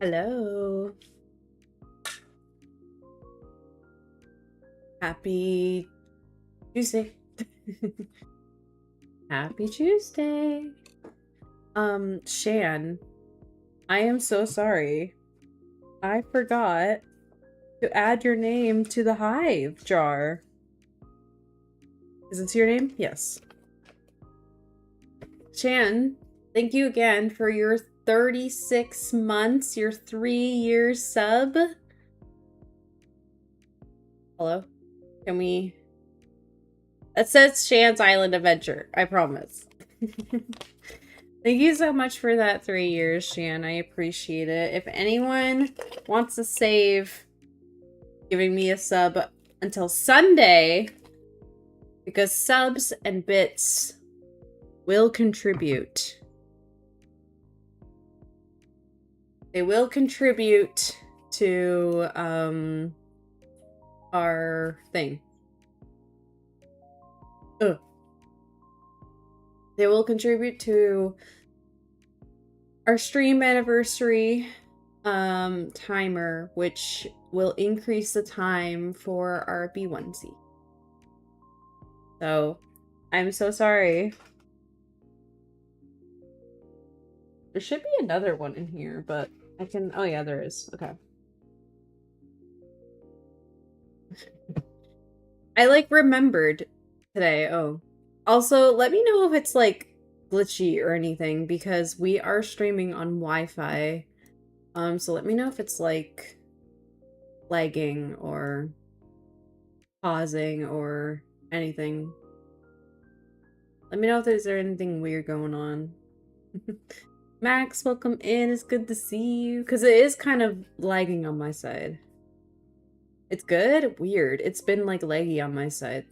Hello. Happy Tuesday. Happy Tuesday. Shan, I am so sorry. I forgot to add your name to the Hive jar. Is this your name? Yes. Shan, thank you again for your 36 months, your 3-year sub. Hello? Can we... It says Shan's Island Adventure. I promise. Thank you so much for that 3 years, Shan. I appreciate it. If anyone wants to save giving me a sub until Sunday, because subs and bits will contribute. They will contribute to our thing. Ugh. They will contribute to our stream anniversary timer, which will increase the time for our B1C. So, I'm so sorry. There should be another one in here, but I can... Oh yeah, there is. Okay. I, like, remembered today. Oh. Also, let me know if it's, like, glitchy or anything, because we are streaming on Wi-Fi. So let me know if it's, like, lagging or pausing or anything. Let me know if there's anything weird going on. Max, welcome in. It's good to see you. Because it is kind of lagging on my side. It's good? Weird. It's been like laggy on my side.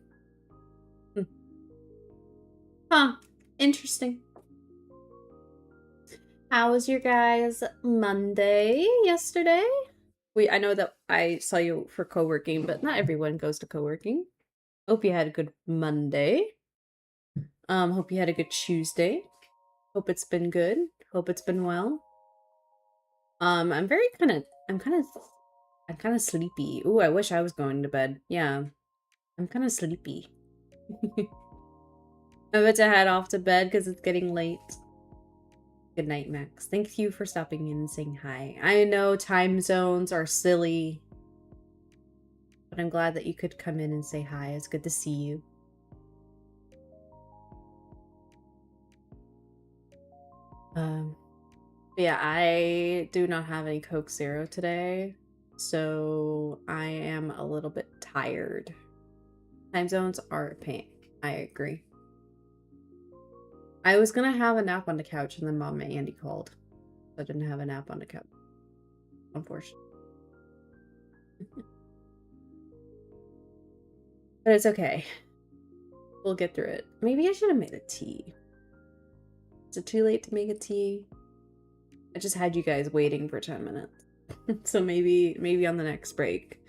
Huh. Interesting. How was your guys' Monday yesterday? I know that I saw you for co-working, but not everyone goes to co-working. Hope you had a good Monday. Hope you had a good Tuesday. Hope it's been good. Hope it's been well. I'm kind of sleepy. Ooh, I wish I was going to bed. Yeah. I'm kind of sleepy. I'm about to head off to bed because it's getting late. Good night, Max. Thank you for stopping in and saying hi. I know time zones are silly, but I'm glad that you could come in and say hi. It's good to see you. Yeah, I do not have any Coke Zero today, so I am a little bit tired. Time zones are a pain. I agree. I was gonna have a nap on the couch, and then Mom and Andy called. So I didn't have a nap on the couch, unfortunately. But it's okay. We'll get through it. Maybe I should have made a tea. Is it too late to make a tea? I just had you guys waiting for 10 minutes. So maybe on the next break.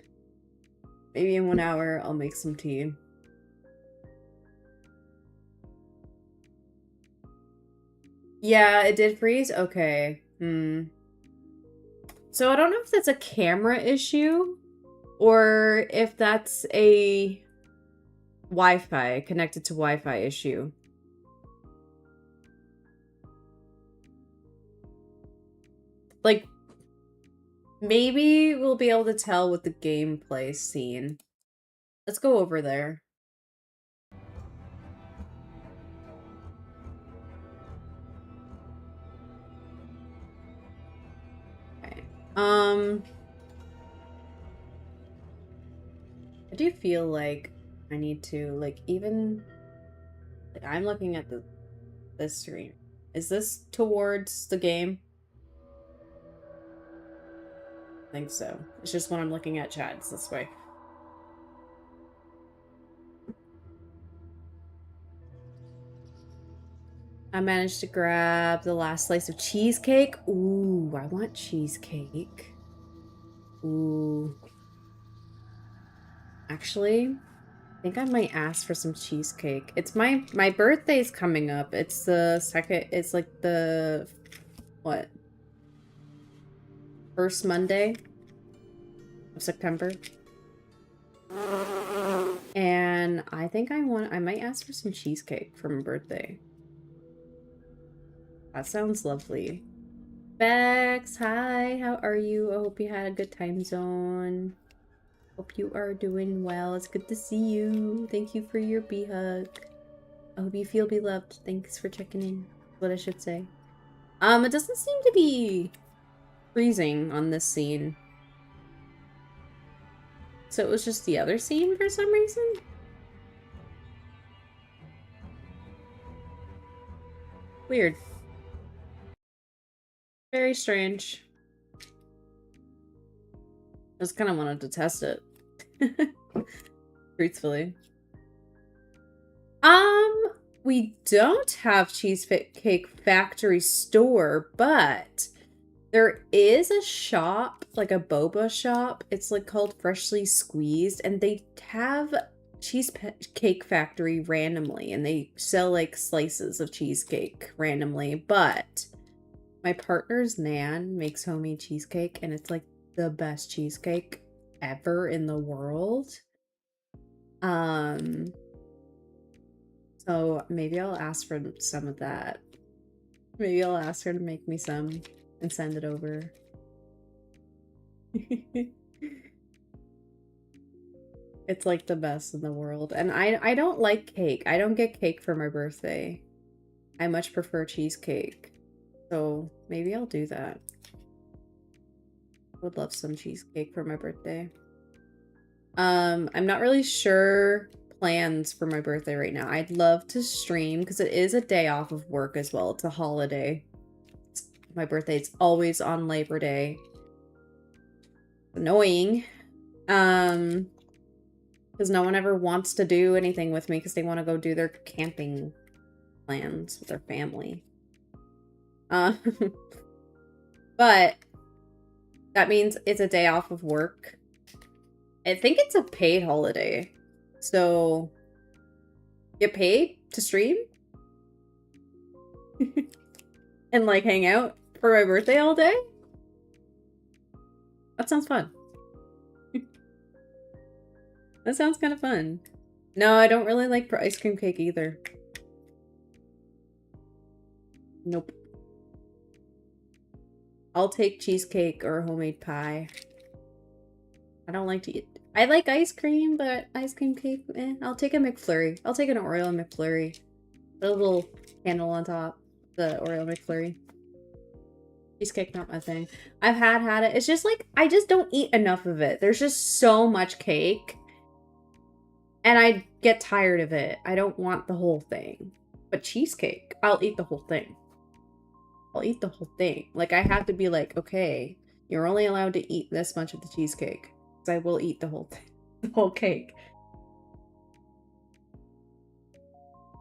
Maybe in 1 hour I'll make some tea. Yeah, it did freeze? Okay. So I don't know if that's a camera issue or if that's a Wi-Fi, connected to Wi-Fi issue. Like, maybe we'll be able to tell with the gameplay scene. Let's go over there. Okay. I do feel like I need to, like, even... Like, I'm looking at this screen. Is this towards the game? I think so. It's just when I'm looking at chat, it's this way. I managed to grab the last slice of cheesecake. Ooh, I want cheesecake. Ooh. Actually, I think I might ask for some cheesecake. It's my birthday's coming up. It's the second, it's like the, what? First Monday of September. And I think I might ask for some cheesecake for my birthday. That sounds lovely. Bex, hi, how are you? I hope you had a good time zone. Hope you are doing well. It's good to see you. Thank you for your bee hug. I hope you feel beloved. Thanks for checking in. What I should say. It doesn't seem to be freezing on this scene. So it was just the other scene for some reason? Weird. Very strange. I just kind of wanted to test it. Truthfully. We don't have Cheesecake Factory store, but there is a shop, like a boba shop. It's like called Freshly Squeezed, and they have Cheesecake Factory randomly, and they sell like slices of cheesecake randomly. But my partner's nan makes homemade cheesecake, and it's like the best cheesecake ever in the world. So maybe I'll ask for some of that. Maybe I'll ask her to make me some and send it over. It's like the best in the world. And I don't like cake. I don't get cake for my birthday. I much prefer cheesecake. So maybe I'll do that. Would love some cheesecake for my birthday. I'm not really sure plans for my birthday right now. I'd love to stream because it is a day off of work as well. It's a holiday. My birthday's always on Labor Day. Annoying. Because no one ever wants to do anything with me because they want to go do their camping plans with their family. But that means it's a day off of work. I think it's a paid holiday. So, get paid to stream? And like hang out for my birthday all day? That sounds fun. That sounds kind of fun. No, I don't really like ice cream cake either. Nope. I'll take cheesecake or homemade pie. I don't like to eat. I like ice cream, but ice cream cake, eh. I'll take a McFlurry. I'll take an Oreo McFlurry. Put a little candle on top. The Oreo McFlurry. Cheesecake, not my thing. I've had it. It's just like, I just don't eat enough of it. There's just so much cake. And I get tired of it. I don't want the whole thing. But cheesecake, I'll eat the whole thing. I'll eat the whole thing. Like, I have to be like, okay, you're only allowed to eat this much of the cheesecake. Because I will eat the whole thing. The whole cake.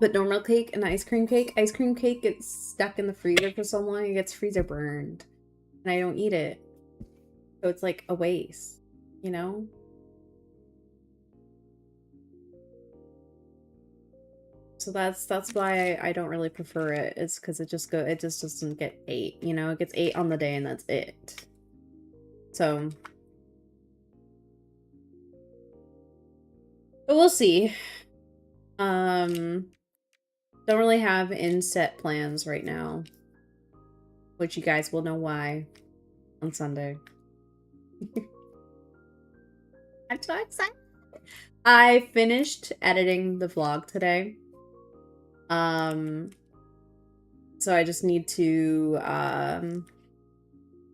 But normal cake and ice cream cake gets stuck in the freezer for so long, it gets freezer burned. And I don't eat it. So it's like a waste, you know? So that's why I don't really prefer it. It's because it just doesn't get ate, you know? It gets ate on the day and that's it. So. But we'll see. Don't really have inset plans right now. Which you guys will know why on Sunday. I'm so excited. I finished editing the vlog today. So I just need to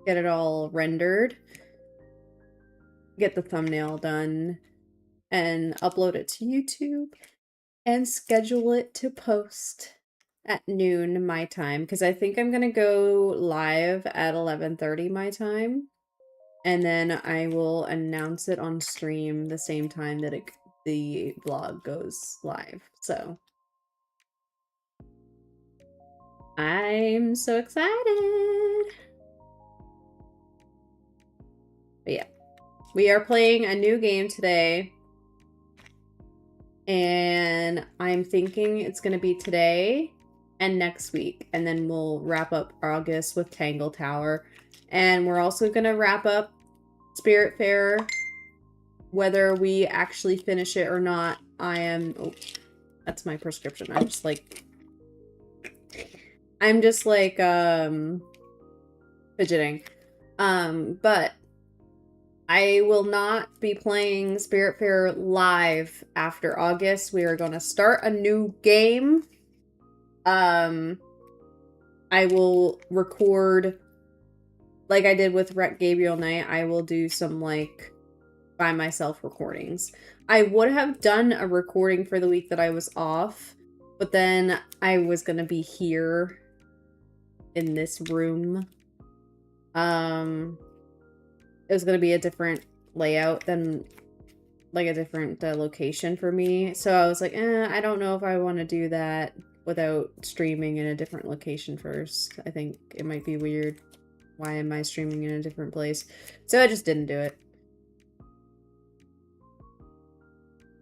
get it all rendered, get the thumbnail done, and upload it to YouTube, and schedule it to post at noon my time, because I think I'm gonna go live at 11:30 my time, and then I will announce it on stream the same time that the vlog goes live. So I'm so excited. But yeah, we are playing a new game today. And I'm thinking it's going to be today and next week. And then we'll wrap up August with Tangle Tower. And we're also going to wrap up Spirit Fair. Whether we actually finish it or not, I am... Oh, that's my prescription. I'm just like, fidgeting. But I will not be playing Spirit Fair live after August. We are going to start a new game. I will record, like I did with Rec Gabriel Knight, I will do some, like, by myself recordings. I would have done a recording for the week that I was off, but then I was going to be here in this room. It was going to be a different layout than, like, a different location for me. So I was like, I don't know if I want to do that without streaming in a different location first. I think it might be weird. Why am I streaming in a different place? So I just didn't do it.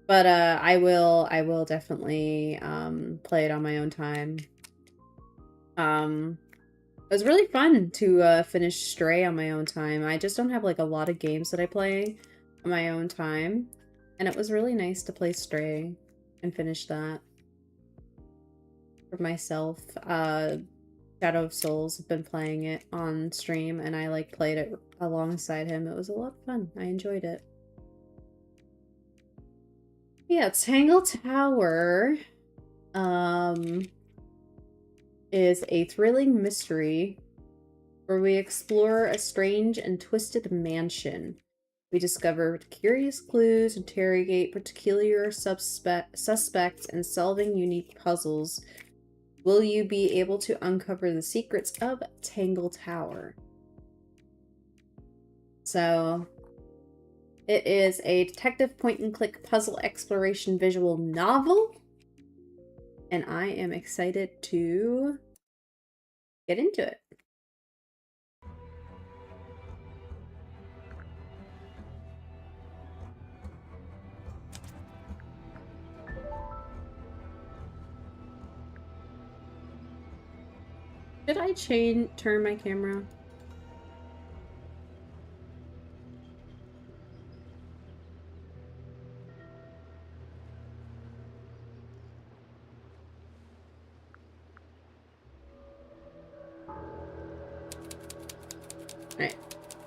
But I will definitely play it on my own time. It was really fun to finish Stray on my own time. I just don't have, like, a lot of games that I play on my own time. And it was really nice to play Stray and finish that for myself. Shadow of Souls have been playing it on stream, and I, like, played it alongside him. It was a lot of fun. I enjoyed it. Yeah, Tangle Tower is a thrilling mystery where we explore a strange and twisted mansion. We discover curious clues, interrogate particular suspects, and solving unique puzzles Will you be able to uncover the secrets of Tangle Tower? So, it is a detective point-and-click puzzle exploration visual novel. And I am excited to get into it. Did I turn my camera? Alright,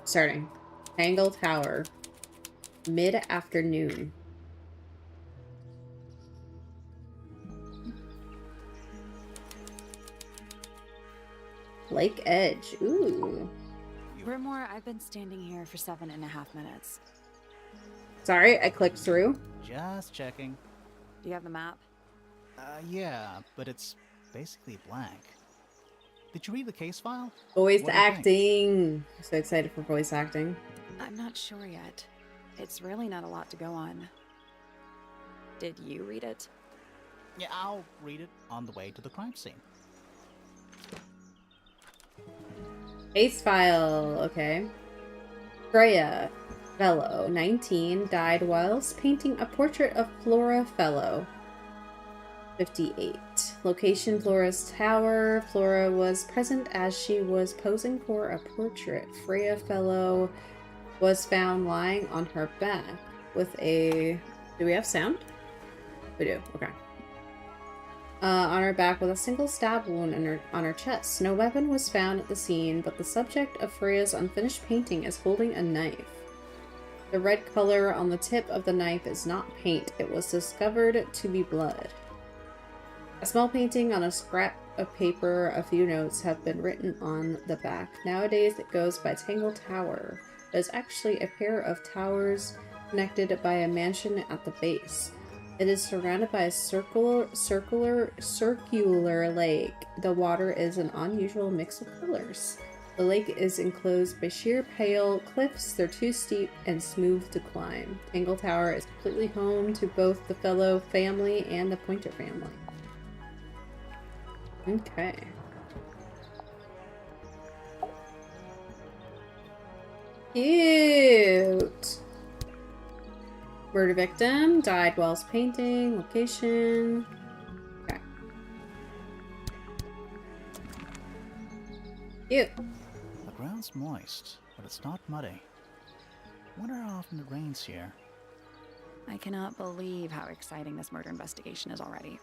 starting. Tangle Tower. Mid-afternoon. Lake Edge. Ooh. Rimore, I've been standing here for 7.5 minutes. Sorry, I clicked through. Just checking. Do you have the map? Yeah, but it's basically blank. Did you read the case file? Voice What do you think? acting. I'm so excited for voice acting. I'm not sure yet. It's really not a lot to go on. Did you read it? Yeah, I'll read it on the way to the crime scene. Case file. Okay. Freya Fellow, 19, died whilst painting a portrait of Flora Fellow. 58. Location, Flora's tower. Flora was present as she was posing for a portrait. Freya Fellow was found lying on her back with a... Do we have sound? We do. Okay. On her back with a single stab wound on her chest. No weapon was found at the scene, but the subject of Freya's unfinished painting is holding a knife. The red color on the tip of the knife is not paint. It was discovered to be blood. A small painting on a scrap of paper, a few notes have been written on the back. Nowadays it goes by Tangle Tower. There's actually a pair of towers connected by a mansion at the base. It is surrounded by a circular lake. The water is an unusual mix of colors. The lake is enclosed by sheer pale cliffs. They're too steep and smooth to climb. Tangle Tower is completely home to both the Fellow family and the Pointer family. Okay. Cute! Murder victim, died whilst painting, location. Okay. Cute. The ground's moist, but it's not muddy. Wonder how often it rains here. I cannot believe how exciting this murder investigation is already.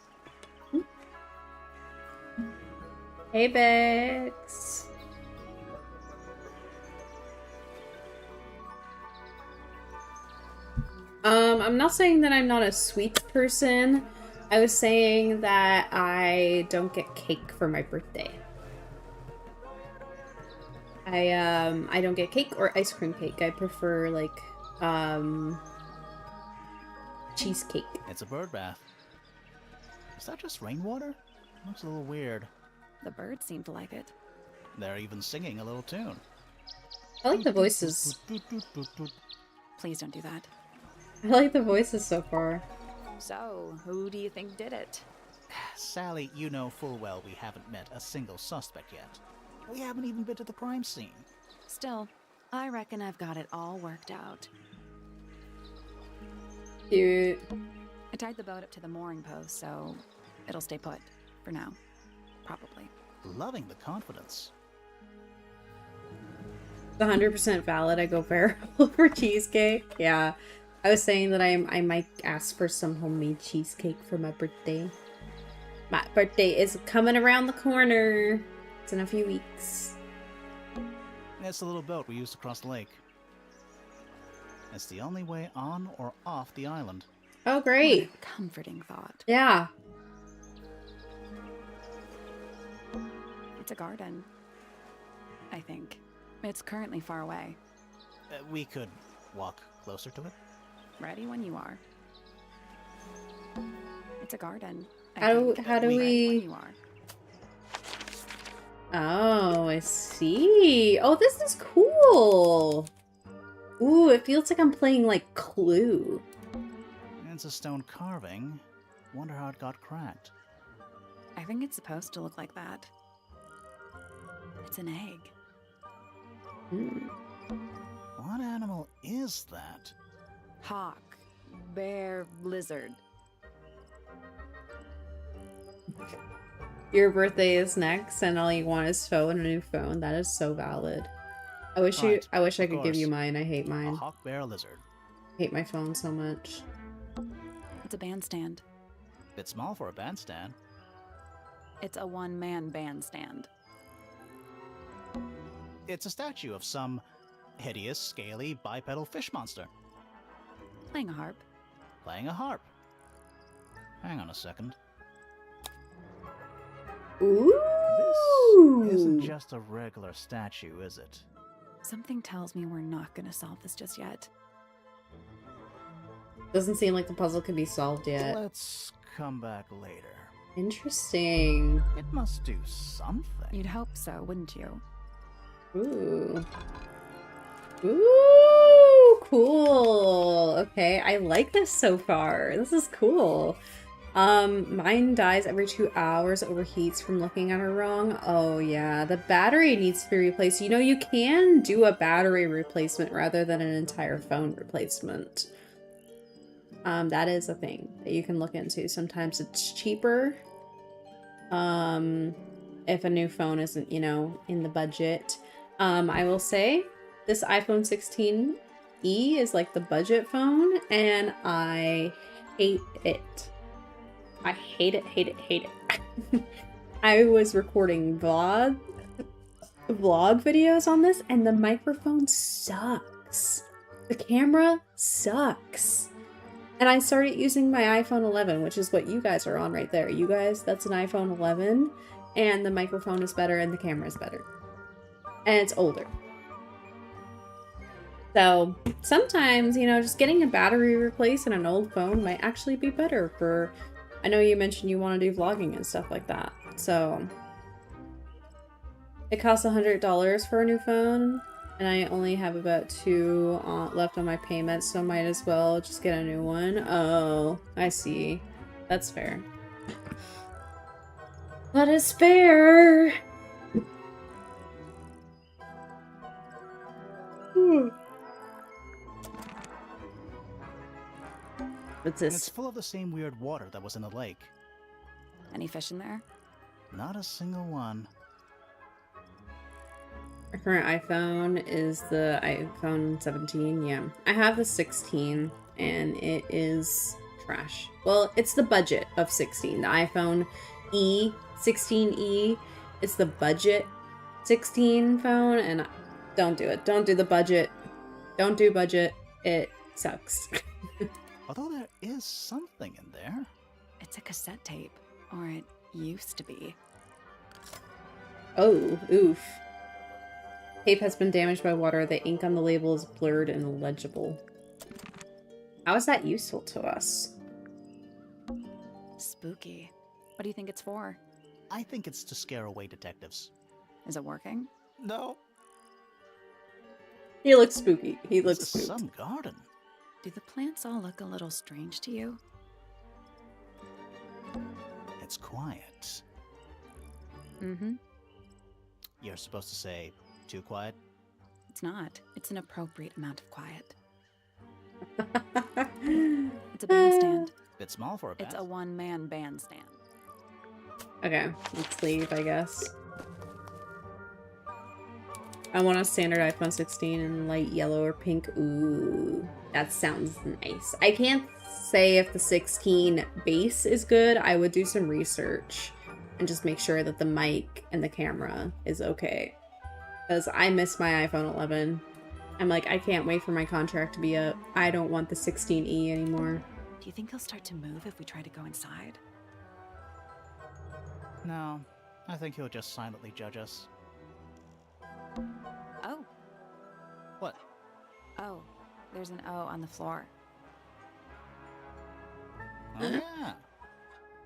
Hey, Bex. I'm not saying that I'm not a sweet person. I was saying that I don't get cake for my birthday. I don't get cake or ice cream cake. I prefer like cheesecake. It's a bird bath. Is that just rainwater? Looks a little weird. The birds seem to like it. They're even singing a little tune. I like the voices. Please don't do that. I like the voices so far. So, who do you think did it? Sally, you know full well we haven't met a single suspect yet. We haven't even been to the crime scene. Still, I reckon I've got it all worked out. Cute. I tied the boat up to the mooring post, so it'll stay put. For now. Probably. Loving the confidence. 100% valid. I go variable for cheesecake. Yeah. I was saying that I might ask for some homemade cheesecake for my birthday. My birthday is coming around the corner. It's in a few weeks. It's the little boat we used to cross the lake. It's the only way on or off the island. Oh, great. What a comforting thought. Yeah. It's a garden. I think. It's currently far away. We could walk closer to it. Ready when you are. It's a garden. How do Ready we... when you are. Oh, I see. Oh, this is cool. Ooh, it feels like I'm playing like Clue. It's a stone carving. Wonder how it got cracked. I think it's supposed to look like that. It's an egg. Hmm. What animal is that? Hawk. Bear. Lizard. Your birthday is next, and all you want is phone and a new phone. That is so valid. I wish Right, I wish I of could give you course. mine. I hate A mine. hawk, bear, lizard. Hate my phone so much. It's a bandstand. Bit small for a bandstand. It's a one-man bandstand. It's a statue of some hideous, scaly, bipedal fish monster Playing a harp. playing a harp. Hang on a second. Ooh. This isn't just a regular statue, is it? Something tells me we're not gonna solve this just yet. Doesn't seem like the puzzle can be solved yet. Let's come back later. Interesting. It must do something. You'd hope so, wouldn't you? Ooh. Ooh, cool. Okay, I like this so far. This is cool. Mine dies every 2 hours, overheats from looking at her wrong. Oh yeah, the battery needs to be replaced. You know, you can do a battery replacement rather than an entire phone replacement. That is a thing that you can look into. Sometimes it's cheaper. If a new phone isn't, you know, in the budget. I will say this iPhone 16e is like the budget phone, and I hate it. I hate it, hate it, hate it. I was recording vlog videos on this, and the microphone sucks. The camera sucks. And I started using my iPhone 11, which is what you guys are on right there. You guys, that's an iPhone 11, and the microphone is better and the camera is better. And it's older. So sometimes, you know, just getting a battery replaced in an old phone might actually be better for... I know you mentioned you want to do vlogging and stuff like that. So it costs $100 for a new phone, and I only have about 2 left on my payment, so might as well just get a new one. Oh, I see. That's fair. That is fair. What's And it's this? full of the same weird water that was in the lake. Any fish in there? Not a single one. Our current iPhone is the iPhone 17. Yeah, I have the 16, and it is trash. Well, it's the budget of 16. The iPhone 16e. It's the budget 16 phone, and don't do it. Don't do the budget. Don't do budget. It sucks. Although there is something in there. It's a cassette tape. Or it used to be. Oh, oof. Tape has been damaged by water. The ink on the label is blurred and illegible. How is that useful to us? Spooky. What do you think it's for? I think it's to scare away detectives. Is it working? No. He looks spooky. He looks This is spooked. some garden. Do the plants all look a little strange to you? It's quiet. Mm-hmm. You're supposed to say, too quiet? It's not. It's an appropriate amount of quiet. It's a bandstand. Bit small for a It's a band. one-man bandstand. Okay, let's leave, I guess. I want a standard iPhone 16 in light yellow or pink. Ooh, that sounds nice. I can't say if the 16 base is good. I would do some research and just make sure that the mic and the camera is okay. Because I miss my iPhone 11. I'm like, I can't wait for my contract to be up. I don't want the 16e anymore. Do you think he'll start to move if we try to go inside? No, I think he'll just silently judge us. Oh. What? Oh. There's an O on the floor. Oh yeah.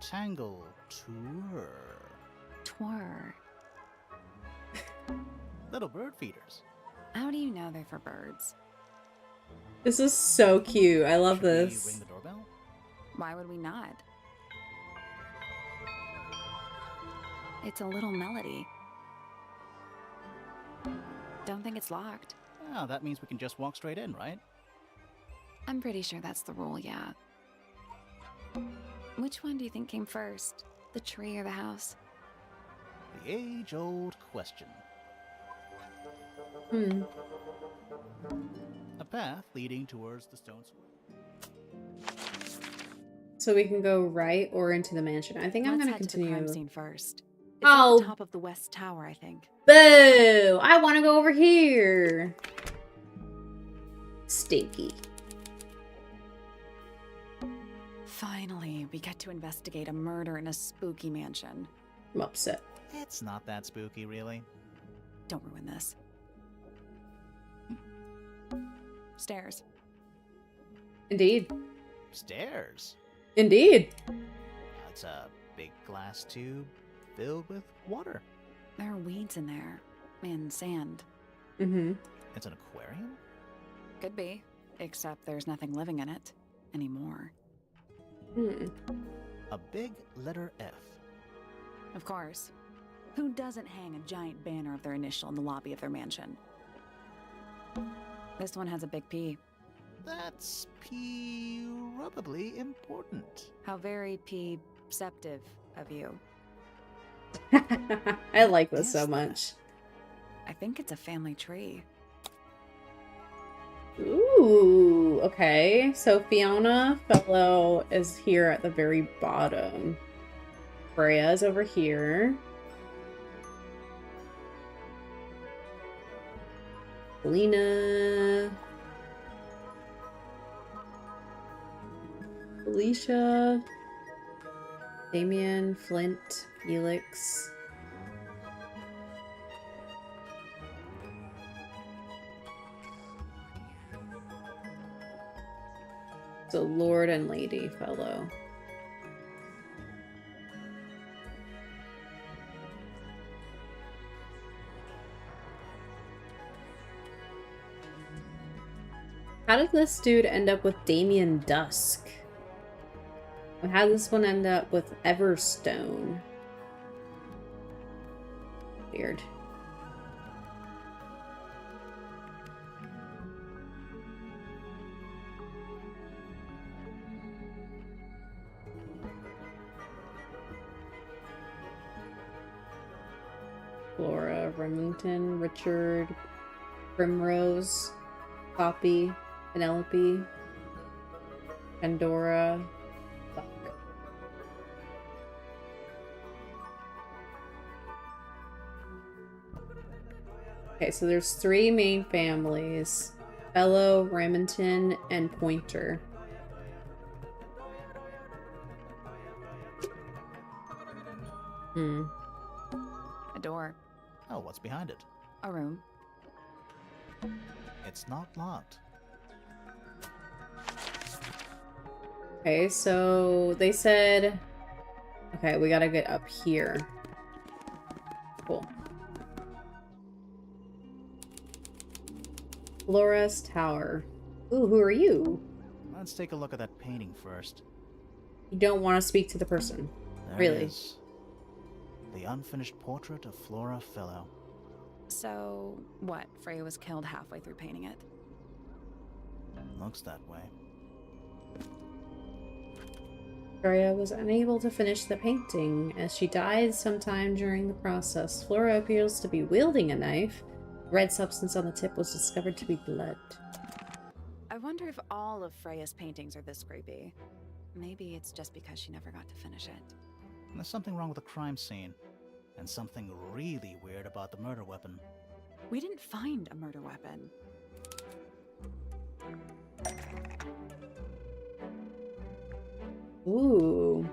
Tangle Tower. Twir. Little bird feeders. How do you know they're for birds? This is so cute. I love Should we ring this. the doorbell? Why would we not? It's a little melody. Don't think it's locked. Oh, that means we can just walk straight in, right? I'm pretty sure that's the rule, yeah. Which one do you think came first? The tree or the house? The age-old question. Hmm. A path leading towards the stone square. So we can go right or into the mansion. I think I'm Let's gonna head to the crime continue. scene first. It's Oh. at the top of the west tower, I think. Boo! I want to go over here. Stinky. Finally, we get to investigate a murder in a spooky mansion. I'm upset. It's not that spooky, really. Don't ruin this. Stairs. Indeed. Stairs. Indeed. It's a big glass tube filled with water. There are weeds in there. And sand. Mm-hmm. It's an aquarium? Could be. Except there's nothing living in it. Anymore. Hmm. A big letter F. Of course. Who doesn't hang a giant banner of their initial in the lobby of their mansion? This one has a big P. That's probably important. How very P-ceptive of you. I like this so Yes, much. I think it's a family tree. Ooh, okay. So Fiona Fellow is here at the very bottom. Freya's over here. Lena. Alicia. Damien, Flint, Felix. So Lord and Lady Fellow. How did this dude end up with Damien Dusk? And how did this one end up with Everstone? Weird. Flora, Remington, Richard, Primrose, Poppy, Penelope, Pandora, Buck. Okay, so there's 3 main families. Fellow, Remington, and Pointer. Hmm. A door. Oh, what's behind it? A room. It's not locked. Okay, so they said... Okay, we gotta get up here. Cool. Flora's Tower. Ooh, who are you? Let's take a look at that painting first. You don't want to speak to the person. There Really? it is. The unfinished portrait of Flora Fellow. So, what? Freya was killed halfway through painting it? Looks that way. Freya was unable to finish the painting as she died sometime during the process. Flora appears to be wielding a knife. Red substance on the tip was discovered to be blood. I wonder if all of Freya's paintings are this creepy. Maybe it's just because she never got to finish it. There's something wrong with the crime scene. And something really weird about the murder weapon. We didn't find a murder weapon. Ooh.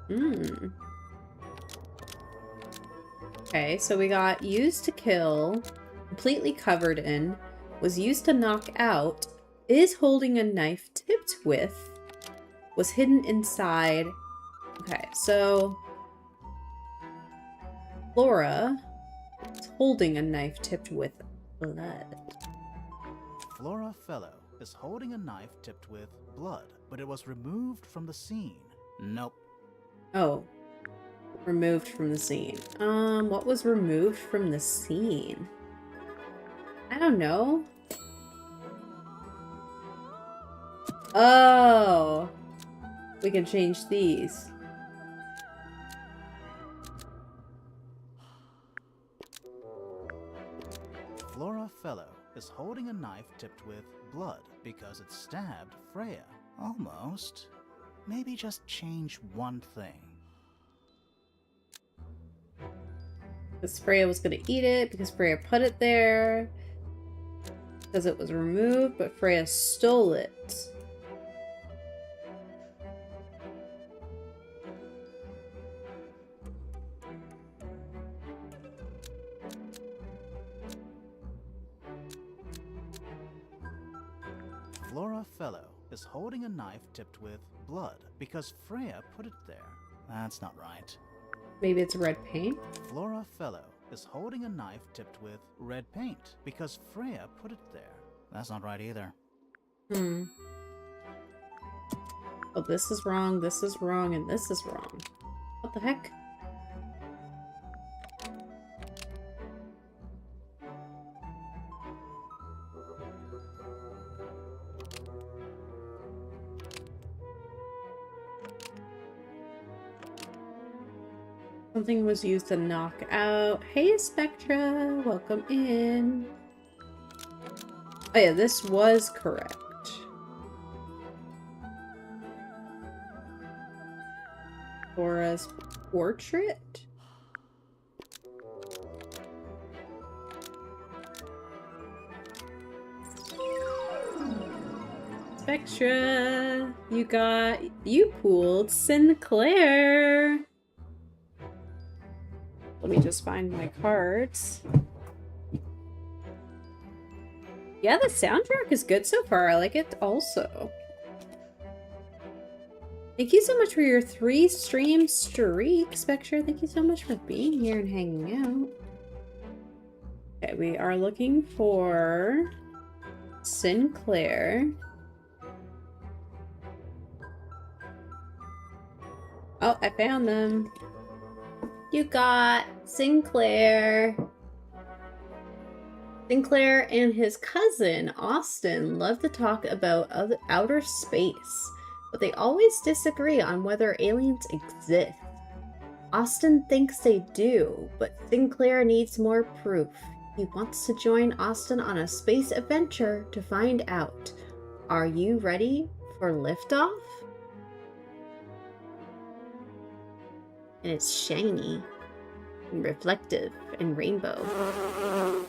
Hmm. Okay, so we got used to kill, completely covered in, was used to knock out, is holding a knife tipped with, was hidden inside, Okay, so Flora is holding a knife tipped with blood. Flora Fellow is holding a knife tipped with blood, but it was removed from the scene. Nope. Oh, removed from the scene. What was removed from the scene? I don't know. Oh, we can change these. Flora Fellow is holding a knife tipped with blood because it stabbed Freya. Almost. Maybe just change one thing. Because Freya was going to eat it, because Freya put it there, because it was removed, but Freya stole it. Flora Fellow is holding a knife tipped with blood because Freya put it there. That's not right. Maybe it's red paint? Flora Fellow is holding a knife tipped with red paint because Freya put it there. That's not right either. Hmm. Oh, this is wrong, and this is wrong. What the heck? Something was used to knock out. Hey, Spectra, welcome in. Oh yeah, this was correct. Laura's portrait? Spectra, you pulled Sinclair. Let me just find my cards. Yeah, the soundtrack is good so far. I like it also. Thank you so much for your 3-stream streak, Spectre. Thank you so much for being here and hanging out. Okay, we are looking for Sinclair. Oh, I found them. You got Sinclair. Sinclair and his cousin, Austin, love to talk about outer space, but they always disagree on whether aliens exist. Austin thinks they do, but Sinclair needs more proof. He wants to join Austin on a space adventure to find out. Are you ready for liftoff? And it's shiny and reflective and rainbow.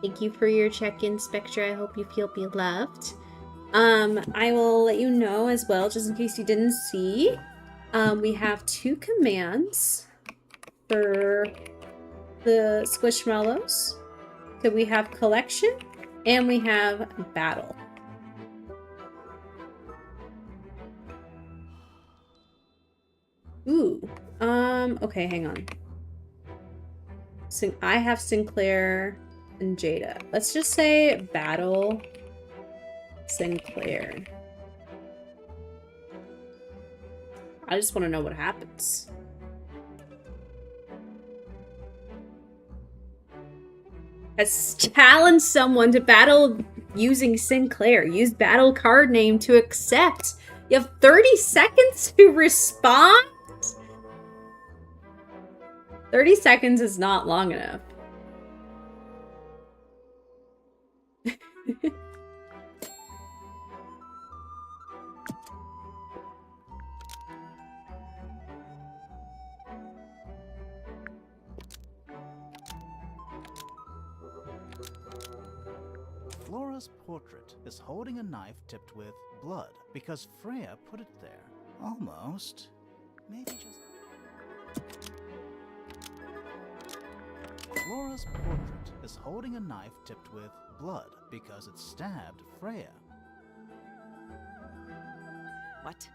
Thank you for your check-in, Spectra. I hope you feel beloved. I will let you know as well, just in case you didn't see. We have 2 commands for the Squishmallows. So we have collection and we have battle. Ooh. Okay, hang on. I have Sinclair and Jada. Let's just say battle Sinclair. I just want to know what happens. Has challenged someone to battle using Sinclair. Use battle card name to accept. You have 30 seconds to respond? 30 seconds is not long enough. Flora's portrait is holding a knife tipped with blood because Freya put it there. Almost. Maybe just... Flora's portrait is holding a knife tipped with blood because it stabbed Freya. What?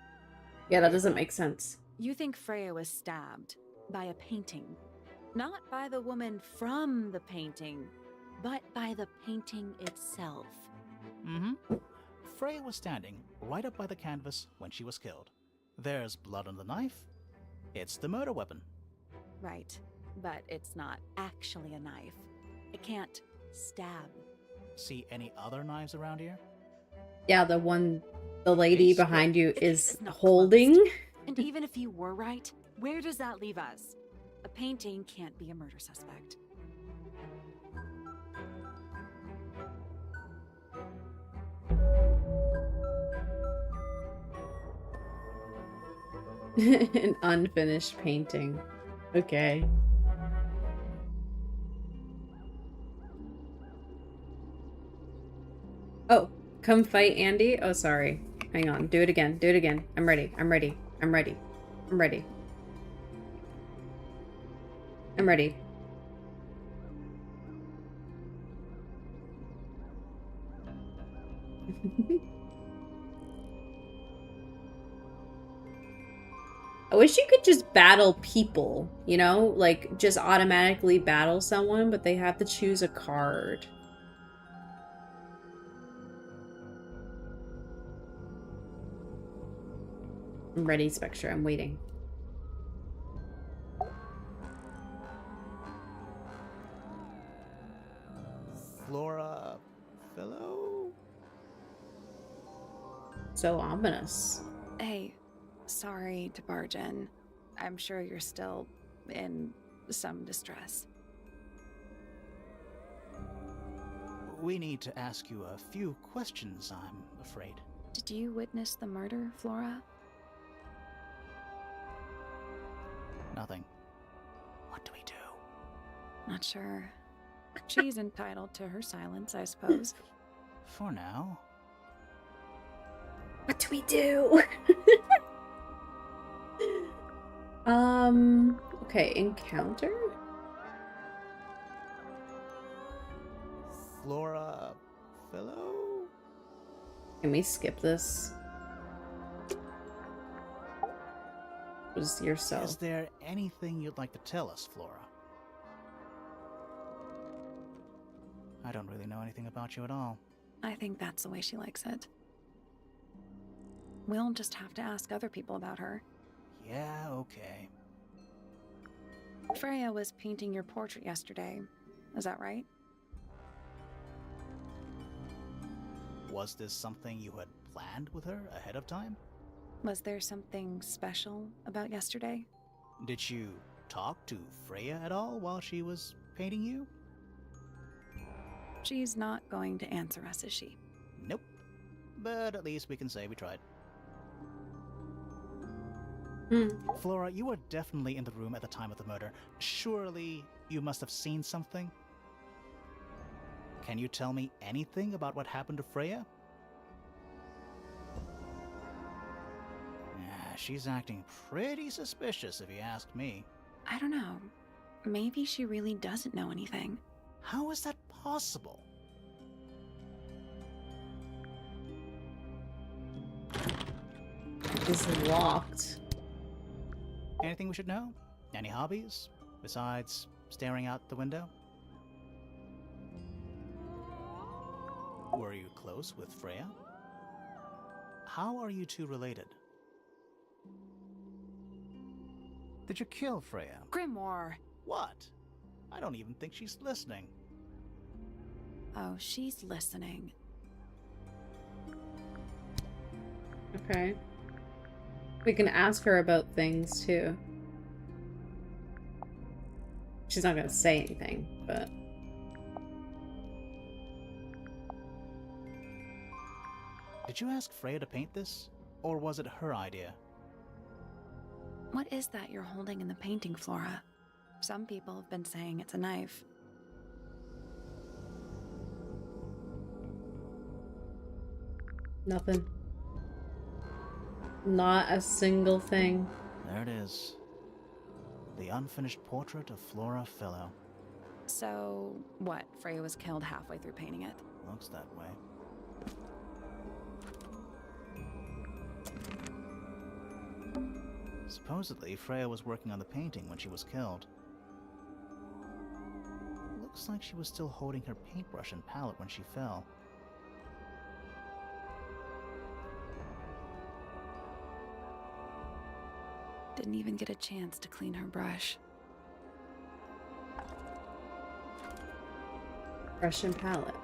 Yeah, that doesn't make sense. You think Freya was stabbed by a painting. Not by the woman from the painting, but by the painting itself. Mm-hmm. Freya was standing right up by the canvas when she was killed. There's blood on the knife. It's the murder weapon. Right, but it's not actually a knife. It can't stab. See any other knives around here? Yeah, the lady Case behind you The case is is not holding. closed. And even if you were right, where does that leave us? A painting can't be a murder suspect. An unfinished painting. Okay. Oh, come fight Andy? Oh, sorry. Hang on. Do it again. Do it again. I'm ready. I'm ready. I'm ready. I'm ready. I'm ready. I wish you could just battle people, you know? Like, just automatically battle someone, but they have to choose a card. I'm ready, Spectre. I'm waiting. Flora... Fellow? So ominous. Hey, sorry to barge in. I'm sure you're still in some distress. We need to ask you a few questions, I'm afraid. Did you witness the murder, Flora? Nothing. What do we do? Not sure. She's entitled to her silence, I suppose. For now. What do we do? Okay, encounter? Flora... Fellow? Can we skip this? Was yourself. Is there anything you'd like to tell us, Flora? I don't really know anything about you at all. I think that's the way she likes it. We'll just have to ask other people about her. Yeah, okay. Freya was painting your portrait yesterday. Is that right? Was this something you had planned with her ahead of time? Was there something special about yesterday? Did you talk to Freya at all while she was painting you? She's not going to answer us, is she? Nope. But at least we can say we tried. Flora, you were definitely in the room at the time of the murder. Surely you must have seen something? Can you tell me anything about what happened to Freya? Yeah, she's acting pretty suspicious if you ask me. I don't know. Maybe she really doesn't know anything. How is that possible? This is locked. Anything we should know? Any hobbies? Besides staring out the window? Were you close with Freya? How are you two related? Did you kill Freya? Grimoire! What? I don't even think she's listening. Oh, she's listening. Okay. We can ask her about things too. She's not gonna say anything, but... Did you ask Freya to paint this? Or was it her idea? What is that you're holding in the painting, Flora? Some people have been saying it's a knife. Nothing. Not a single thing. There it is. The unfinished portrait of Flora Fellow. So, what? Freya was killed halfway through painting it. Looks that way. Supposedly, Freya was working on the painting when she was killed. Looks like she was still holding her paintbrush and palette when she fell. Didn't even get a chance to clean her brush. Brush and palette.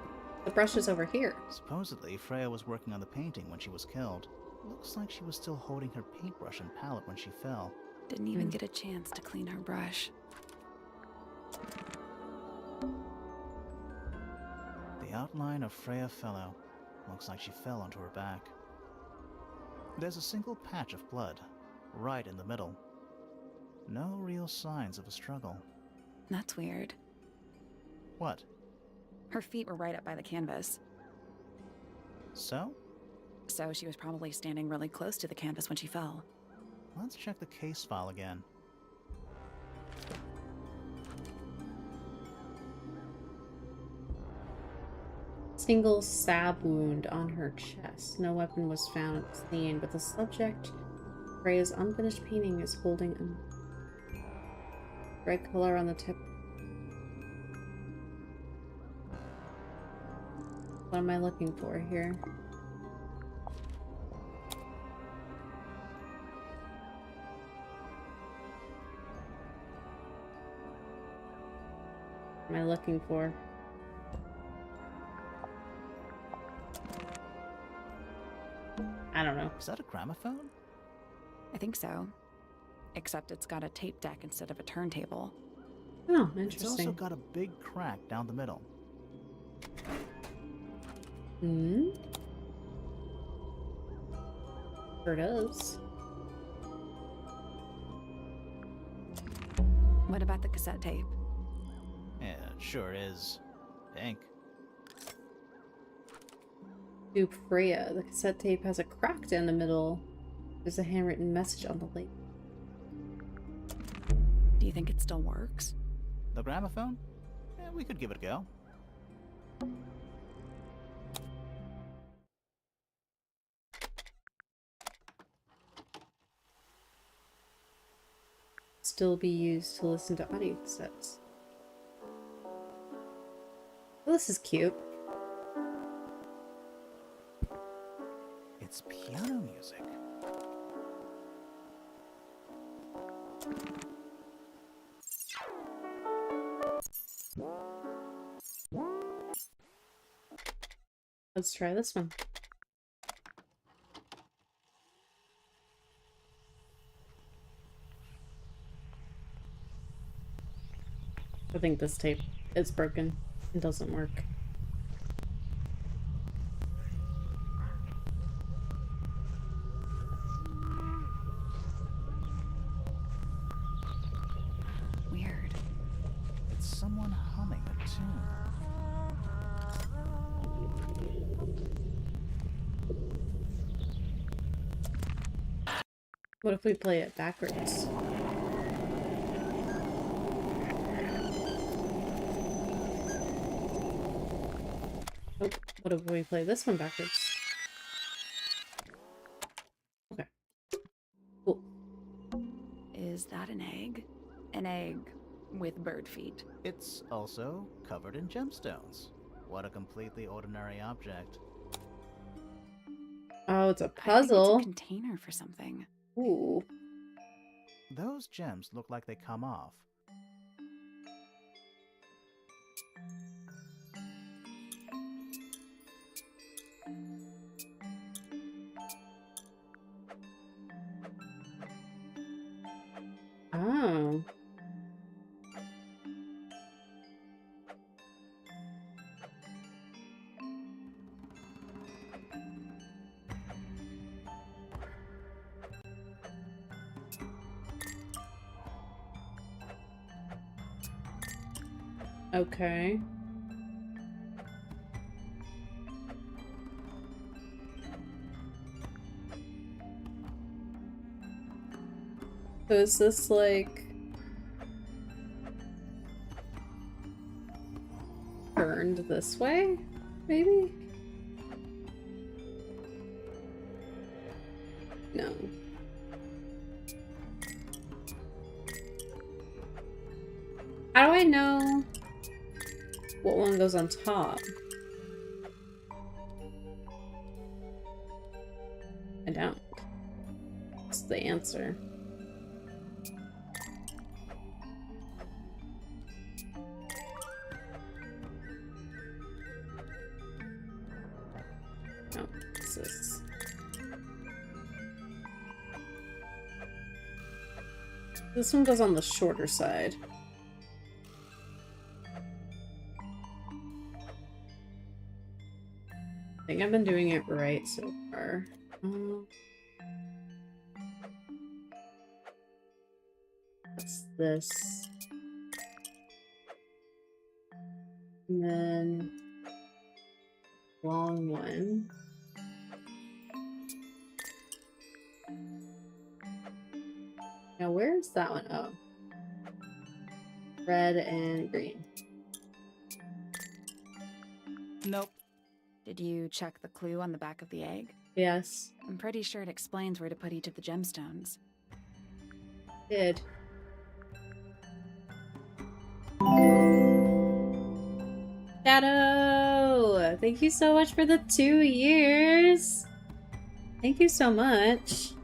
The brush is over here. Supposedly, Freya was working on the painting when she was killed. Looks like she was still holding her paintbrush and palette when she fell. Didn't even get a chance to clean her brush. The outline of Freya Fellow. Looks like she fell onto her back. There's a single patch of blood, right in the middle. No real signs of a struggle. That's weird. What? Her feet were right up by the canvas. So? So she was probably standing really close to the canvas when she fell. Let's check the case file again. Single stab wound on her chest. No weapon was found at the scene, but the subject, Freya's unfinished painting, is holding a red color on the tip. What am I looking for here? What am I looking for? I don't know. Is that a gramophone? I think so. Except it's got a tape deck instead of a turntable. Oh, It's also interesting. got a big crack down the middle. Hmm? Sure does. What about the cassette tape? Yeah, it sure is. Pink. Dupe Freya. The cassette tape has a crack down the middle. There's a handwritten message on the label. Do you think it still works? The gramophone? Yeah, we could give it a go. Still be used to listen to audio cassettes. Well, this is cute. It's piano music. Let's try this one. I think this tape is broken. It doesn't work. Weird. It's someone humming a tune. What if we play it backwards? Oh, what if we play this one backwards? Okay. Cool. Is that an egg? An egg with bird feet. It's also covered in gemstones. What a completely ordinary object. Oh, it's a I think puzzle. it's a container for something. Ooh. Those gems look like they come off. Oh. Okay. So is this like turned this way? Maybe? No. How do I know what one goes on top? I don't. That's the answer. No, what's this? This one goes on the shorter side. I think I've been doing it right so far. What's this? And then long one. Now where's that one? Oh. Red and green. Nope. Did you check the clue on the back of the egg? Yes. I'm pretty sure it explains where to put each of the gemstones. Did. Shadow! Thank you so much for the 2 years. Thank you so much.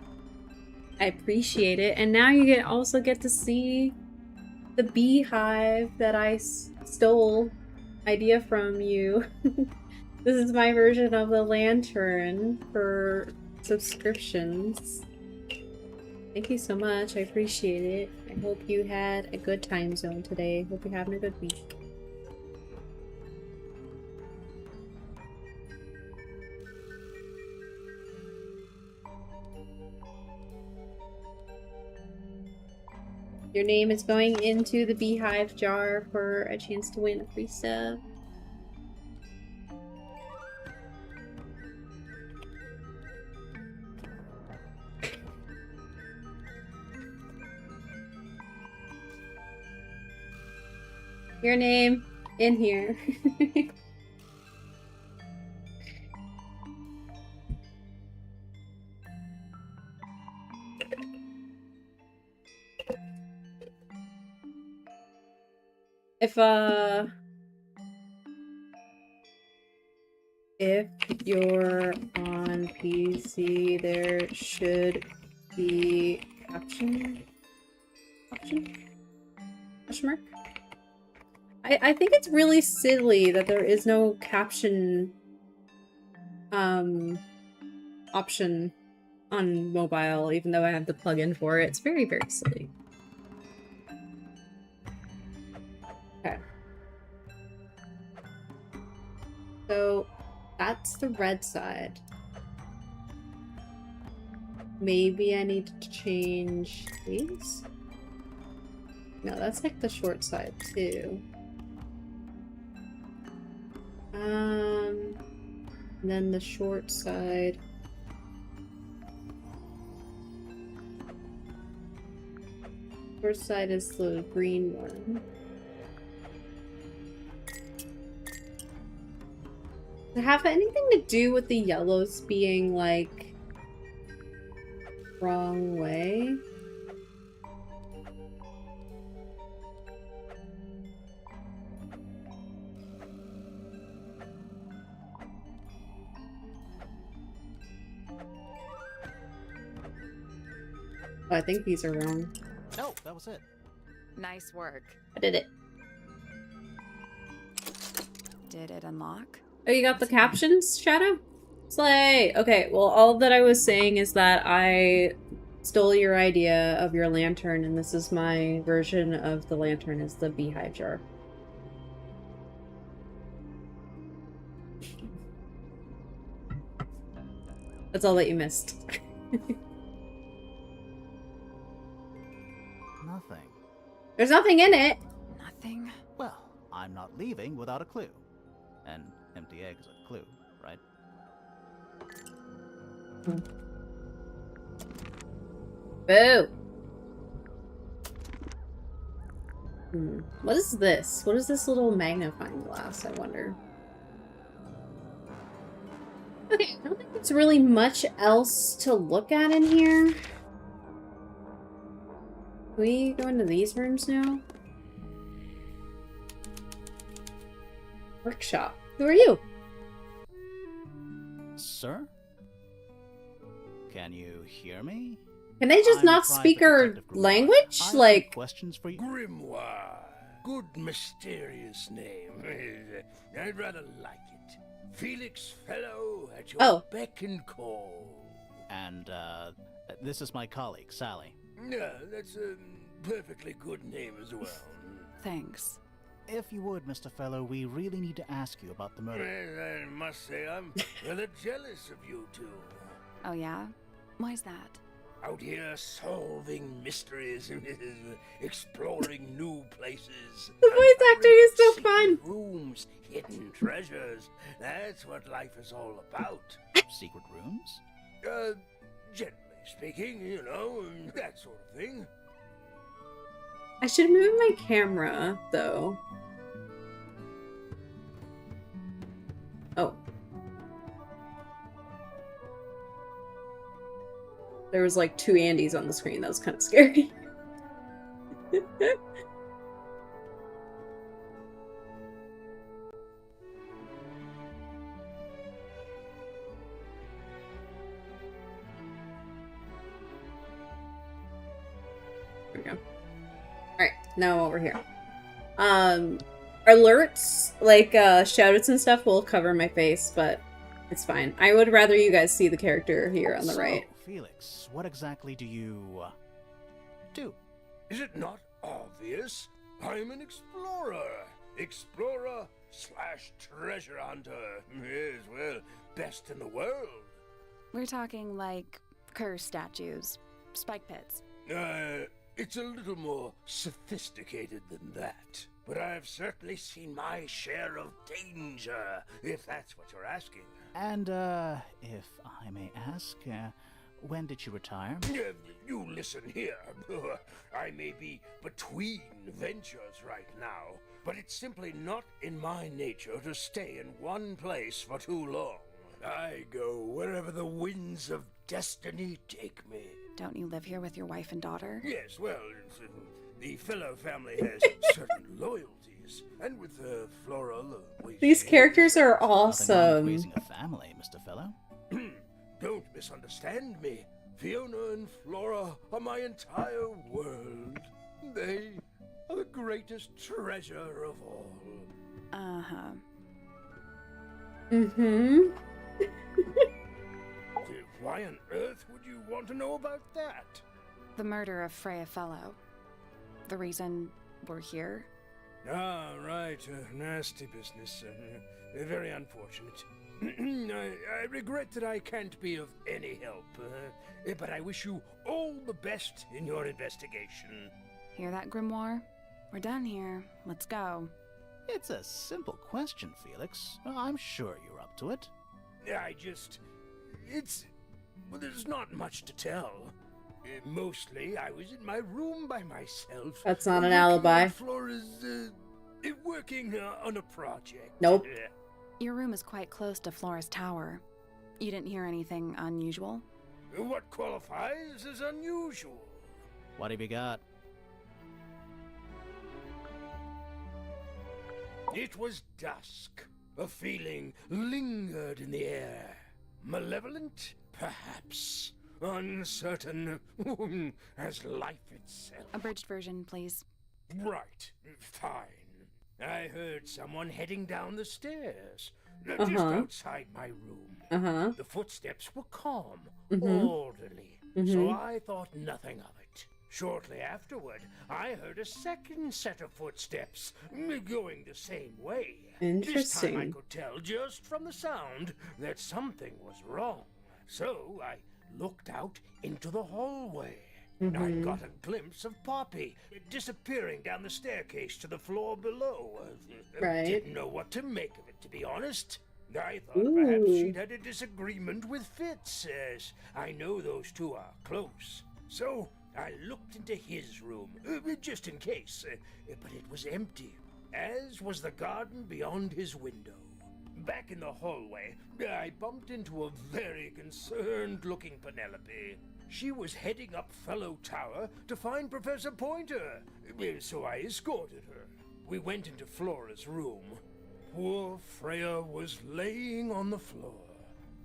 I appreciate it. And now you also get to see the beehive that I stole idea from you. This is my version of the lantern for subscriptions. Thank you so much. I appreciate it. I hope you had a good time zone today. Hope you're having a good week. Your name is going into the beehive jar for a chance to win a free sub. Your name in here. If you're on PC, there should be option? Question mark? I think it's really silly that there is no caption option on mobile, even though I have the plugin for it. It's very, very silly. Okay. So that's the red side. Maybe I need to change these? No, that's like the short side too. And then the short side. Short side is the green one. Does it have anything to do with the yellows being like wrong way? Oh, I think these are wrong. No, that was it. Nice work. I did it. Did it unlock? Oh, you got the captions, Shadow? Slay! Okay, well, all that I was saying is that I stole your idea of your lantern, and this is my version of the lantern as the beehive jar. That's all that you missed. Nothing. There's nothing in it! Nothing. Well, I'm not leaving without a clue. An empty egg is a clue, right? Boo! What is this? What is this little magnifying glass, I wonder? Okay, I don't think there's really much else to look at in here. Can we go into these rooms now? Workshop. Who are you? Sir? Can you hear me? Can they just I'm not Private speak our Detective Grimoire. language? I have some Like, questions for you. Grimoire. Good mysterious name. I'd rather like it. Felix Fellow at your Oh. beck and call. And, this is my colleague, Sally. Yeah, that's a perfectly good name as well. Thanks. If you would, Mr. Fellow, we really need to ask you about the murder. Well, I must say I'm rather jealous of you two. Oh, yeah? Why's that? Out here solving mysteries, exploring new places. the voice acting is so Secret fun. Rooms, hidden treasures. That's what life is all about. Secret rooms? Generally speaking, you know, that sort of thing. I should move my camera, though. Oh. There was like 2 Andys on the screen. That was kind of scary. There we go. Alright, now over here. Alerts, like, shoutouts and stuff will cover my face, but it's fine. I would rather you guys see the character here on the right. Felix, what exactly do you, do? Is it not obvious? I'm an explorer. Explorer / treasure hunter. Yes, well, best in the world. We're talking like curse statues, spike pits. It's a little more sophisticated than that. But I've certainly seen my share of danger, if that's what you're asking. And, if I may ask, when did you retire? You listen here. I may be between ventures right now, but it's simply not in my nature to stay in one place for too long. I go wherever the winds of destiny take me. Don't you live here with your wife and daughter? Yes, well, the Fellow family has certain loyalties, and with Floral... These characters are Nothing wrong with awesome. raising a family, Mr. Fellow. Don't misunderstand me. Fiona and Flora are my entire world. They are the greatest treasure of all. Uh-huh. Mm-hmm. Why on earth would you want to know about that? The murder of Freya Fellow. The reason we're here? Ah, right. Nasty business. Very unfortunate. I regret that I can't be of any help, but I wish you all the best in your investigation. Hear that, Grimoire? We're done here. Let's go. It's a simple question, Felix. I'm sure you're up to it. Well, there's not much to tell. Mostly, I was in my room by myself. That's not an working alibi. on Flora's, working on a project. Nope. Your room is quite close to Flora's tower. You didn't hear anything unusual? What qualifies as unusual? What have you got? It was dusk. A feeling lingered in the air. Malevolent, perhaps. Uncertain, as life itself. Abridged version, please. Right, fine. I heard someone heading down the stairs, just outside my room. The footsteps were calm, orderly, so I thought nothing of it. Shortly afterward, I heard a second set of footsteps, going the same way. This time I Interesting. could tell just from the sound that something was wrong. So I looked out into the hallway. I got a glimpse of Poppy disappearing down the staircase to the floor below. Right. Didn't know what to make of it, to be honest. I thought perhaps she'd had a disagreement with Fitz, as I know those two are close. So I looked into his room, just in case, but it was empty, as was the garden beyond his window. Back in the hallway, I bumped into a very concerned-looking Penelope. She was heading up Fellow Tower to find Professor Pointer, so I escorted her. We went into Flora's room. poor Freya was laying on the floor.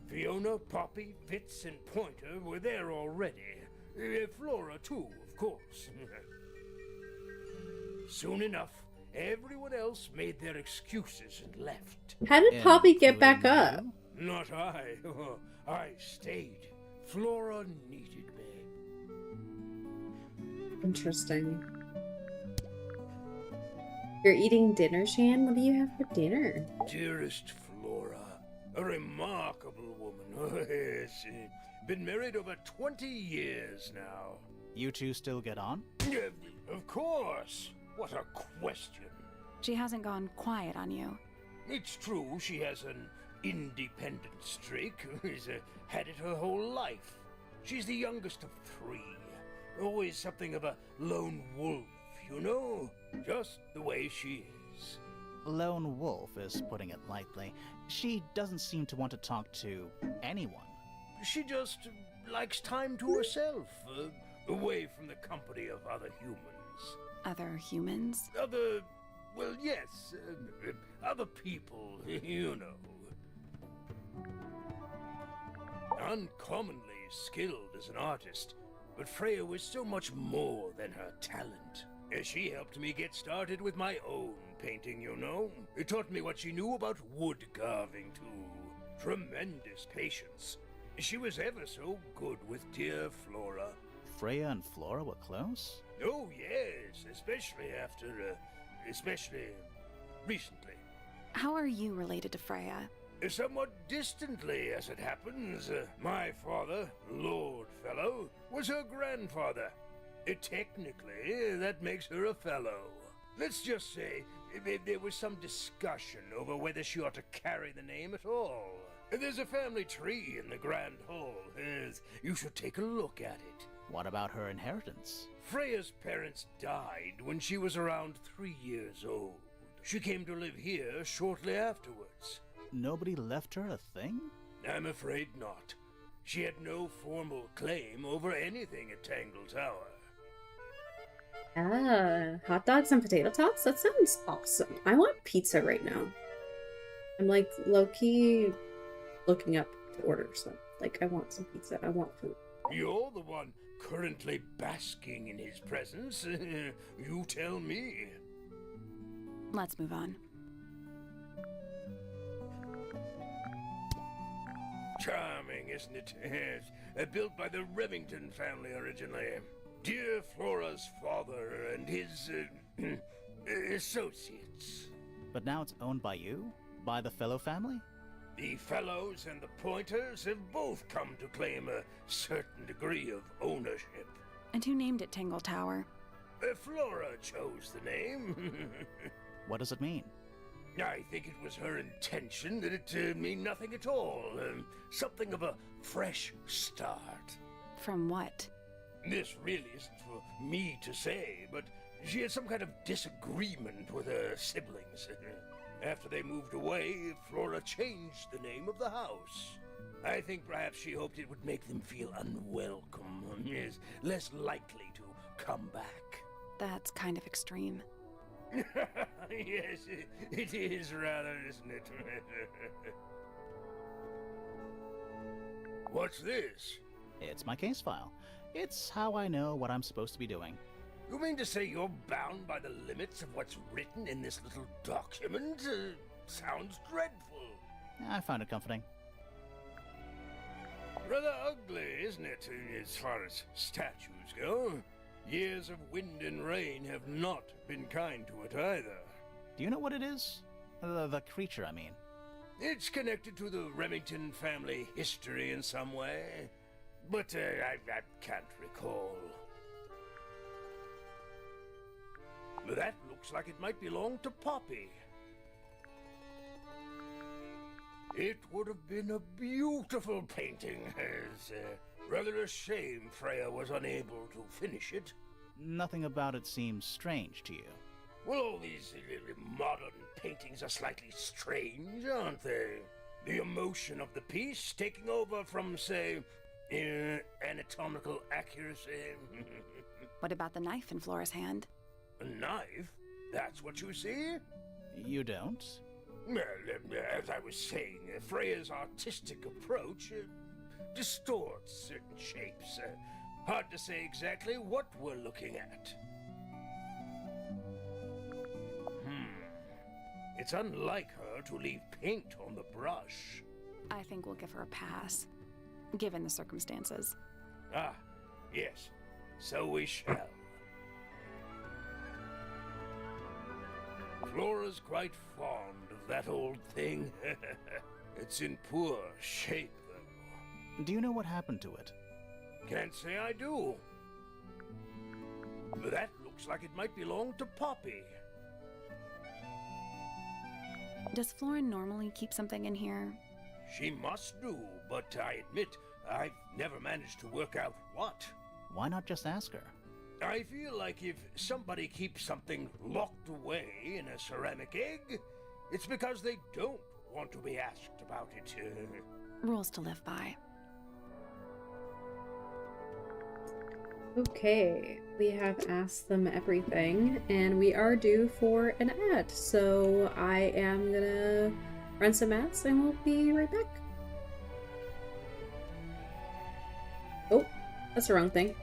Fiona, Poppy, Fitz, and Pointer were there already. Flora, too, of course. Soon enough, everyone else made their excuses and left. How did Poppy get back Including up? you? Not I. I stayed. Flora needed me. Interesting. You're eating dinner, Shan? What do you have for dinner? Dearest Flora, a remarkable woman. Yes, been married over 20 years now. You two still get on? Of course. What a question. She hasn't gone quiet on you. It's true she has an independent streak. She's had it her whole life. She's the youngest of 3. Always something of a lone wolf, you know? Just the way she is. Lone wolf is putting it lightly. She doesn't seem to want to talk to anyone. She just likes time to herself, away from the company of other humans. Other humans? Well, yes, other people, you know. Uncommonly skilled as an artist, but Freya was so much more than her talent. She helped me get started with my own painting, you know. It taught me what she knew about wood carving, too. Tremendous patience. She was ever so good with dear Flora. Freya and Flora were close? Oh, yes, especially recently. How are you related to Freya? Somewhat distantly, as it happens. My father, Lord Fellow, was her grandfather. Technically, that makes her a fellow. Let's just say there was some discussion over whether she ought to carry the name at all. There's a family tree in the Grand Hall. You should take a look at it. What about her inheritance? Freya's parents died when she was around 3 years old. She came to live here shortly afterwards. Nobody left her a thing? I'm afraid not. She had no formal claim over anything at Tangle Tower. Ah, hot dogs and potato tots? That sounds awesome. I want pizza right now. I'm like low-key looking up to order some. Like, I want some pizza. I want food. You're the one currently basking in his presence. You tell me. Let's move on. Charming, isn't it? Yes. Built by the Remington family originally. Dear Flora's father and his associates. But now it's owned by you? By the Fellow family? The Fellows and the Pointers have both come to claim a certain degree of ownership. And who named it Tangle Tower? Flora chose the name. What does it mean? I think it was her intention that it mean nothing at all. Something of a fresh start. From what? This really isn't for me to say, but she had some kind of disagreement with her siblings. After they moved away, Flora changed the name of the house. I think perhaps she hoped it would make them feel unwelcome, yes, less likely to come back. That's kind of extreme. Yes, it is rather, isn't it? What's this? It's my case file. It's how I know what I'm supposed to be doing. You mean to say you're bound by the limits of what's written in this little document? Sounds dreadful. I find it comforting. Rather ugly, isn't it, as far as statues go? Years of wind and rain have not been kind to it either. Do you know what it is? The creature, I mean. It's connected to the Remington family history in some way, but I can't recall. That looks like it might belong to Poppy. It would have been a beautiful painting. It's rather a shame Freya was unable to finish it. Nothing about it seems strange to you. Well, all these modern paintings are slightly strange, aren't they? The emotion of the piece taking over from, say, anatomical accuracy. What about the knife in Flora's hand? A knife? That's what you see? You don't? Well, as I was saying, Freya's artistic approach distorts certain shapes. Hard to say exactly what we're looking at. It's unlike her to leave paint on the brush. I think we'll give her a pass, given the circumstances. Ah, yes. So we shall. Flora's quite fond of that old thing. It's in poor shape, though. Do you know what happened to it? Can't say I do. That looks like it might belong to Poppy. Does Florin normally keep something in here? She must do, but I admit I've never managed to work out what. Why not just ask her? I feel like if somebody keeps something locked away in a ceramic egg, it's because they don't want to be asked about it. Rules to live by. Okay, we have asked them everything, and we are due for an ad, so I am gonna run some ads, and we'll be right back. Oh, that's the wrong thing.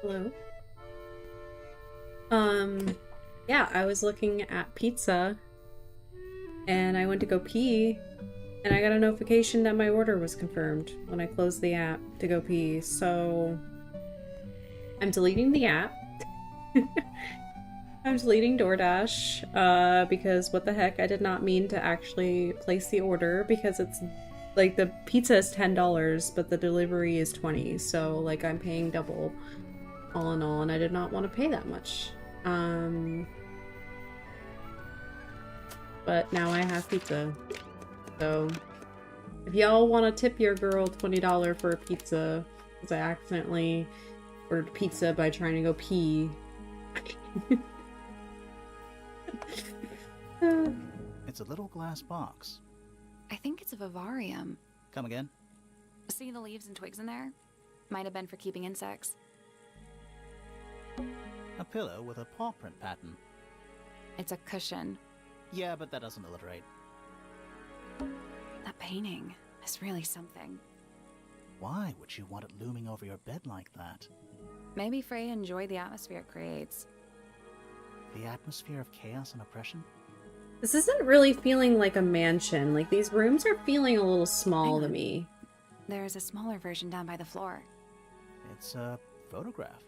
Hello. Yeah, I was looking at pizza and I went to go pee and I got a notification that my order was confirmed when I closed the app to go pee. So I'm deleting the app. I'm deleting DoorDash because what the heck, I did not mean to actually place the order because it's like the pizza is $10 but the delivery is $20, so like I'm paying double all in all and I did not want to pay that much. But now I have pizza. So if y'all want to tip your girl $20 for a pizza because I accidentally ordered pizza by trying to go pee. It's a little glass box. I think it's a vivarium. Come again? See the leaves and twigs in there? Might have been for keeping insects. A pillow with a paw print pattern. It's a cushion. Yeah, but that doesn't alliterate. That painting is really something. Why would you want it looming over your bed like that? Maybe Freya enjoyed the atmosphere it creates. The atmosphere of chaos and oppression? This isn't really feeling like a mansion. Like, these rooms are feeling a little small to me. There's a smaller version down by the floor. It's a photograph.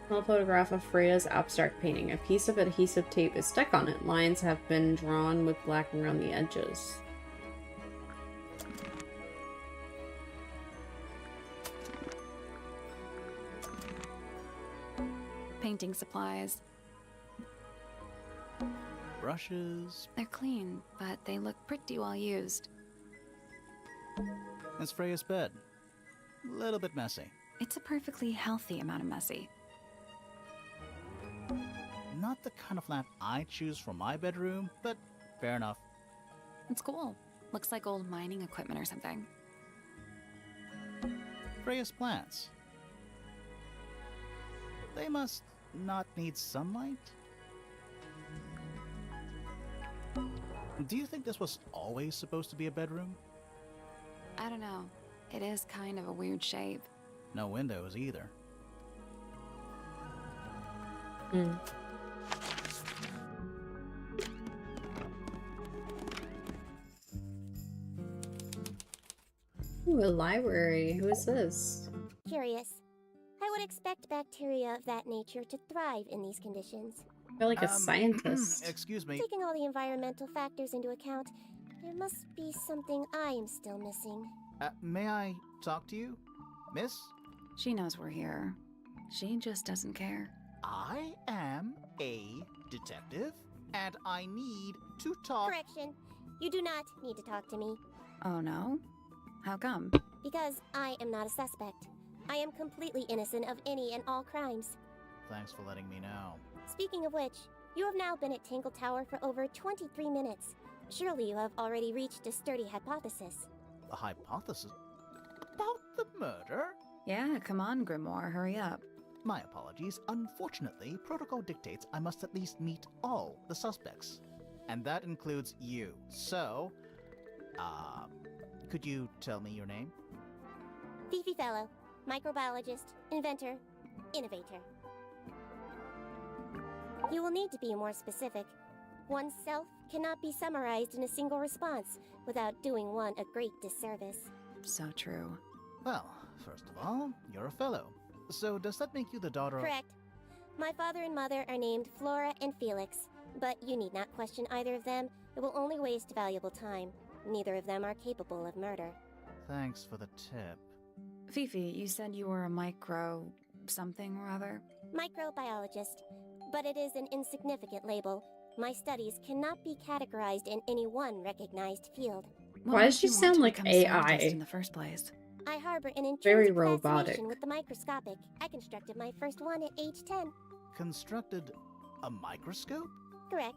Small photograph of Freya's abstract painting. A piece of adhesive tape is stuck on it. Lines have been drawn with black around the edges. Painting supplies. Brushes. They're clean, but they look pretty well used. It's Freya's bed. A little bit messy. It's a perfectly healthy amount of messy. Not the kind of lamp I choose for my bedroom, but fair enough. It's cool. Looks like old mining equipment or something. Freya's plants. They must not need sunlight? Do you think this was always supposed to be a bedroom? I don't know. It is kind of a weird shape. No windows either. Ooh, a library. Who is this? Curious. I would expect bacteria of that nature to thrive in these conditions. I feel like a scientist. Excuse me. Taking all the environmental factors into account, there must be something I am still missing. May I talk to you, miss? She knows we're here. She just doesn't care. I am a detective, and I need to talk. Correction. You do not need to talk to me. Oh no? How come? Because I am not a suspect. I am completely innocent of any and all crimes. Thanks for letting me know. Speaking of which, you have now been at Tangle Tower for over 23 minutes. Surely you have already reached a sturdy hypothesis. A hypothesis? About the murder? Yeah, come on, Grimoire, hurry up. My apologies. Unfortunately, protocol dictates I must at least meet all the suspects. And that includes you. So, could you tell me your name? Fifi Fellow, microbiologist, inventor, innovator. You will need to be more specific. Oneself cannot be summarized in a single response without doing one a great disservice. So true. Well, first of all, you're a fellow. So does that make you the daughter of... Correct. My father and mother are named Flora and Felix, but you need not question either of them. It will only waste valuable time. Neither of them are capable of murder. Thanks for the tip. Fifi, you said you were a micro... something or other? Microbiologist, but it is an insignificant label. My studies cannot be categorized in any one recognized field. What Why made does she you want sound to like become a scientist AI? in the first place? I harbor an intrinsic Very fascination robotic. with the microscopic. I constructed my first one at age 10. Constructed a microscope? Correct.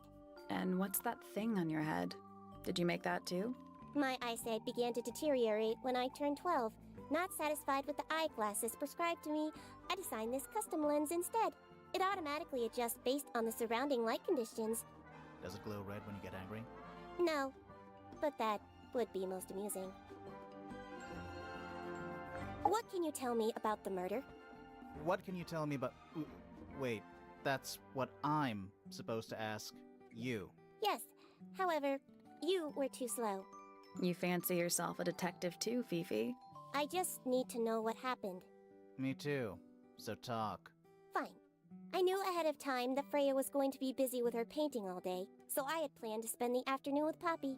And what's that thing on your head? Did you make that too? My eyesight began to deteriorate when I turned 12. Not satisfied with the eyeglasses prescribed to me, I designed this custom lens instead. It automatically adjusts based on the surrounding light conditions. Does it glow red when you get angry? No, but that would be most amusing. What can you tell me about the murder? What can you tell me about... Wait, that's what I'm supposed to ask you. Yes, however, you were too slow. You fancy yourself a detective too, Fifi. I just need to know what happened. Me too. So talk. Fine. I knew ahead of time that Freya was going to be busy with her painting all day, so I had planned to spend the afternoon with Poppy.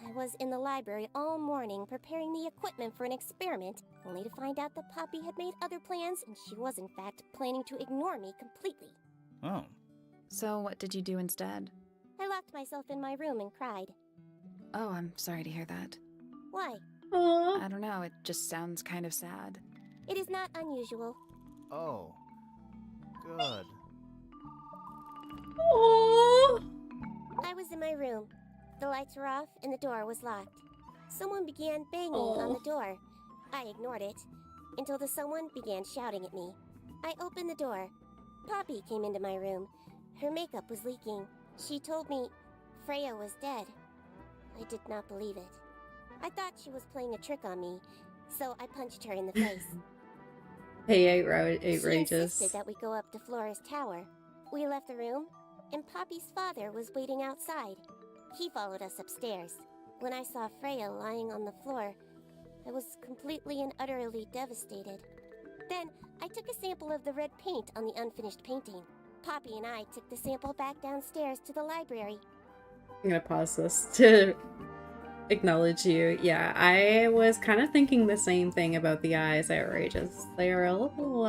I was in the library all morning preparing the equipment for an experiment, only to find out that Poppy had made other plans and she was in fact planning to ignore me completely. Oh. So what did you do instead? I locked myself in my room and cried. Oh, I'm sorry to hear that. Why? Aww. I don't know, it just sounds kind of sad. It is not unusual. Oh. Good. Aww. I was in my room. The lights were off and the door was locked. Someone began banging on the door. I ignored it until the someone began shouting at me. I opened the door. Poppy came into my room. Her makeup was leaking. She told me Freya was dead. I did not believe it. I thought she was playing a trick on me, so I punched her in the face. Hey, She outrageous. insisted that we go up to Flora's tower. We left the room, and Poppy's father was waiting outside. He followed us upstairs. When I saw Freya lying on the floor, I was completely and utterly devastated. Then, I took a sample of the red paint on the unfinished painting. Poppy and I took the sample back downstairs to the library. I'm gonna pause this to acknowledge you. Yeah, I was kind of thinking the same thing about the eyes, outrageous. They are a little,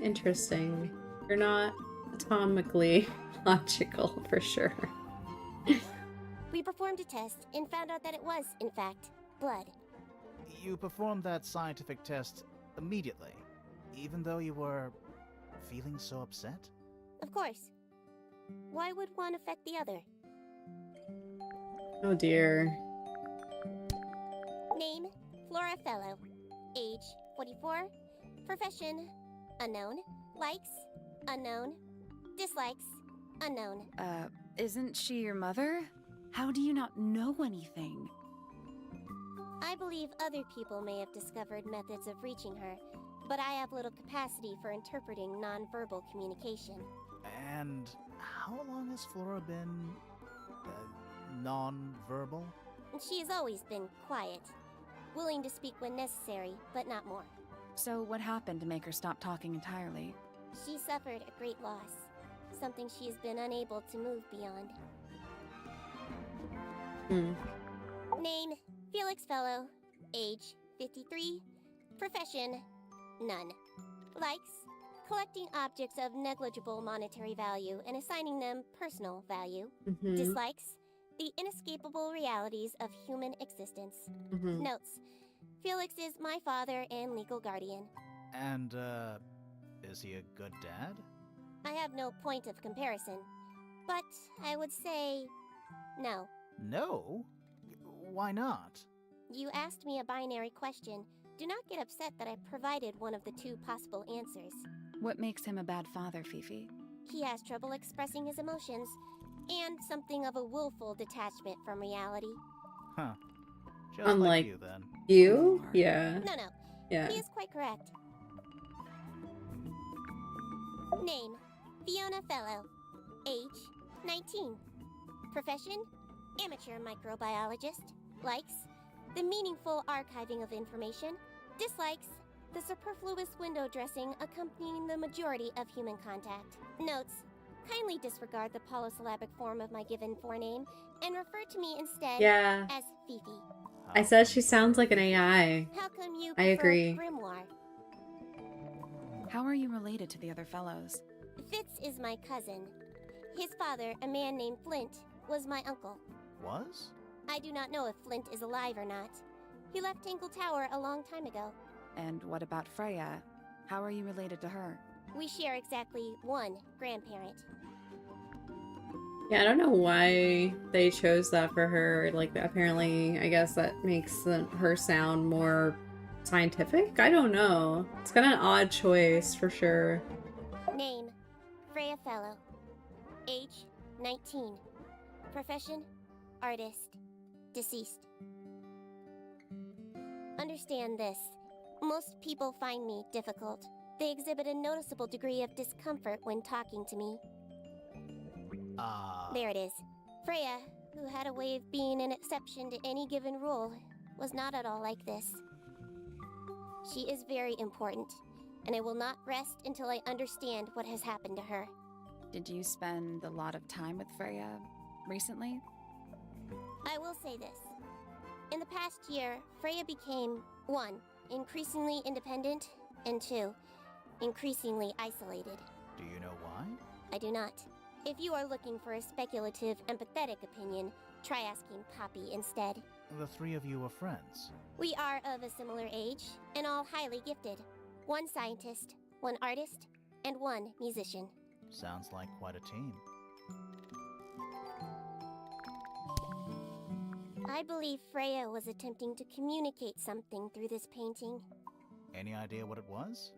interesting. They're not atomically logical, for sure. We performed a test and found out that it was, in fact, blood. You performed that scientific test immediately, even though you were feeling so upset? Of course. Why would one affect the other? Oh dear. Name, Flora Fellow. Age, 44. Profession, unknown. Likes, unknown. Dislikes, unknown. Isn't she your mother? How do you not know anything? I believe other people may have discovered methods of reaching her, but I have little capacity for interpreting nonverbal communication. And how long has Flora been... non-verbal? She has always been quiet, willing to speak when necessary, but not more. So what happened to make her stop talking entirely? She suffered a great loss, something she has been unable to move beyond. Name, Felix Fellow. Age, 53. Profession, none. Likes, collecting objects of negligible monetary value and assigning them personal value. Dislikes, the inescapable realities of human existence. Notes, Felix is my father and legal guardian. And, is he a good dad? I have no point of comparison, but I would say no. No? Why not? You asked me a binary question. Do not get upset that I provided one of the two possible answers. What makes him a bad father, Fifi? He has trouble expressing his emotions, and something of a willful detachment from reality. Huh. Just Unlike like you, then. you? Yeah. No, Yeah. he is quite correct. Name, Fiona Fellow. Age, 19. Profession, amateur microbiologist. Likes, the meaningful archiving of information. Dislikes, the superfluous window dressing accompanying the majority of human contact. Notes, kindly disregard the polysyllabic form of my given forename and refer to me instead Yeah. as Fifi. I said she sounds like an AI. How come you I prefer agree. Grimoire? How are you related to the other fellows? Fitz is my cousin. His father, a man named Flint, was my uncle. Was? I do not know if Flint is alive or not. He left Tangle Tower a long time ago. And what about Freya? How are you related to her? We share exactly one grandparent. Yeah, I don't know why they chose that for her. Like, apparently, I guess that makes her sound more scientific? I don't know. It's kind of an odd choice, for sure. Name, Freya Fellow. Age, 19. Profession, artist. Deceased. Understand this. Most people find me difficult. They exhibit a noticeable degree of discomfort when talking to me. There it is. Freya, who had a way of being an exception to any given rule, was not at all like this. She is very important, and I will not rest until I understand what has happened to her. Did you spend a lot of time with Freya recently? I will say this. In the past year, Freya became 1. Increasingly independent, and 2. Increasingly isolated. Do you know why? I do not. If you are looking for a speculative, empathetic opinion, try asking Poppy instead. The three of you are friends. We are of a similar age, and all highly gifted. 1 scientist, 1 artist, and 1 musician. Sounds like quite a team. I believe Freya was attempting to communicate something through this painting. Any idea what it was?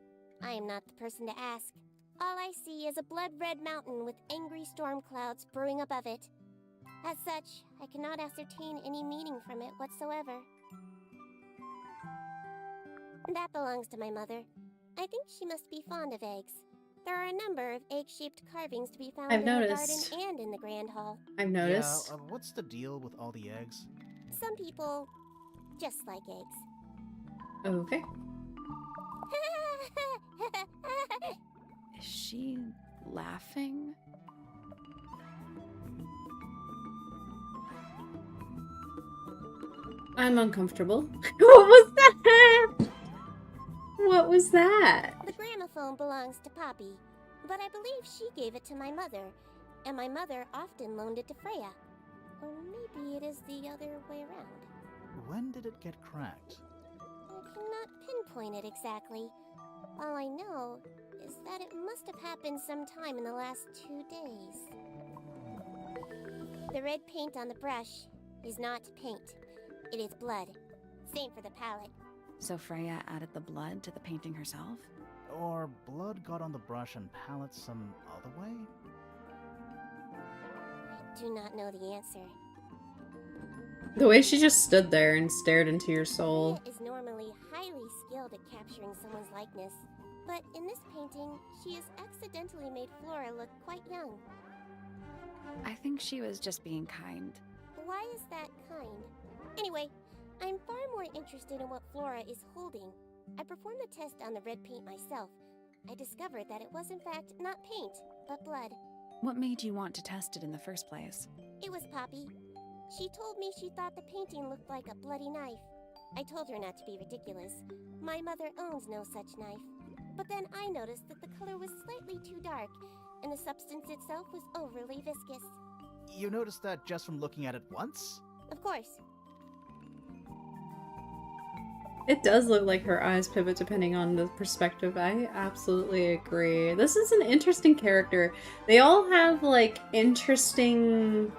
I am not the person to ask. All I see is a blood-red mountain with angry storm clouds brewing above it. As such, I cannot ascertain any meaning from it whatsoever. That belongs to my mother. I think she must be fond of eggs. There are a number of egg-shaped carvings to be found I've in noticed. the garden and in the Grand Hall. I've noticed. Yeah, what's the deal with all the eggs? Some people just like eggs. Okay. Is she laughing? I'm uncomfortable. What was that? What was that? The gramophone belongs to Poppy, but I believe she gave it to my mother, and my mother often loaned it to Freya. Or maybe it is the other way around. When did it get cracked? I cannot pinpoint it exactly. All I know is that it must have happened sometime in the last 2 days. The red paint on the brush is not paint. It is blood. Same for the palette. So Freya added the blood to the painting herself? Or blood got on the brush and palette some other way? I do not know the answer. The way she just stood there and stared into your soul. Freya is normally highly skilled at capturing someone's likeness, but in this painting, she has accidentally made Flora look quite young. I think she was just being kind. Why is that kind? Anyway, I'm far more interested in what Flora is holding. I performed the test on the red paint myself. I discovered that it was in fact not paint, but blood. What made you want to test it in the first place? It was Poppy. She told me she thought the painting looked like a bloody knife. I told her not to be ridiculous. My mother owns no such knife. But then I noticed that the color was slightly too dark, and the substance itself was overly viscous. You noticed that just from looking at it once? Of course. It does look like her eyes pivot depending on the perspective. I absolutely agree. This is an interesting character. They all have, like, interesting,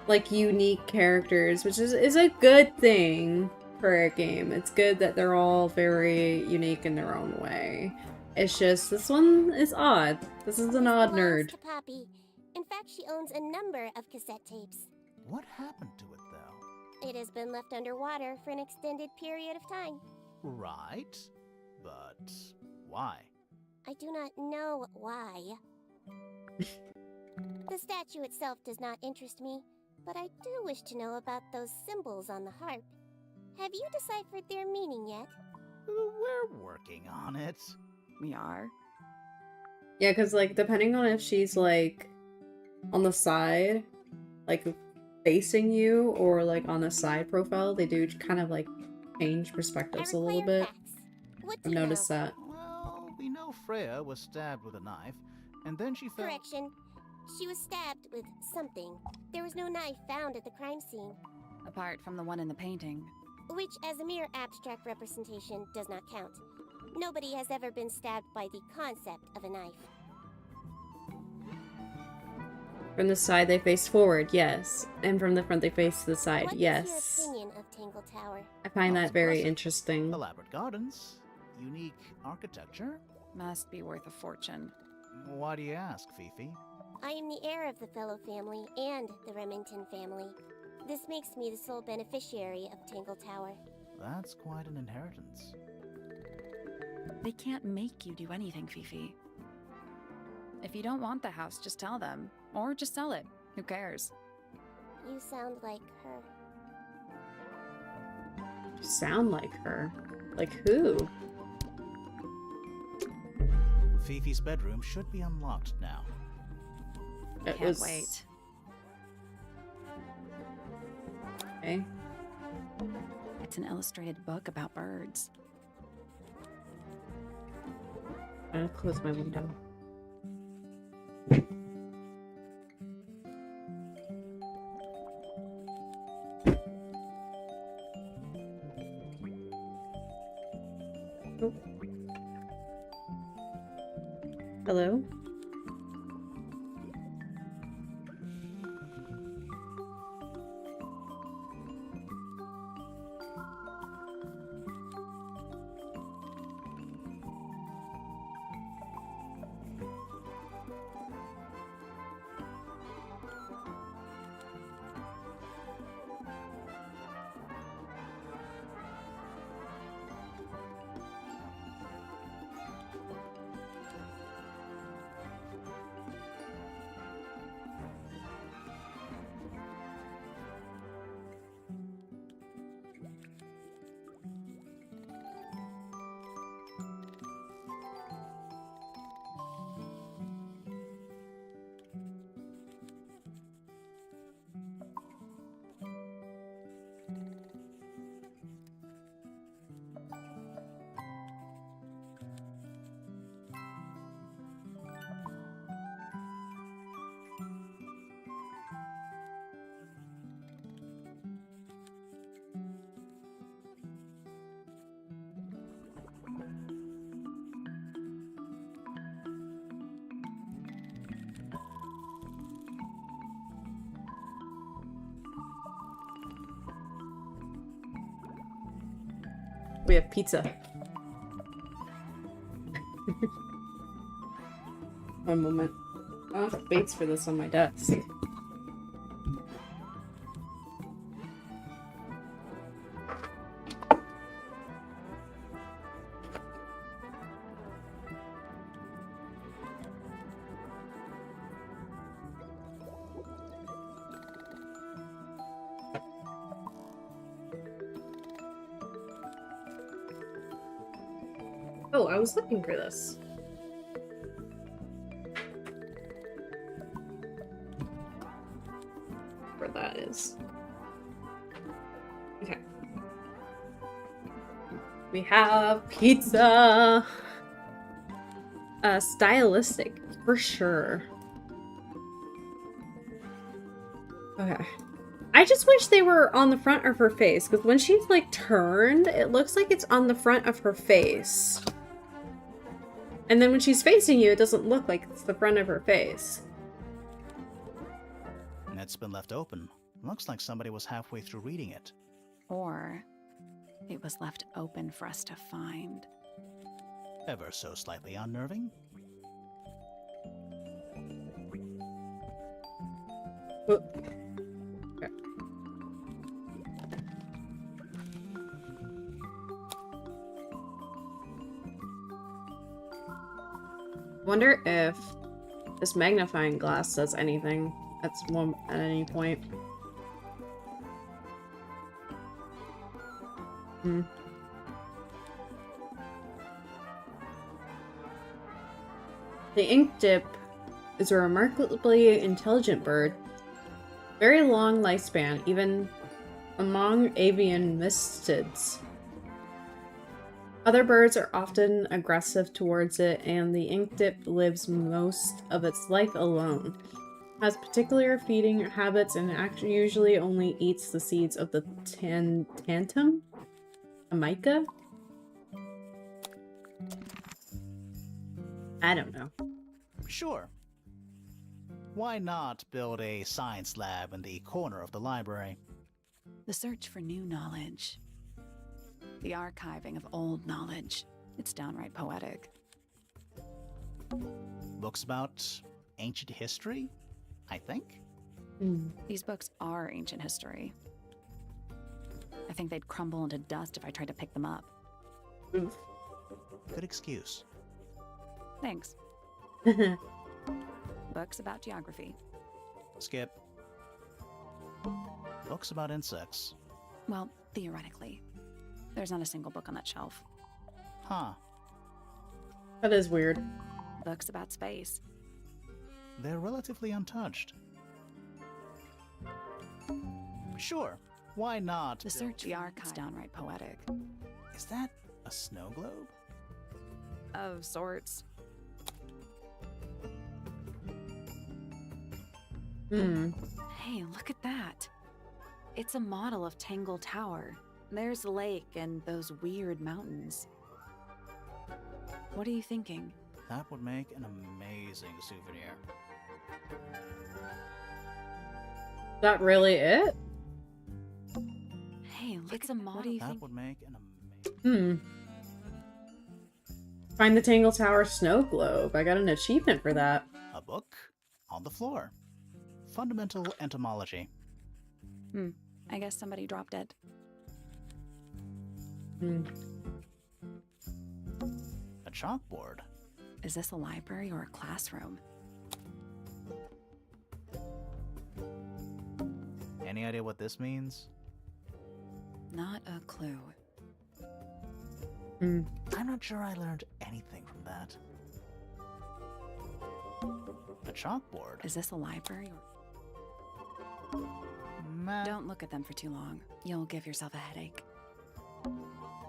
like, unique characters, which is a good thing for a game. It's good that they're all very unique in their own way. It's just, this one is odd. This is an odd nerd. To Poppy. In fact, she owns a number of cassette tapes. What happened to it, though? It has been left underwater for an extended period of time. Right. But why? I do not know why. The statue itself does not interest me, but I do wish to know about those symbols on the harp. Have you deciphered their meaning yet? We're working on it. We are? Yeah, because, like, depending on if she's, like, on the side, like, facing you, or, like, on the side profile, they do kind of, like, change perspectives a little bit. What do I've you noticed know? that. Well, we know Freya was stabbed with a knife, and then she fell. Correction. She was stabbed with something. There was no knife found at the crime scene, Apart from the one in the painting. which as a mere abstract representation does not count. Nobody has ever been stabbed by the concept of a knife. From the side, they face forward, yes. And from the front, they face to the side, What yes. is your opinion of Tangle Tower? I find Well, that very classic. interesting. Elaborate gardens, unique architecture. Must be worth a fortune. Why do you ask, Fifi? I am the heir of the Fellow family and the Remington family. This makes me the sole beneficiary of Tangle Tower. That's quite an inheritance. They can't make you do anything, Fifi. If you don't want the house, just tell them. Or just sell it. Who cares? You sound like her. Sound like her. Like who? Fifi's bedroom should be unlocked now. It Can't wait. Okay. It's an illustrated book about birds. I'm gonna close my window. Oh. Hello? We have pizza. One moment. I don't have space for this on my desk. Oh, I was looking for this. Where that is. Okay. We have pizza! Stylistic, for sure. Okay. I just wish they were on the front of her face, because when she's, like, turned, it looks like it's on the front of her face. And then when she's facing you, it doesn't look like it's the front of her face. It's been left open. Looks like somebody was halfway through reading it. Or it was left open for us to find. Ever so slightly unnerving. Oh. Okay. Wonder if this magnifying glass does anything at any point. The ink dip is a remarkably intelligent bird. Very long lifespan, even among avian mystids. Other birds are often aggressive towards it, and the ink dip lives most of its life alone. Has particular feeding habits and actually usually only eats the seeds of the tantum? Amica? I don't know. Sure. Why not build a science lab in the corner of the library? The search for new knowledge. The archiving of old knowledge. It's downright poetic. Books about ancient history, I think? These books are ancient history. I think they'd crumble into dust if I tried to pick them up. Oof. Good excuse. Thanks. Books about geography. Skip. Books about insects. Well, theoretically. There's not a single book on that shelf. Huh. That is weird. Books about space. They're relatively untouched. Sure, why not? The search the archive is downright poetic. Is that a snow globe? Of sorts. Hey, look at that. It's a model of Tangle Tower. There's the lake and those weird mountains. What are you thinking? That would make an amazing souvenir. That really it? Hey, look at a model. What do you That think? would make an amazing... Find the Tangle Tower snow globe. I got an achievement for that. A book on the floor. Fundamental entomology. I guess somebody dropped it. A chalkboard. Is this a library or a classroom? Any idea what this means? Not a clue. I'm not sure I learned anything from that. A chalkboard. Is this a library or... Don't look at them for too long. You'll give yourself a headache.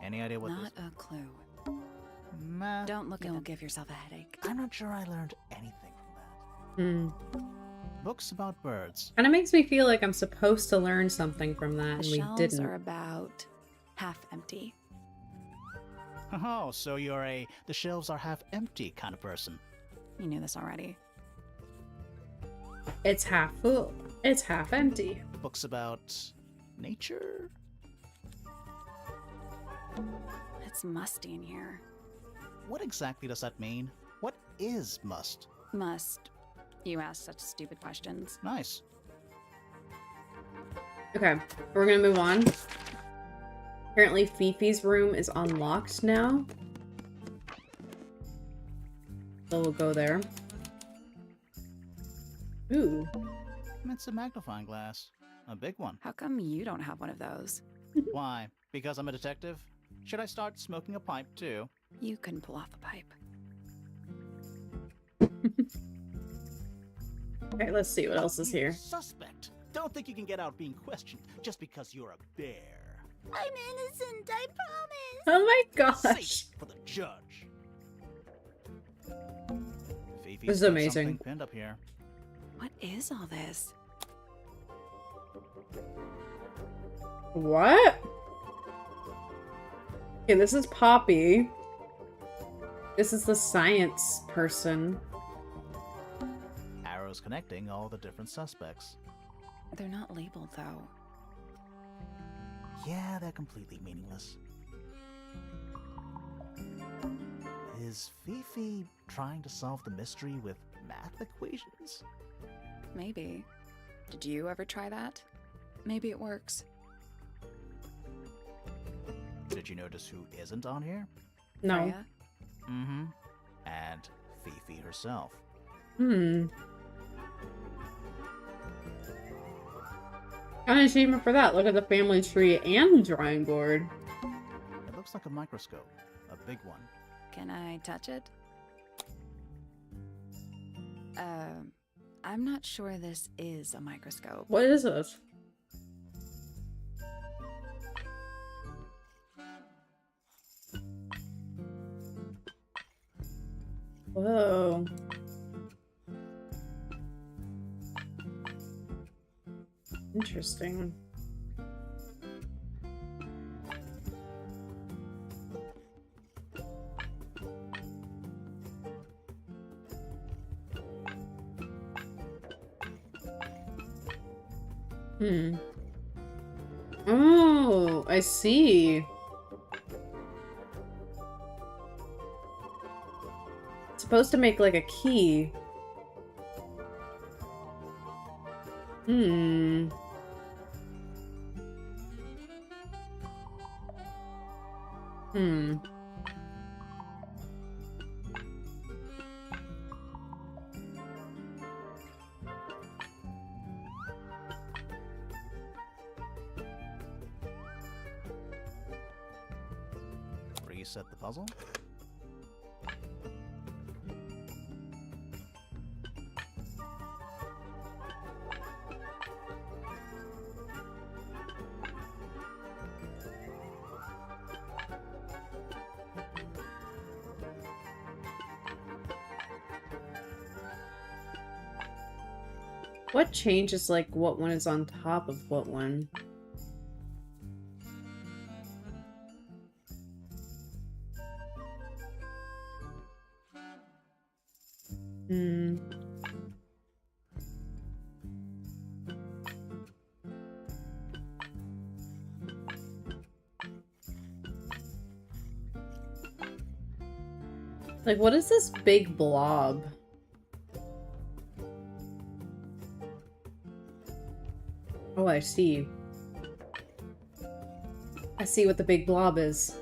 Any idea what Not this... a clue. Don't Don't look at them. You'll give yourself a headache. I'm not sure I learned anything from that. Books about birds. Kind of makes me feel like I'm supposed to learn something from that, The and we shelves didn't. are about half empty. Oh, so you're a the shelves are half empty kind of person. You knew this already. It's half full. It's half empty. Books about nature? It's musty in here. What exactly does that mean? What is must? Must. You ask such stupid questions. Nice. Okay, we're gonna move on. Apparently Fifi's room is unlocked now. So we'll go there. Ooh. It's a magnifying glass. A big one. How come you don't have one of those? Why? Because I'm a detective? Should I start smoking a pipe too? You couldn't pull off a pipe. Okay, let's see what else is You here. Suspect. Don't think you can get out being questioned just because you're a bear. I'm innocent, I promise. Oh my gosh. Safe for the judge. Fifi's This is got amazing. something pinned up here. What is all this? What? Okay, this is Poppy. This is the science person. Arrows connecting all the different suspects. They're not labeled, though. Yeah, they're completely meaningless. Is Fifi trying to solve the mystery with math equations? Maybe. Did you ever try that? Maybe it works. Did you notice who isn't on here? No. Freya? Mm-hmm. And Fifi herself. Got an achievement for that. Look at the family tree and the drawing board. It looks like a microscope. A big one. Can I touch it? I'm not sure this is a microscope. What is this? Whoa. Interesting. Oh, I see. It's supposed to make like a key. Hmm. Reset the puzzle. What changes, like, what one is on top of what one? Hmm. Like, what is this big blob? Oh, I see. I see what the big blob is.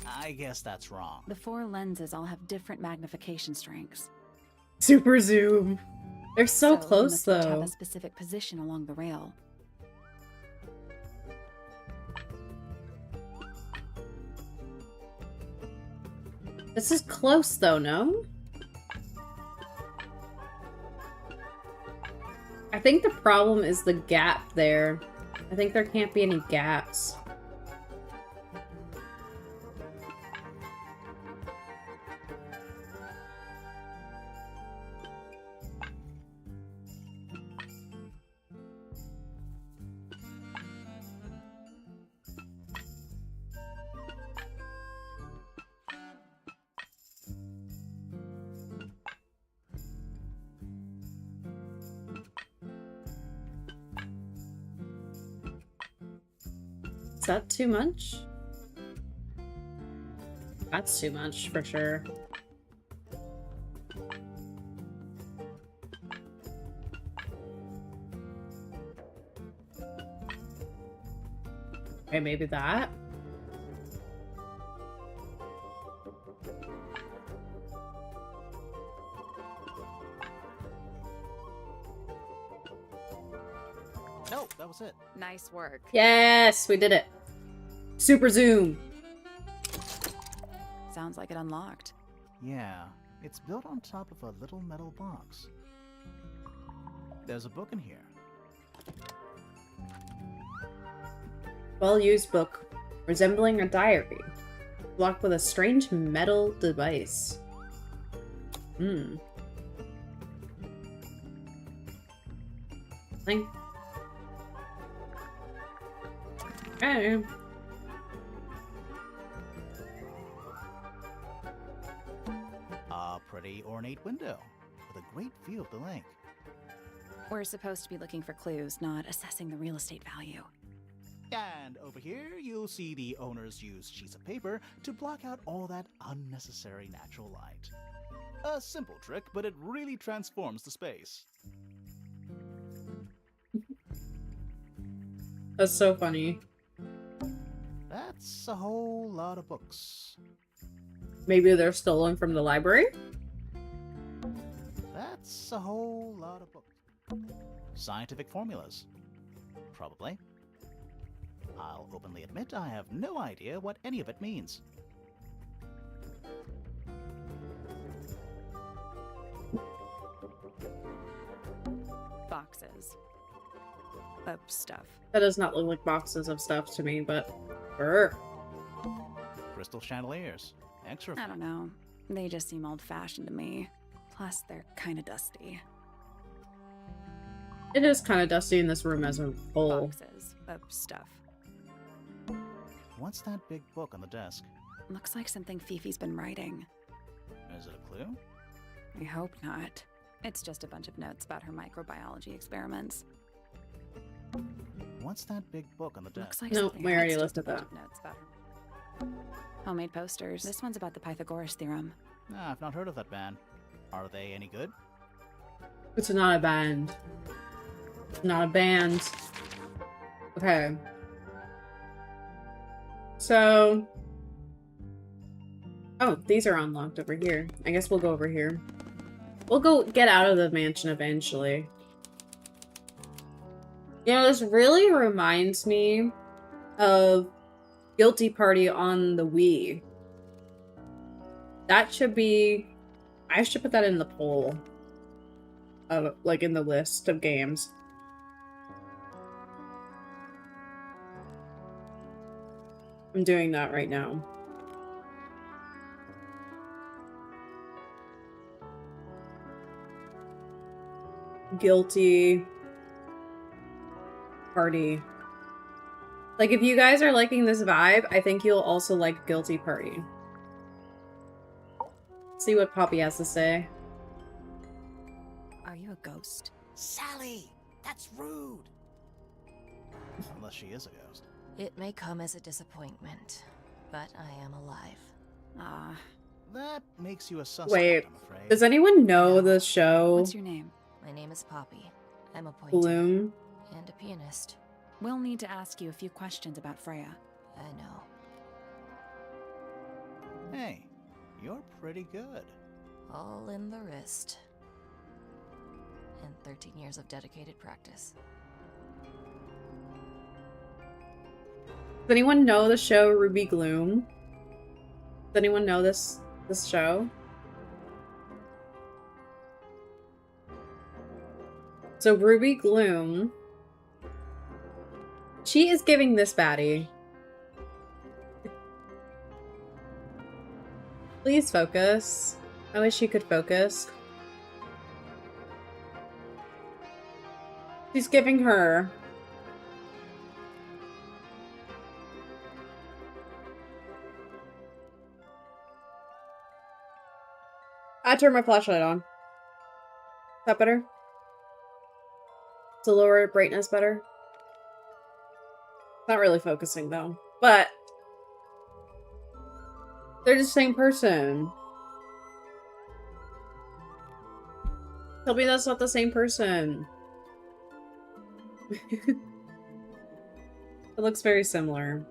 I guess that's wrong. The 4 lenses all have different magnification strengths. Super zoom. They're so they close, must each have though. a specific position along the rail. This is close, though, no? I think the problem is the gap there. I think there can't be any gaps. Is that too much? That's too much, for sure. Okay, maybe that. No, that was it. Nice work. Yes, we did it. Super zoom. Sounds like it unlocked. Yeah, it's built on top of a little metal box. There's a book in here. Well-used book, resembling a diary, blocked with a strange metal device. Hmm. Thing. Okay. A pretty ornate window with a great view of the lake. We're supposed to be looking for clues, not assessing the real estate value. And over here, you'll see the owners use sheets of paper to block out all that unnecessary natural light. A simple trick, but it really transforms the space. That's so funny. That's a whole lot of books. Maybe they're stolen from the library? That's a whole lot of books. Scientific formulas. Probably. I'll openly admit I have no idea what any of it means. Boxes. Of stuff. That does not look like boxes of stuff to me, but... Brr. Crystal chandeliers. Extra. I don't know. They just seem old-fashioned to me. Plus, they're kind of dusty. It is kind of dusty in this room as a whole. Boxes of stuff. What's that big book on the desk? Looks like something Fifi's been writing. Is it a clue? I hope not. It's just a bunch of notes about her microbiology experiments. What's that big book on the Looks desk? like No, something we already Hex looked at just that. notes about her. Homemade posters. This one's about the Pythagoras theorem. Ah, I've not heard of that band. Are they any good? It's not a band. Not a band. Okay. So... Oh, these are unlocked over here. I guess we'll go over here. We'll go get out of the mansion eventually. You know, this really reminds me of Guilty Party on the Wii. That should be... I should put that in the poll. Like in the list of games. I'm doing that right now. Guilty Party. Like, if you guys are liking this vibe, I think you'll also like Guilty Party. See what Poppy has to say. Are you a ghost? Sally! That's rude! Unless she is a ghost. It may come as a disappointment, but I am alive. Ah. That makes you a suspect, Wait, I'm afraid. does anyone know the show What's your name? My name is Poppy. I'm a pointer. Bloom? And a pianist. We'll need to ask you a few questions about Freya. I know. Hey, you're pretty good. All in the wrist. And 13 years of dedicated practice. Does anyone know the show Ruby Gloom? Does anyone know this show? So Ruby Gloom, she is giving this baddie. Please focus. I wish you could focus. She's giving her. I turned my flashlight on. Is that better? To lower brightness better? Not really focusing though. But they're the same person. Tell me that's not the same person. It looks very similar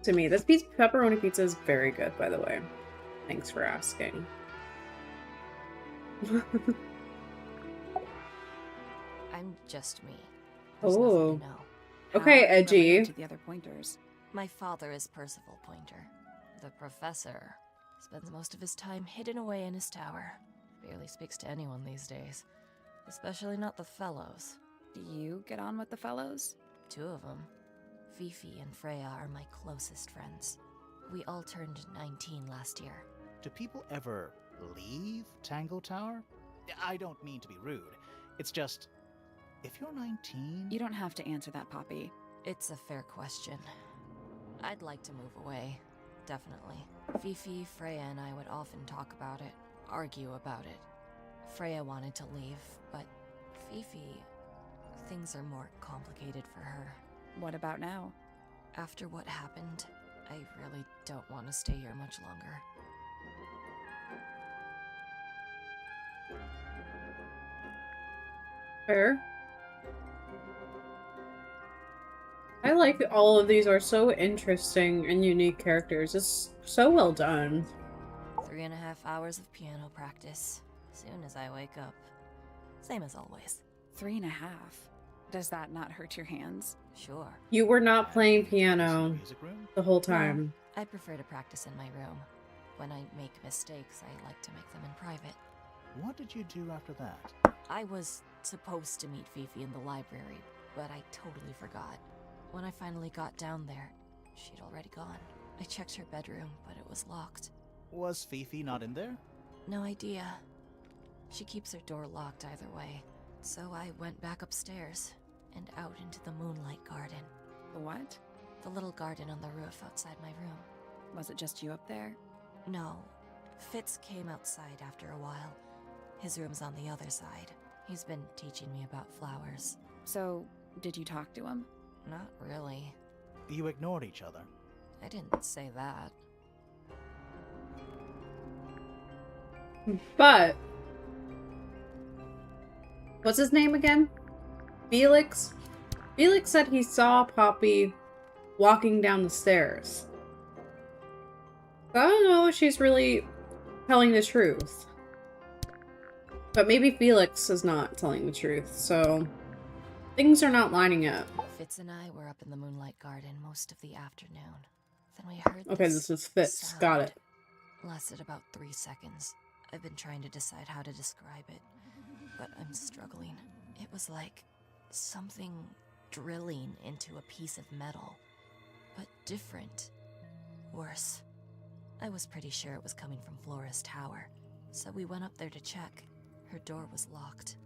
to me. This pepperoni pizza is very good, by the way. Thanks for asking. I'm just me. Oh. There's nothing to know. Okay, How are you edgy. related to the other pointers. My father is Percival Pointer. The professor spends most of his time hidden away in his tower. Barely speaks to anyone these days. Especially not the fellows. Do you get on with the fellows? 2 of them. Fifi and Freya are my closest friends. We all turned 19 last year. Do people ever leave Tangle Tower? I don't mean to be rude. It's just, if you're 19... You don't have to answer that, Poppy. It's a fair question. I'd like to move away. Definitely. Fifi, Freya, and I would often talk about it, argue about it. Freya wanted to leave, but Fifi... things are more complicated for her. What about now? After what happened, I really don't want to stay here much longer. Fair. I like all of these are so interesting and unique characters. It's so well done. 3.5 hours of piano practice. Soon as I wake up. Same as always. 3.5. Does that not hurt your hands? Sure. You were not playing piano Music room? the whole time. I prefer to practice in my room. When I make mistakes, I like to make them in private. What did you do after that? I was supposed to meet Fifi in the library, but I totally forgot. When I finally got down there, she'd already gone. I checked her bedroom, but it was locked. Was Fifi not in there? No idea. She keeps her door locked either way. So I went back upstairs and out into the moonlight garden. The what? The little garden on the roof outside my room. Was it just you up there? No. Fitz came outside after a while. His room's on the other side. He's been teaching me about flowers. So, did you talk to him? Not really. You ignored each other. I didn't say that. But what's his name again? Felix? Felix said he saw Poppy walking down the stairs. So I don't know if she's really telling the truth. But maybe Felix is not telling the truth, so things are not lining up. Fitz and I were up in the Moonlight Garden most of the afternoon. Then we heard Okay, this is Fitz. sound. Got it. Lasted about 3 seconds. I've been trying to decide how to describe it, but I'm struggling. It was like something drilling into a piece of metal, but different. Worse. I was pretty sure it was coming from Flora's tower, so we went up there to check. Her door was locked.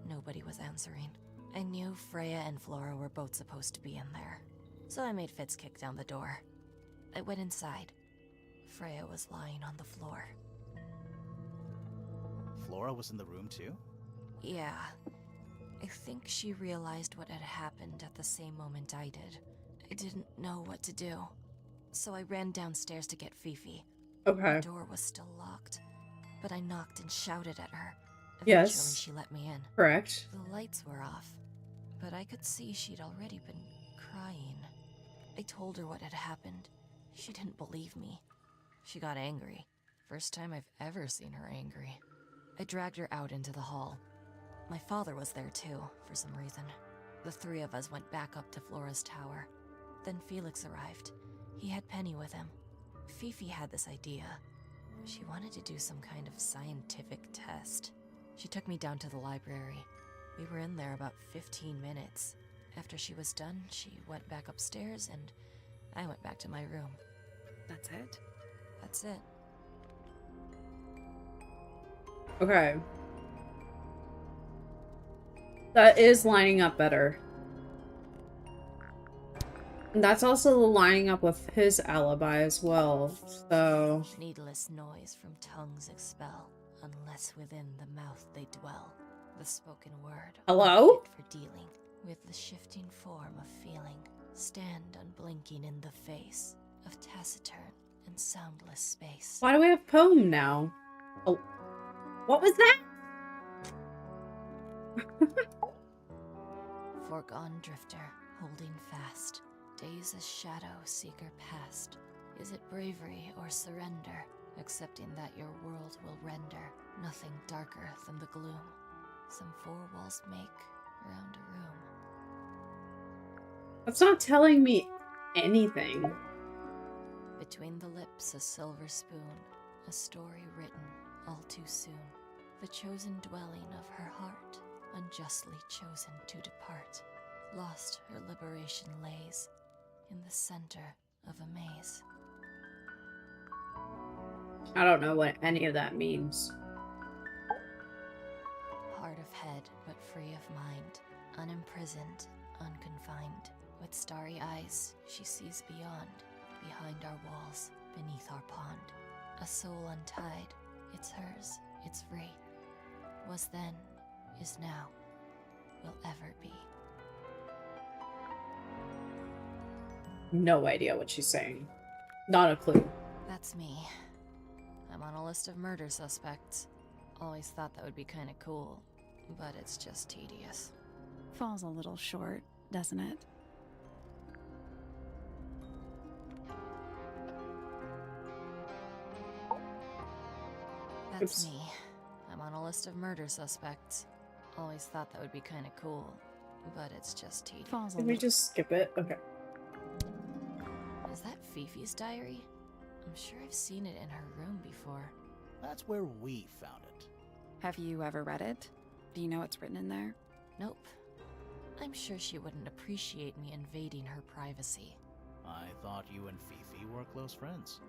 Nobody was answering. I knew Freya and Flora were both supposed to be in there, so I made Fitz kick down the door. I went inside. Freya was lying on the floor. Flora was in the room too? Yeah. I think she realized what had happened at the same moment I did. I didn't know what to do, so I ran downstairs to get Fifi. Okay. The door was still locked, but I knocked and shouted at her. Eventually, Yes. she let me in. Correct. The lights were off, but I could see she'd already been crying. I told her what had happened. She didn't believe me. She got angry. First time I've ever seen her angry. I dragged her out into the hall. My father was there too, for some reason. The three of us went back up to Flora's tower. Then Felix arrived. He had Penny with him. Fifi had this idea. She wanted to do some kind of scientific test. She took me down to the library. We were in there about 15 minutes. After she was done, she went back upstairs and I went back to my room. That's it? That's it. Okay. That is lining up better. And that's also lining up with his alibi as well, so... Needless noise from tongues expel, unless within the mouth they dwell. The spoken word. Hello? Fit for dealing with the shifting form of feeling. Stand unblinking in the face of taciturn and soundless space. Why do we have poem now? Oh. What was that? Foregone drifter, holding fast. Days as shadow seeker past. Is it bravery or surrender? Accepting that your world will render nothing darker than the gloom. Some four walls make round a room. That's not telling me anything. Between the lips a silver spoon, a story written all too soon. The chosen dwelling of her heart, unjustly chosen to depart. Lost her liberation lays in the center of a maze. I don't know what any of that means. Hard of head, but free of mind, unimprisoned, unconfined. With starry eyes, she sees beyond, behind our walls, beneath our pond. A soul untied, it's hers, it's free. Was then, is now, will ever be. No idea what she's saying. Not a clue. That's me. I'm on a list of murder suspects. Always thought that would be kinda cool, but it's just tedious. Falls a little short, doesn't it? That's Oops. me. I'm on a list of murder suspects. Always thought that would be kinda cool, but it's just tedious. Falls a Can we little. just skip it? Okay. Is that Fifi's diary? I'm sure I've seen it in her room before. That's where we found it. Have you ever read it? Do you know what's written in there? Nope. I'm sure she wouldn't appreciate me invading her privacy. I thought you and Fifi were close friends.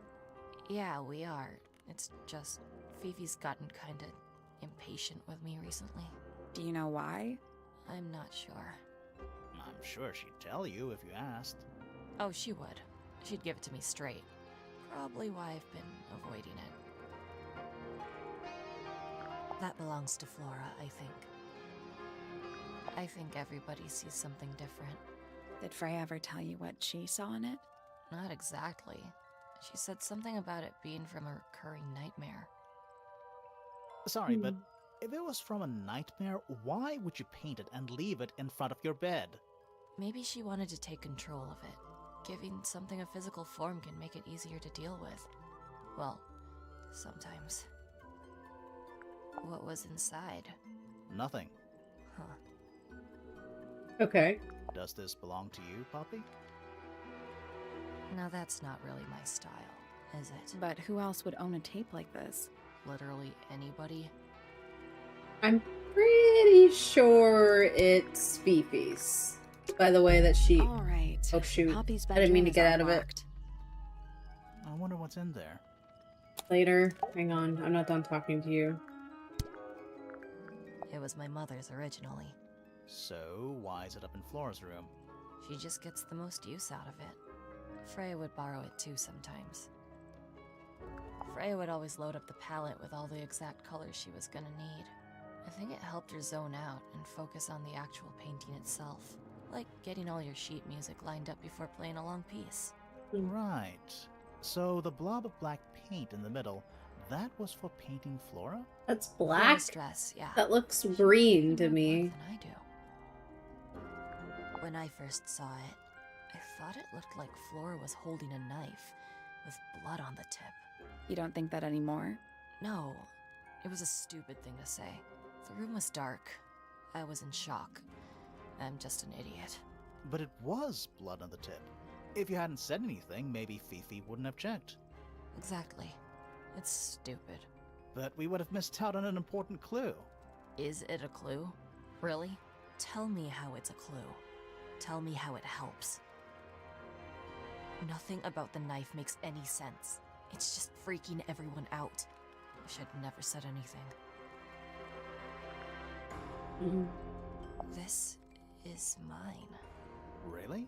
Yeah, we are. It's just Fifi's gotten kinda impatient with me recently. Do you know why? I'm not sure. I'm sure she'd tell you if you asked. Oh, she would. She'd give it to me straight. Probably why I've been avoiding it. That belongs to Flora, I think. I think everybody sees something different. Did Freya ever tell you what she saw in it? Not exactly. She said something about it being from a recurring nightmare. Sorry, but if it was from a nightmare, why would you paint it and leave it in front of your bed? Maybe she wanted to take control of it. Giving something a physical form can make it easier to deal with. Well, sometimes. What was inside? Nothing. Huh. Okay. Does this belong to you, Poppy? Now that's not really my style, is it? But who else would own a tape like this? Literally anybody? I'm pretty sure it's Fifi's. By the way that she... All right. Oh, shoot. Poppy's I didn't mean to bedroom get is out of it. unlocked. I wonder what's in there. Later. Hang on. I'm not done talking to you. It was my mother's originally. So, why is it up in Flora's room? She just gets the most use out of it. Freya would borrow it too sometimes. Freya would always load up the palette with all the exact colors she was gonna need. I think it helped her zone out and focus on the actual painting itself. Like getting all your sheet music lined up before playing a long piece. Right. So, the blob of black paint in the middle, that was for painting Flora? That's Flora's black? dress, yeah. That looks She green knows to more me. than I do. When I first saw it, I thought it looked like Flora was holding a knife with blood on the tip. You don't think that anymore? No, it was a stupid thing to say. The room was dark. I was in shock. I'm just an idiot. But it was blood on the tip. If you hadn't said anything, maybe Fifi wouldn't have checked. Exactly. It's stupid. But we would have missed out on an important clue. Is it a clue? Really? Tell me how it's a clue. Tell me how it helps. Nothing about the knife makes any sense. It's just freaking everyone out. Wish I'd never said anything. This is mine. Really?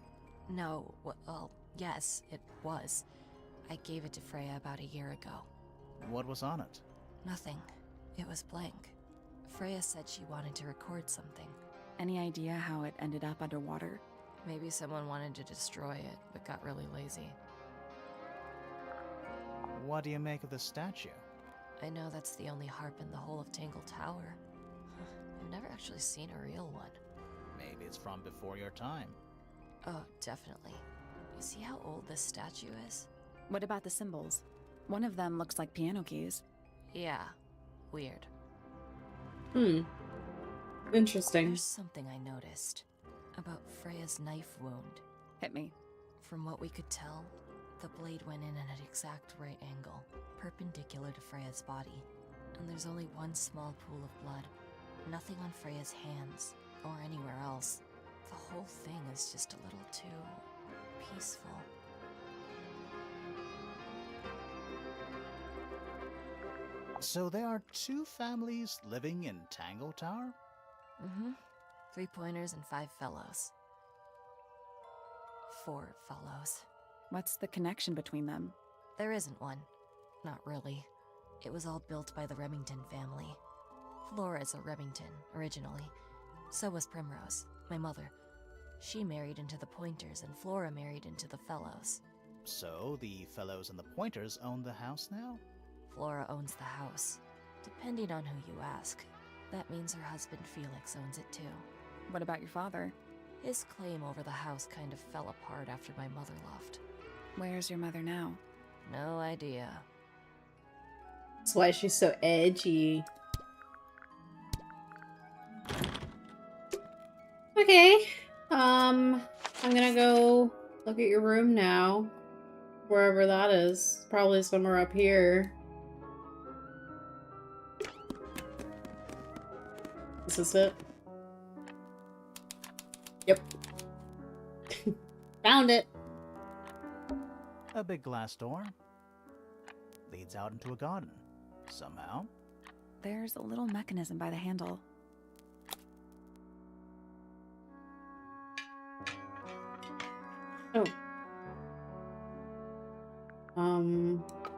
No, well, yes, it was. I gave it to Freya about a year ago. What was on it? Nothing. It was blank. Freya said she wanted to record something. Any idea how it ended up underwater? Maybe someone wanted to destroy it, but got really lazy. What do you make of the statue? I know that's the only harp in the whole of Tangle Tower. I've never actually seen a real one. Maybe it's from before your time. Oh, definitely. You see how old this statue is? What about the symbols? One of them looks like piano keys. Yeah, weird. Interesting. There's something I noticed about Freya's knife wound. Hit me. From what we could tell, the blade went in at an exact right angle, perpendicular to Freya's body. And there's only one small pool of blood. Nothing on Freya's hands, or anywhere else. The whole thing is just a little too peaceful. So there are two families living in Tangle Tower? Mm-hmm. 3 pointers and 5 fellows. 4 fellows. What's the connection between them? There isn't one. Not really. It was all built by the Remington family. Flora's a Remington, originally. So was Primrose, my mother. She married into the Pointers, and Flora married into the Fellows. So the Fellows and the Pointers own the house now? Flora owns the house. Depending on who you ask, that means her husband Felix owns it too. What about your father? His claim over the house kind of fell apart after my mother left. Where's your mother now? No idea. That's why she's so edgy. Okay. I'm gonna go look at your room now. Wherever that is. Probably somewhere up here. Is this it? Yep. Found it. A big glass door. Leads out into a garden. Somehow. There's a little mechanism by the handle. Oh.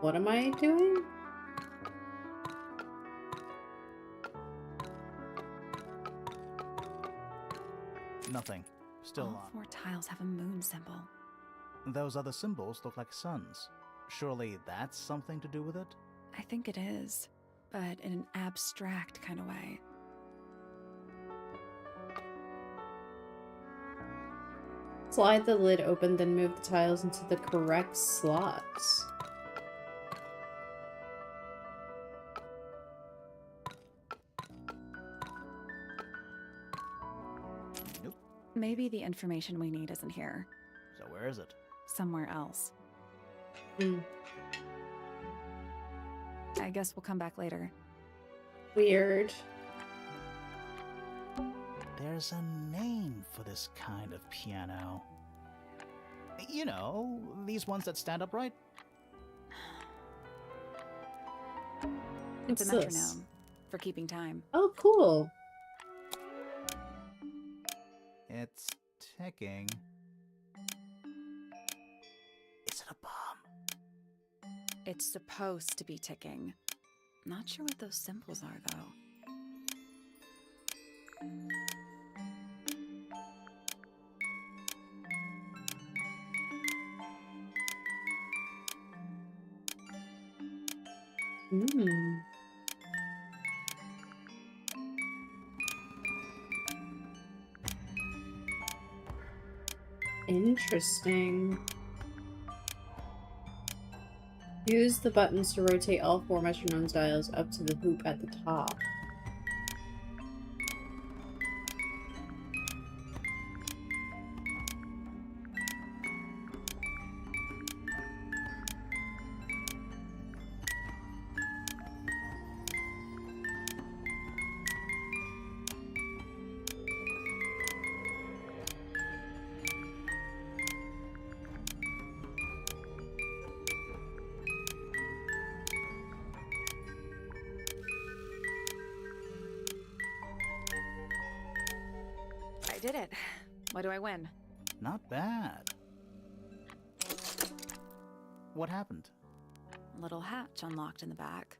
What am I doing? Nothing. Still All on. 4 tiles have a moon symbol. Those other symbols look like suns. Surely that's something to do with it? I think it is, but in an abstract kind of way. Slide the lid open, then move the tiles into the correct slots. Nope. Maybe the information we need isn't here. So where is it? Somewhere else. Hmm. I guess we'll come back later. Weird. There's a name for this kind of piano. You know, these ones that stand upright? It's a What's metronome this? for keeping time. Oh, cool. It's ticking. Is it a bomb? It's supposed to be ticking. Not sure what those symbols are, though. Hmm. Interesting. Use the buttons to rotate all 4 metronome dials up to the hoop at the top. I did it. What do I win? Not bad. What happened? A little hatch unlocked in the back.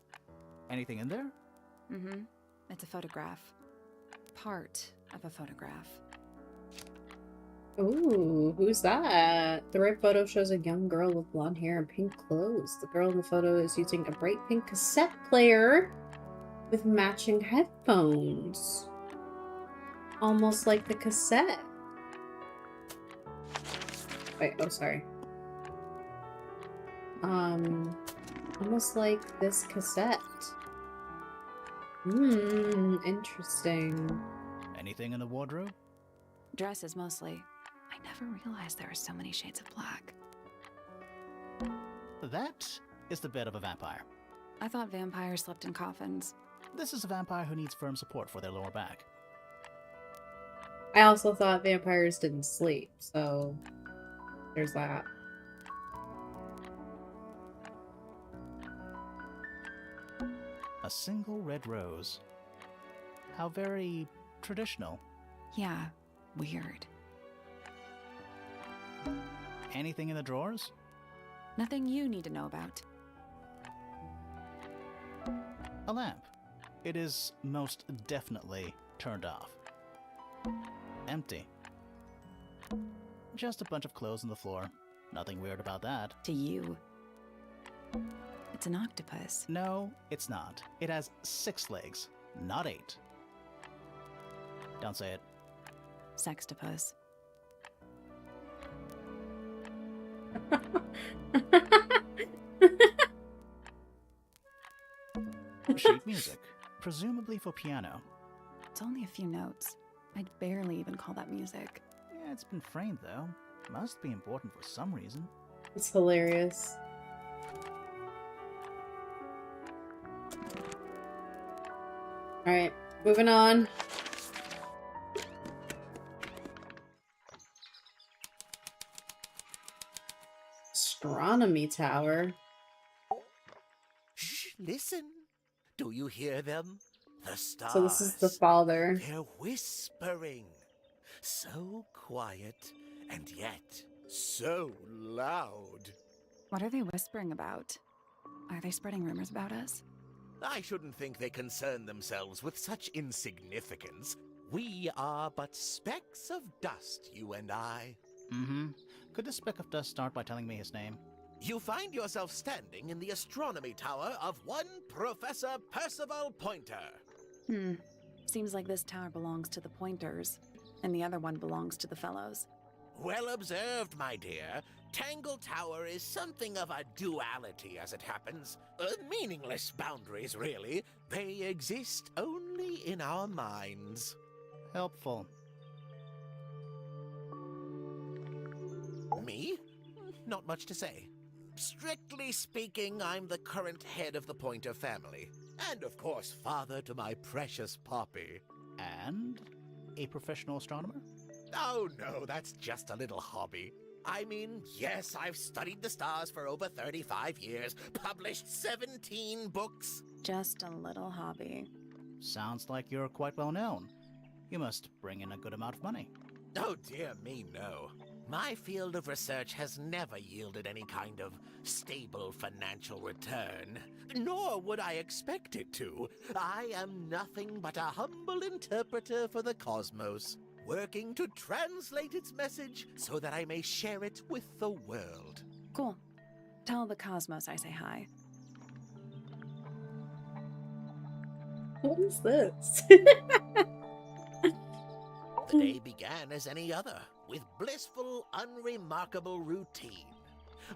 Anything in there? Mm-hmm. It's a photograph. Part of a photograph. Ooh, who's that? The right photo shows a young girl with blonde hair and pink clothes. The girl in the photo is using a bright pink cassette player with matching headphones. Almost like the cassette. Wait, oh, sorry. Almost like this cassette. Interesting. Anything in the wardrobe? Dresses, mostly. I never realized there were so many shades of black. That is the bed of a vampire. I thought vampires slept in coffins. This is a vampire who needs firm support for their lower back. I also thought vampires didn't sleep, so there's that. A single red rose. How very traditional. Yeah, weird. Anything in the drawers? Nothing you need to know about. A lamp. It is most definitely turned off. Empty. Just a bunch of clothes on the floor. Nothing weird about that. To you. It's an octopus. No, it's not. It has 6 legs, not 8. Don't say it. Sextopus. Sheet music, presumably for piano. It's only a few notes. I'd barely even call that music. Yeah, it's been framed though. Must be important for some reason. It's hilarious. Alright, moving on. Astronomy tower. Shh, listen. Do you hear them? The stars. So this is the father. They're whispering. So quiet, and yet so loud. What are they whispering about? Are they spreading rumors about us? I shouldn't think they concern themselves with such insignificance. We are but specks of dust, you and I. Mm-hmm. Could the speck of dust start by telling me his name? You find yourself standing in the astronomy tower of one Professor Percival Pointer. Seems like this tower belongs to the Pointers, and the other one belongs to the Fellows. Well observed, my dear. Tangle Tower is something of a duality, as it happens. Meaningless boundaries, really. They exist only in our minds. Helpful. Me? Not much to say. Strictly speaking, I'm the current head of the Pointer family. And of course, father to my precious Poppy. And a professional astronomer? Oh no, that's just a little hobby. I mean, yes, I've studied the stars for over 35 years, published 17 books. Just a little hobby. Sounds like you're quite well known. You must bring in a good amount of money. Oh dear me, no. My field of research has never yielded any kind of stable financial return, nor would I expect it to. I am nothing but a humble interpreter for the cosmos, working to translate its message so that I may share it with the world. Cool. Tell the Cosmos I say hi. What is this? The day began as any other, with blissful, unremarkable routine.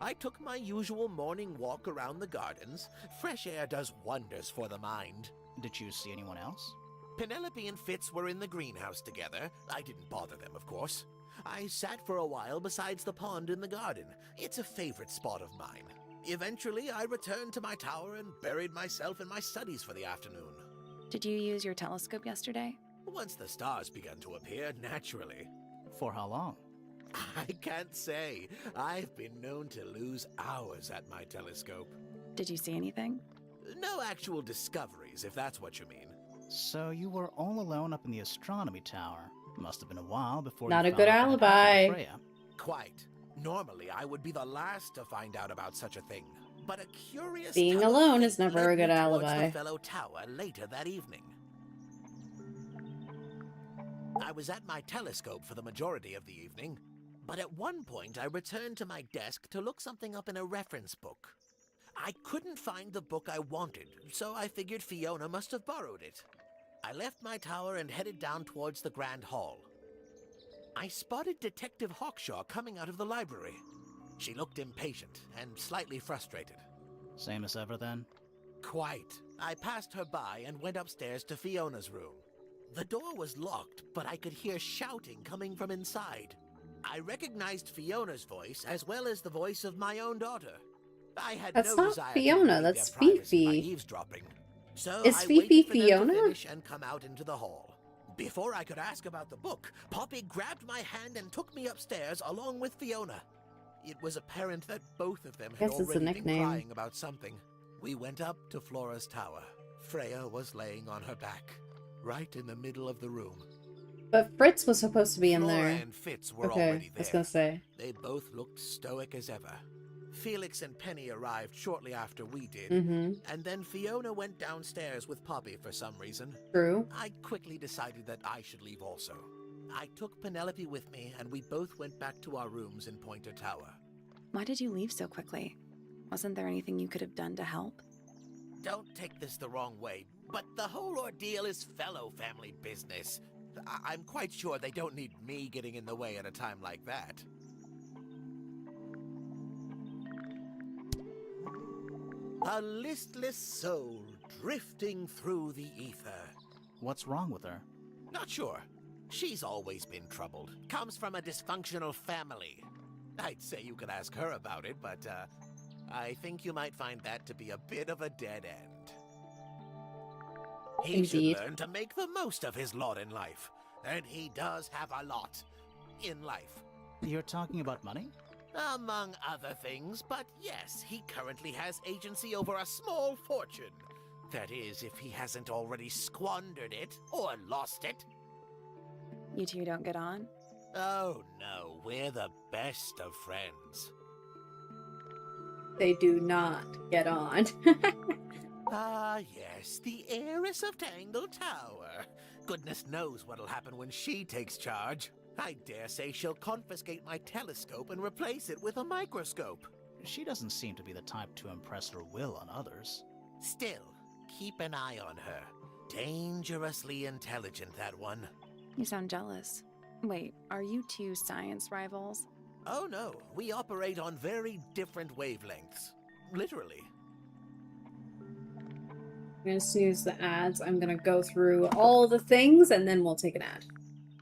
I took my usual morning walk around the gardens. Fresh air does wonders for the mind. Did you see anyone else? Penelope and Fitz were in the greenhouse together. I didn't bother them, of course. I sat for a while besides the pond in the garden. It's a favorite spot of mine. Eventually, I returned to my tower and buried myself in my studies for the afternoon. Did you use your telescope yesterday? Once the stars began to appear, naturally. For how long? I can't say. I've been known to lose hours at my telescope. Did you see anything? No actual discoveries, if that's what you mean. So you were all alone up in the astronomy tower. Must have been a while before Not you a good found out what had happened alibi. to Freya. Quite. Normally, I would be the last to find out about such a thing. But a curious Being tell of alone fate is never led a good me towards alibi. the fellow tower later that evening. I was at my telescope for the majority of the evening, but at one point I returned to my desk to look something up in a reference book. I couldn't find the book I wanted, so I figured Fiona must have borrowed it. I left my tower and headed down towards the Grand Hall. I spotted Detective Hawkshaw coming out of the library. She looked impatient and slightly frustrated. Same as ever then? Quite. I passed her by and went upstairs to Fiona's room. The door was locked, but I could hear shouting coming from inside. I recognized Fiona's voice as well as the voice of my own daughter. I had That's no not desire Fiona, to invade that's their privacy by Fifi. eavesdropping. So Is I Fifi waited for them Fiona? to finish and come out into the hall. Before I could ask about the book, Poppy grabbed my hand and took me upstairs along with Fiona. It was apparent that both of them had Guess it's a already been nickname. crying about something. We went up to Flora's tower. Freya was laying on her back, right in the middle of the room. But Fritz was supposed to be in Flora there. and Fitz were Okay, already I was there. gonna say. They both looked stoic as ever. Felix and Penny arrived shortly after we did, Mm-hmm. and then Fiona went downstairs with Poppy for some reason. True. I quickly decided that I should leave also. I took Penelope with me, and we both went back to our rooms in Pointer Tower. Why did you leave so quickly? Wasn't there anything you could have done to help? Don't take this the wrong way, but the whole ordeal is fellow family business. I'm quite sure they don't need me getting in the way at a time like that. A listless soul drifting through the ether. What's wrong with her? Not sure. She's always been troubled. Comes from a dysfunctional family. I'd say you could ask her about it, but I think you might find that to be a bit of a dead end. He Indeed. should learn to make the most of his lot in life. And he does have a lot in life. You're talking about money? Among other things, but yes, he currently has agency over a small fortune. That is, if he hasn't already squandered it or lost it. You two don't get on? Oh no, we're the best of friends. They do not get on. Ah yes, the heiress of Tangle Tower. Goodness knows what'll happen when she takes charge. I dare say she'll confiscate my telescope and replace it with a microscope. She doesn't seem to be the type to impress her will on others. Still, keep an eye on her. Dangerously intelligent, that one. You sound jealous. Wait, are you two science rivals? Oh no, we operate on very different wavelengths. Literally. I'm gonna snooze the ads. I'm gonna go through all the things and then we'll take an ad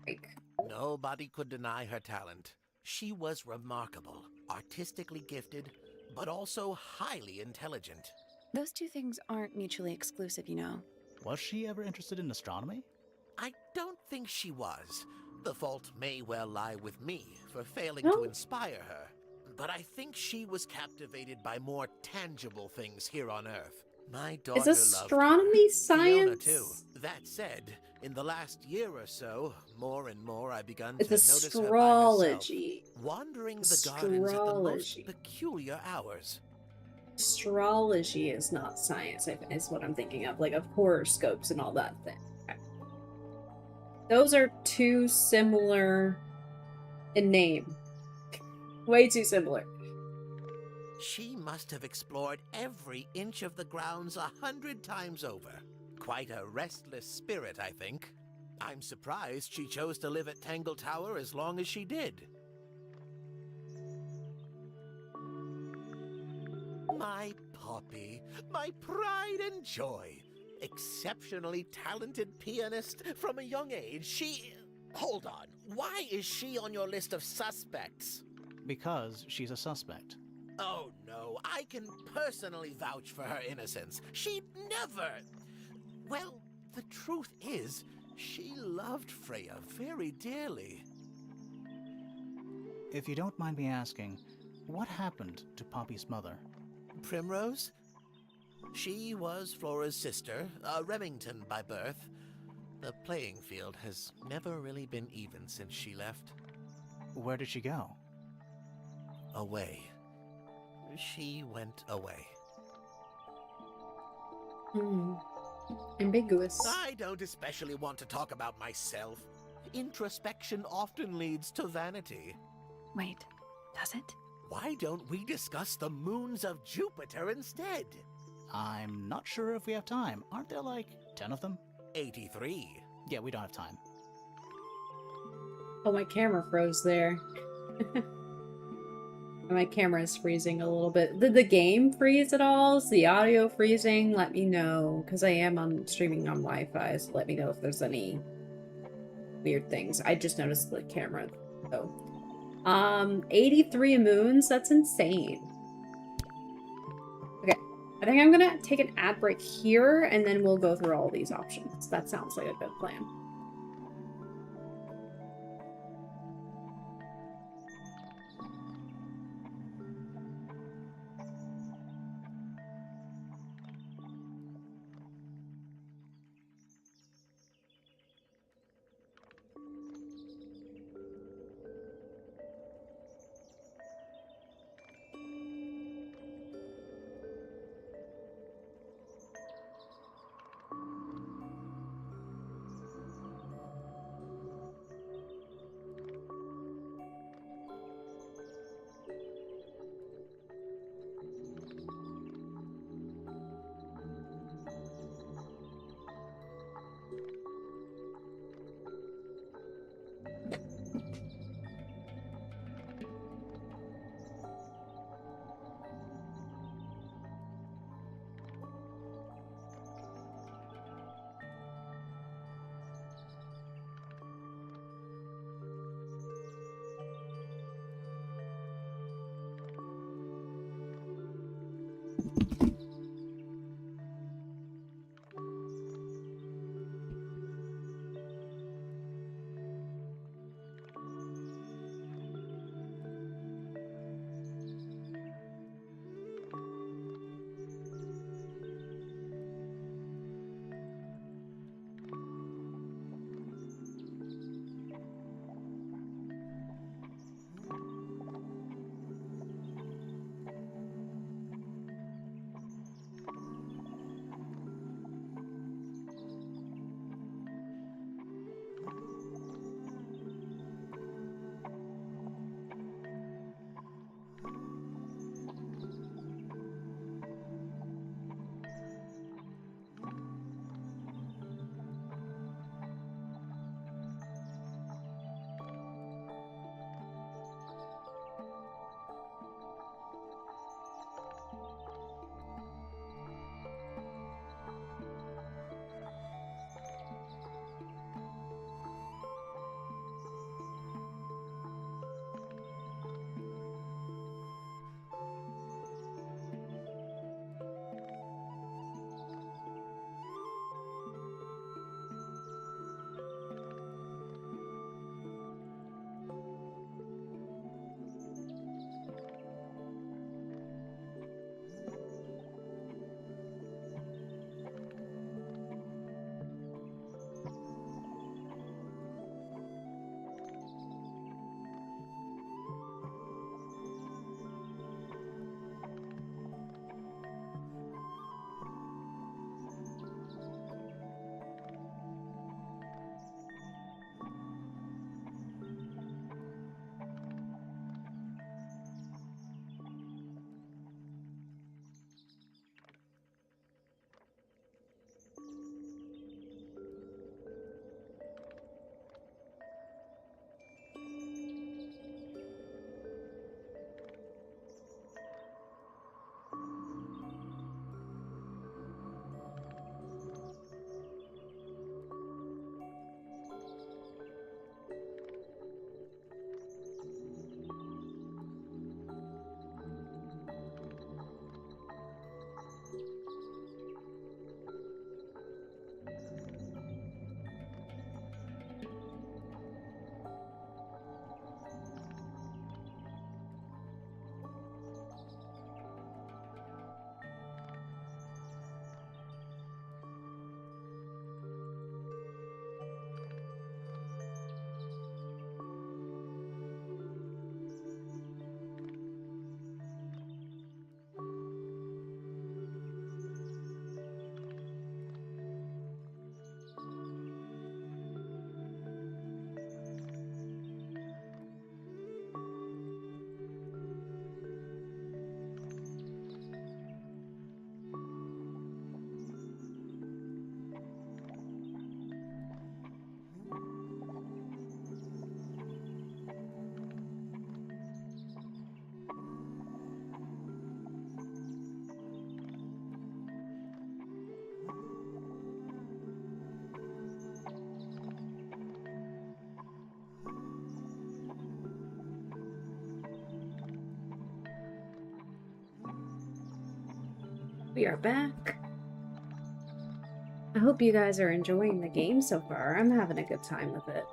break. Nobody could deny her talent. She was remarkable, artistically gifted, but also highly intelligent. Those two things aren't mutually exclusive, you know. Was she ever interested in astronomy? I don't think she was. The fault may well lie with me for failing No. to inspire her. But I think she was captivated by more tangible things here on Earth. My daughter Is loved astronomy Fiona too. science? That said, in the last year or so, more and more I begun It's to notice her by herself, astrology. wandering the gardens at the most Astrology. peculiar hours. Astrology is not science, is what I'm thinking of, like of horoscopes and all that thing. Okay. Those are too similar in name. Way too similar. She must have explored every inch of the grounds 100 times over. Quite a restless spirit, I think. I'm surprised she chose to live at Tangle Tower as long as she did. My Poppy, my pride and joy. Exceptionally talented pianist from a young age. She... Hold on. Why is she on your list of suspects? Because she's a suspect. Oh no, I can personally vouch for her innocence. She'd never... Well, the truth is, she loved Freya very dearly. If you don't mind me asking, what happened to Poppy's mother? Primrose? She was Flora's sister, a Remington by birth. The playing field has never really been even since she left. Where did she go? Away. She went away. Ambiguous. I don't especially want to talk about myself. Introspection often leads to vanity. Wait, does it? Why don't we discuss the moons of Jupiter instead? I'm not sure if we have time. Aren't there like 10 of them? 83. Yeah, we don't have time. Oh, my camera froze there. My camera is freezing a little bit. Did the game freeze at all? Is the audio freezing? Let me know, because I am on streaming on Wi-Fi, so let me know if there's any weird things. I just noticed the camera, though. 83 moons? That's insane. Okay, I think I'm gonna take an ad break here, and then we'll go through all these options. That sounds like a good plan. We are back. I hope you guys are enjoying the game so far. I'm having a good time with it.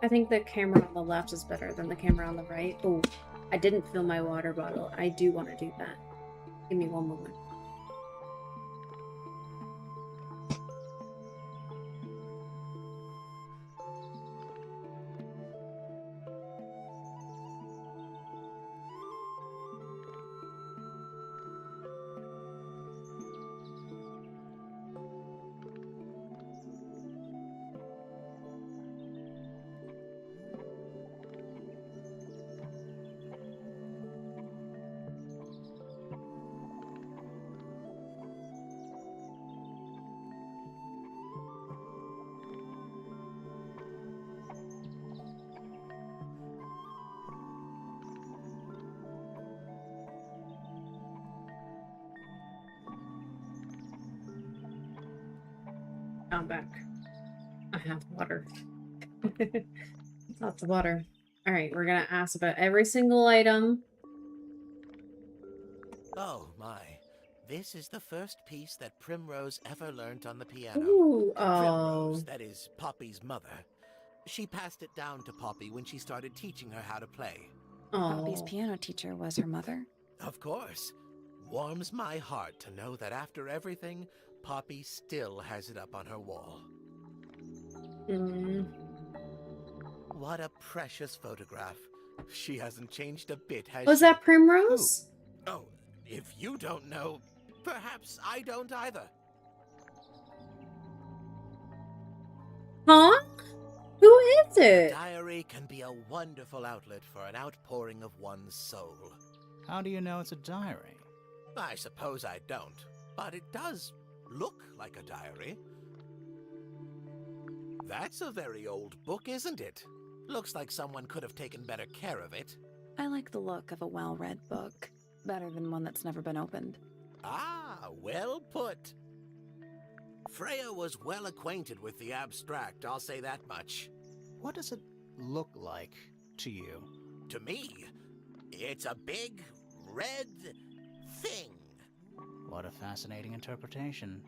I think the camera on the left is better than the camera on the right. Oh, I didn't fill my water bottle. I do want to do that. Give me one moment. I'm back. I have water. Lots of water. All right, we're gonna ask about every single item. Oh my. This is the first piece that Primrose ever learnt on the piano. Ooh, Primrose, oh. that is Poppy's mother. She passed it down to Poppy when she started teaching her how to play. Poppy's Oh. piano teacher was her mother. Of course. Warms my heart to know that after everything, Poppy still has it up on her wall. Mm. What a precious photograph. She hasn't changed a bit, has Was she? that Primrose? Oh, if you don't know, perhaps I don't either. Huh? Who is A it? diary can be a wonderful outlet for an outpouring of one's soul. How do you know it's a diary? I suppose I don't, but it does look like a diary. That's a very old book, isn't it? Looks like someone could have taken better care of it. I like the look of a well-read book, better than one that's never been opened. Ah, well put. Freya was well acquainted with the abstract, I'll say that much. What does it look like to you? To me, it's a big, red thing. What a fascinating interpretation.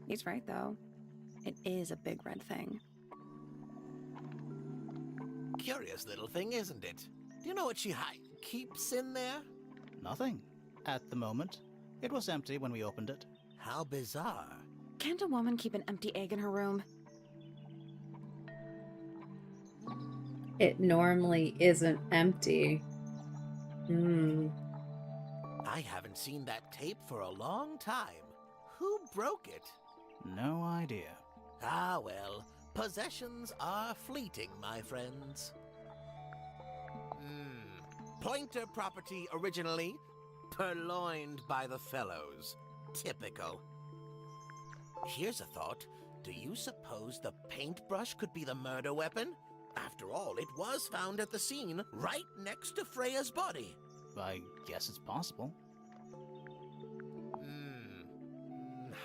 He's right, though. It is a big red thing. Curious little thing, isn't it? Do you know what she keeps in there? Nothing. At the moment. It was empty when we opened it. How bizarre. Can't a woman keep an empty egg in her room? It normally isn't empty. Hmm. I haven't seen that tape for a long time. Who broke it? No idea. Ah, well, possessions are fleeting, my friends. Pointer property originally, purloined by the fellows. Typical. Here's a thought. Do you suppose the paintbrush could be the murder weapon? After all, it was found at the scene, right next to Freya's body. I guess it's possible.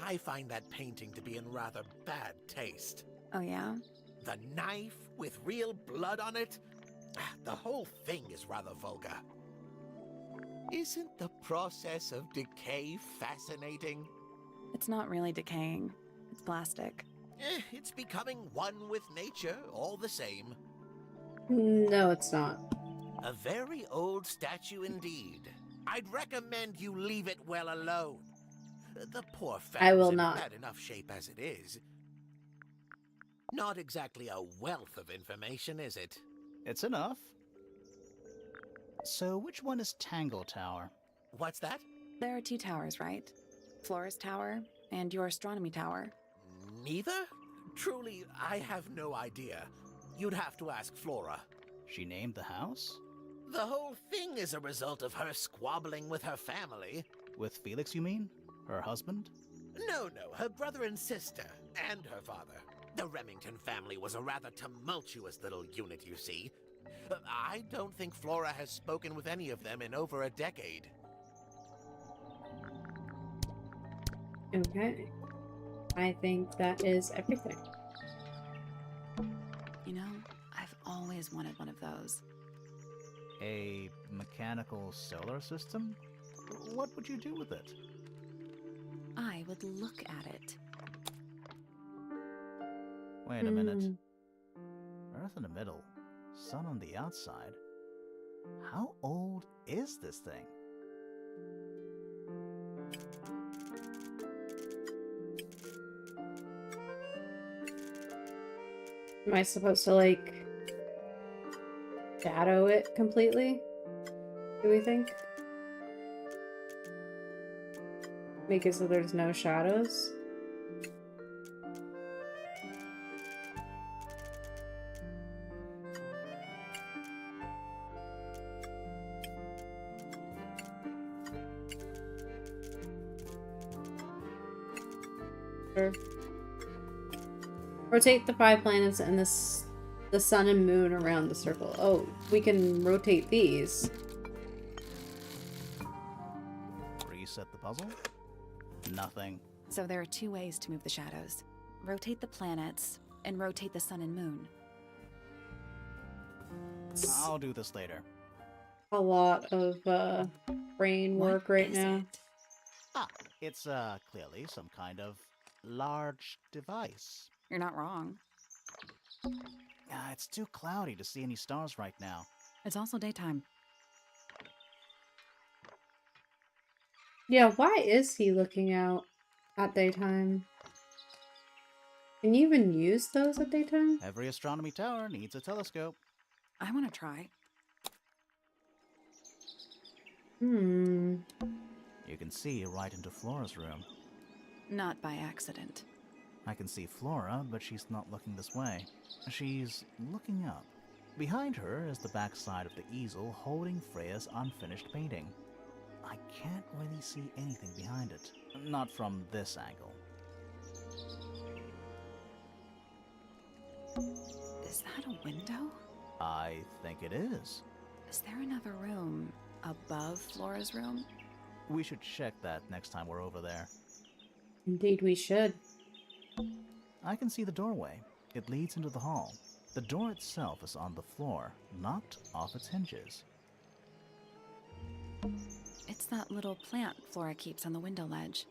I find that painting to be in rather bad taste. Oh, yeah? The knife with real blood on it? The whole thing is rather vulgar. Isn't the process of decay fascinating? It's not really decaying. It's plastic. It's becoming one with nature, all the same. No, it's not. A very old statue indeed. I'd recommend you leave it well alone. The poor I will fellow's in not. bad enough shape as it is. Not exactly a wealth of information, is it? It's enough. So which one is Tangle Tower? What's that? There are 2 towers, right? Flora's tower and your astronomy tower. Neither? Truly, I have no idea. You'd have to ask Flora. She named the house? The whole thing is a result of her squabbling with her family. With Felix, you mean? Her husband? No, her brother and sister, and her father. The Remington family was a rather tumultuous little unit, you see. I don't think Flora has spoken with any of them in over a decade. Okay. I think that is everything. You know, I've always wanted one of those. A mechanical solar system? What would you do with it? I would look at it. Wait a minute. Hmm. Earth in the middle, sun on the outside. How old is this thing? Am I supposed to, like, shadow it completely? Do we think? Make it so there's no shadows? Sure. Rotate the 5 planets and the sun and moon around the circle. Oh, we can rotate these. Reset the puzzle? Nothing. So there are 2 ways to move the shadows. Rotate the planets, and rotate the sun and moon. I'll do this later. A lot of brain work What right is now. it? It's clearly some kind of large device. You're not wrong. It's too cloudy to see any stars right now. It's also daytime. Yeah, why is he looking out at daytime? Can you even use those at daytime? Every astronomy tower needs a telescope. I want to try. Hmm. You can see right into Flora's room. Not by accident. I can see Flora, but she's not looking this way. She's looking up. Behind her is the backside of the easel holding Freya's unfinished painting. I can't really see anything behind it. Not from this angle. Is that a window? I think it is. Is there another room above Flora's room? We should check that next time we're over there. Indeed we should. I can see the doorway. It leads into the hall. The door itself is on the floor, knocked off its hinges. It's that little plant Flora keeps on the window ledge.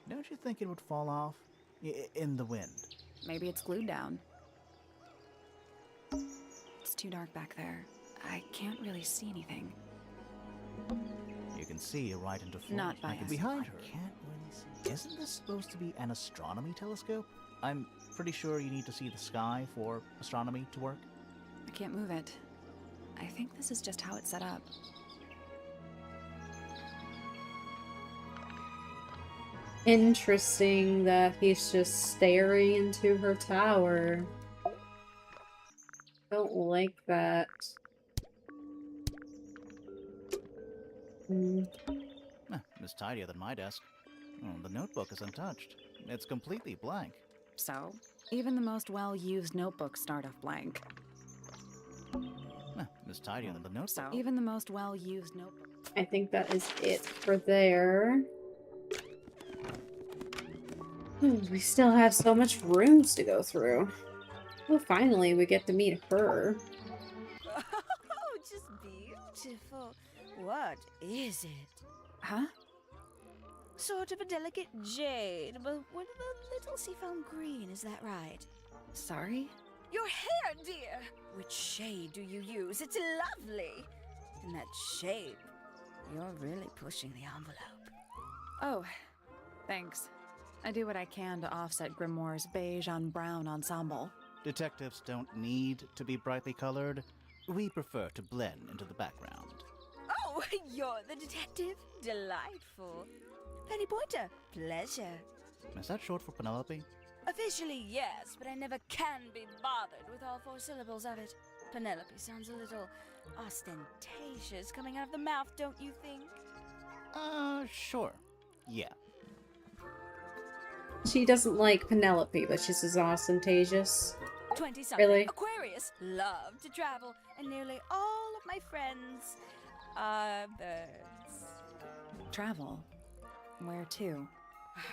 Don't you think it would fall off? In the wind. Maybe it's glued down. It's too dark back there. I can't really see anything. You can see right into Flora. Not by us. Behind her. I can't really see. Isn't this supposed to be an astronomy telescope? I'm pretty sure you need to see the sky for astronomy to work. I can't move it. I think this is just how it's set up. Interesting that he's just staring into her tower. Don't like that. It's tidier than my desk. The notebook is untouched. It's completely blank. So, even the most well-used notebooks start off blank. It's tidier than the notebook. So, even the most well-used notebook. I think that is it for there. We still have so much rooms to go through. Well, finally, we get to meet her. Oh, just beautiful. What is it? Huh? Sort of a delicate jade, but with a little seafoam green, is that right? Sorry? Your hair, dear! Which shade do you use? It's lovely! In that shape, you're really pushing the envelope. Oh, thanks. I do what I can to offset Grimoire's beige on brown ensemble. Detectives don't need to be brightly colored. We prefer to blend into the background. Oh, you're the detective? Delightful. Penny Pointer, pleasure. Is that short for Penelope? Officially, yes, but I never can be bothered with all 4 syllables of it. Penelope sounds a little ostentatious coming out of the mouth, don't you think? Sure. Yeah. She doesn't like Penelope, but she's as ostentatious. 20-something. Really? Aquarius. Love to travel, and nearly all of my friends are birds. Travel? Where to?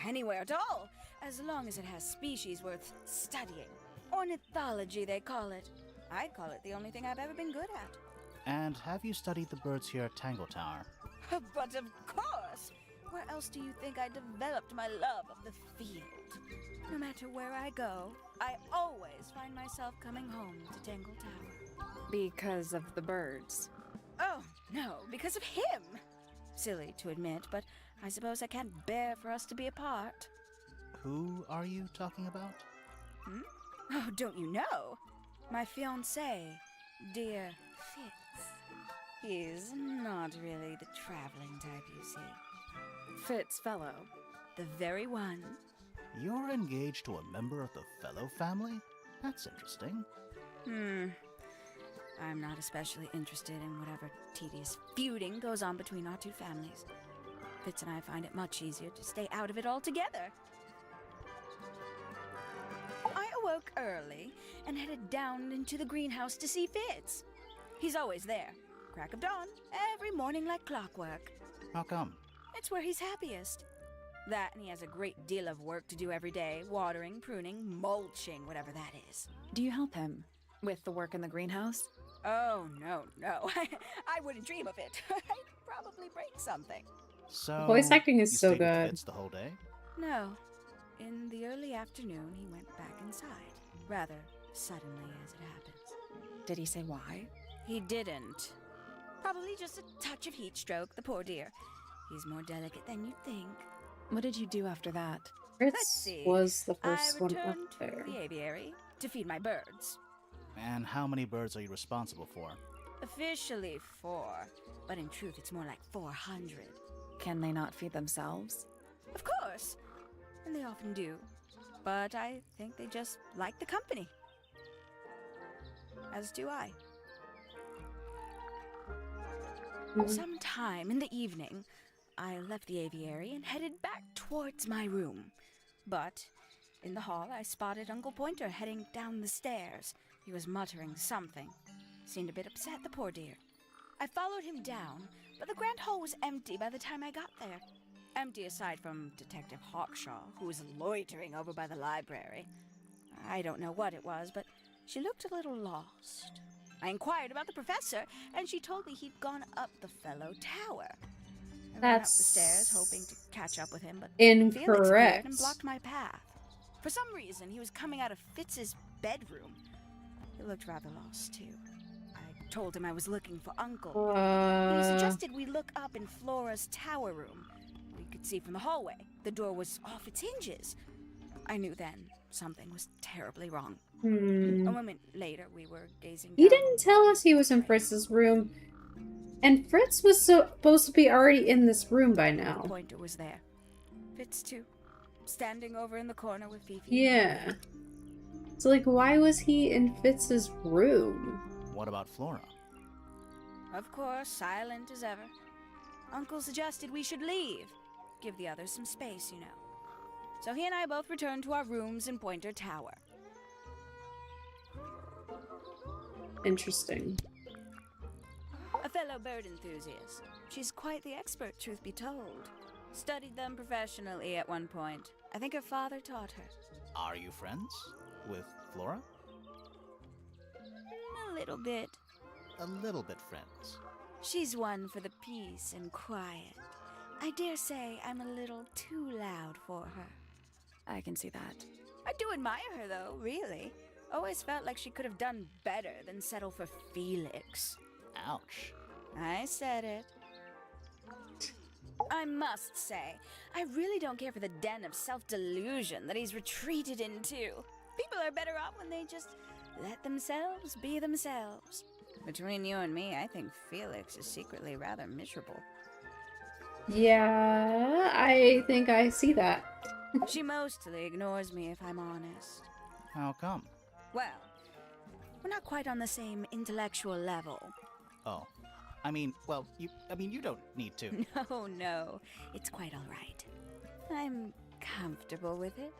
Anywhere at all, as long as it has species worth studying. Ornithology, they call it. I call it the only thing I've ever been good at. And have you studied the birds here at Tangle Tower? But of course! Where else do you think I developed my love of the field? No matter where I go, I always find myself coming home to Tangle Tower. Because of the birds. Oh, no, because of him! Silly to admit, but I suppose I can't bear for us to be apart. Who are you talking about? Oh, don't you know? My fiancé, dear Fitz. He's not really the traveling type, you see. Fitz Fellow. The very one. You're engaged to a member of the Fellow family? That's interesting. I'm not especially interested in whatever tedious feuding goes on between our two families. Fitz and I find it much easier to stay out of it altogether. I awoke early and headed down into the greenhouse to see Fitz. He's always there, crack of dawn, every morning like clockwork. How come? It's where he's happiest. That, and he has a great deal of work to do every day, watering, pruning, mulching, whatever that is. Do you help him with the work in the greenhouse? Oh, no. I wouldn't dream of it. I'd probably break something. So, Voice acting is you so stayed with good. Fitz the whole day? No. In the early afternoon, he went back inside. Rather suddenly, as it happens. Did he say why? He didn't. Probably just a touch of heat stroke, the poor dear. He's more delicate than you'd think. What did you do after that? Let's Fritz see. was the I first one up returned there. to the aviary to feed my birds. And how many birds are you responsible for? Officially 4, but in truth it's more like 400. Can they not feed themselves? Of course, and they often do. But I think they just like the company. As do I. Sometime in the evening, I left the aviary and headed back towards my room. But in the hall, I spotted Uncle Pointer heading down the stairs. He was muttering something. Seemed a bit upset, the poor dear. I followed him down, but the grand hall was empty by the time I got there. Empty aside from Detective Hawkshaw, who was loitering over by the library. I don't know what it was, but she looked a little lost. I inquired about the professor, and she told me he'd gone up the Fellow Tower. I ran up the stairs, hoping to catch up with him, but Felix appeared Incorrect. and blocked my path. For some reason, he was coming out of Fitz's bedroom. He looked rather lost, too. I told him I was looking for Uncle. He suggested we look up in Flora's tower room. We could see from the hallway. The door was off its hinges. I knew then something was terribly wrong. A moment later, we were gazing He down. didn't tell us he was in Fritz's room, and Fritz was supposed to be already in this room by now. Pointer was there. Fitz, too. Standing over in the corner with Fifi. Yeah. So, like, why was he in Fitz's room? What about Flora? Of course, silent as ever. Uncle suggested we should leave. Give the others some space, you know. So he and I both returned to our rooms in Pointer Tower. Interesting. A fellow bird enthusiast. She's quite the expert, truth be told. Studied them professionally at one point. I think her father taught her. Are you friends with Flora? A little bit. A little bit friends. She's one for the peace and quiet. I dare say I'm a little too loud for her. I can see that. I do admire her, though, really. Always felt like she could have done better than settle for Felix. Ouch. I said it. I must say, I really don't care for the den of self-delusion that he's retreated into. People are better off when they just let themselves be themselves. Between you and me, I think Felix is secretly rather miserable. Yeah, I think I see that. She mostly ignores me, if I'm honest. How come? Well, we're not quite on the same intellectual level. Oh. You don't need to. No, it's quite all right. I'm comfortable with it.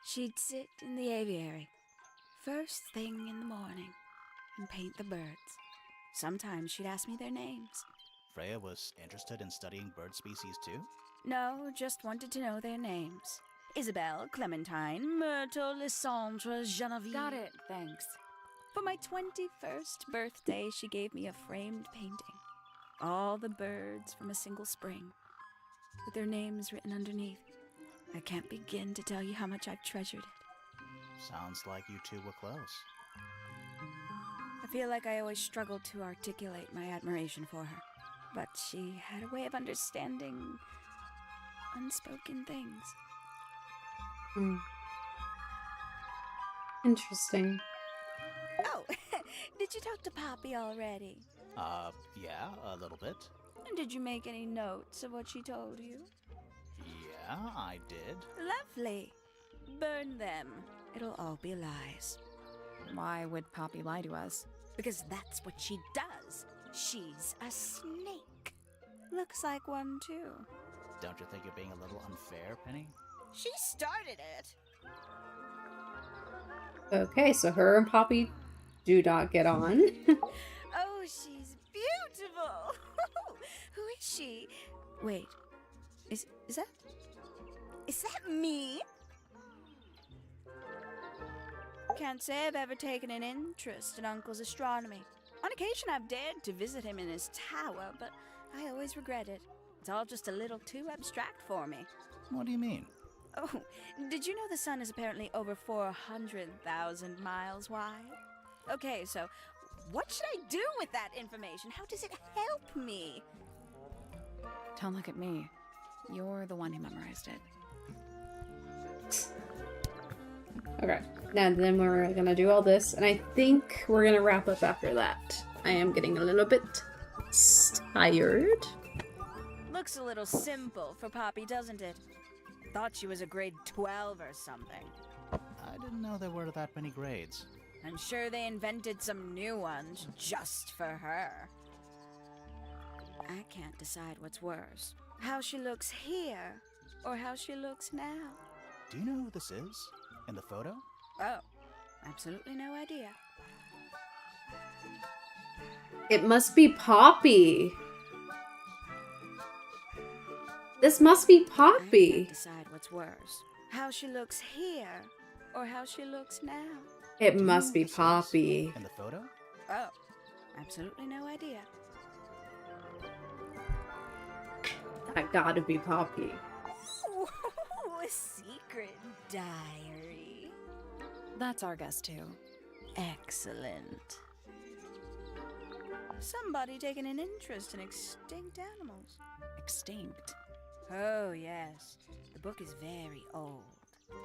She'd sit in the aviary, first thing in the morning, and paint the birds. Sometimes she'd ask me their names. Freya was interested in studying bird species too? No, just wanted to know their names. Isabelle, Clementine, Myrtle, Lysandre, Genevieve. Got it, thanks. For my 21st birthday, she gave me a framed painting. All the birds from a single spring, with their names written underneath. I can't begin to tell you how much I've treasured it. Sounds like you two were close. I feel like I always struggled to articulate my admiration for her, but she had a way of understanding unspoken things. Hmm. Interesting. Oh, did you talk to Poppy already? Yeah, a little bit. And did you make any notes of what she told you? Yeah, I did. Lovely. Burn them. It'll all be lies. Why would Poppy lie to us? Because that's what she does. She's a snake. Looks like one, too. Don't you think you're being a little unfair, Penny? She started it. Okay, so her and Poppy do not get on. Oh, she's beautiful. Who is she? Wait, is that me? Can't say I've ever taken an interest in Uncle's astronomy. On occasion I've dared to visit him in his tower, but I always regret it. It's all just a little too abstract for me. What do you mean? Oh, did you know the sun is apparently over 400,000 miles wide? Okay, so what should I do with that information? How does it help me? Don't look at me. You're the one who memorized it. Okay, now then we're gonna do all this, and I think we're gonna wrap up after that. I am getting a little bit tired. Looks a little simple for Poppy, doesn't it? Thought she was a grade 12 or something. I didn't know there were that many grades. I'm sure they invented some new ones just for her. I can't decide what's worse. How she looks here, or how she looks now. Do you know who this is? In the photo? Oh, absolutely no idea. It must be Poppy. This must be I Poppy. can't decide what's worse. How she looks here, or how she looks now. It Do you must know be who this is? Poppy. In the photo? Oh, absolutely no idea. That gotta be Poppy. Ooh, a secret diary. That's our guess, too. Excellent. Somebody taking an interest in extinct animals. Extinct. Oh, yes. The book is very old.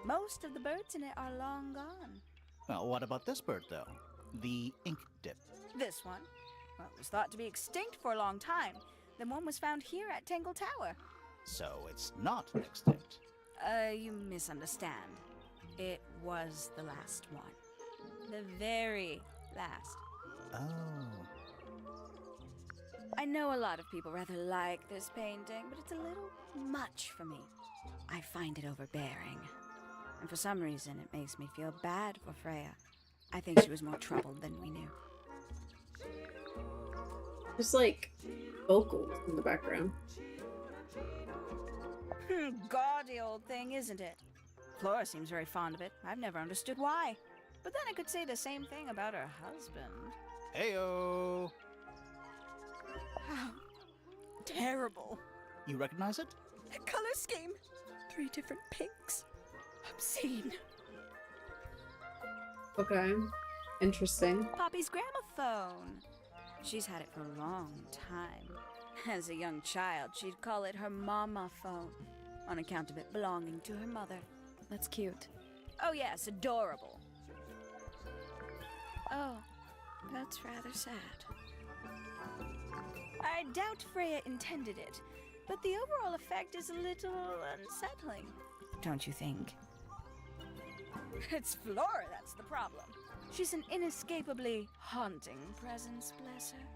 Most of the birds in it are long gone. Well, what about this bird, though? The ink dip. This one, well, it was thought to be extinct for a long time. Then one was found here at Tangle Tower. So it's not extinct. You misunderstand. It was the last one. The very last. Oh. I know a lot of people rather like this painting, but it's a little much for me. I find it overbearing. And for some reason, it makes me feel bad for Freya. I think she was more troubled than we knew. There's like vocals in the background. Gaudy old thing, isn't it? Flora seems very fond of it. I've never understood why. But then I could say the same thing about her husband. Heyo! How terrible. You recognize it? The color scheme. 3 different pinks. Obscene. Okay. Interesting. Poppy's gramophone. She's had it for a long time. As a young child, she'd call it her mama phone, on account of it belonging to her mother. That's cute. Oh yes, adorable. Oh, that's rather sad. I doubt Freya intended it, but the overall effect is a little unsettling. Don't you think? It's Flora that's the problem. She's an inescapably haunting presence, bless her.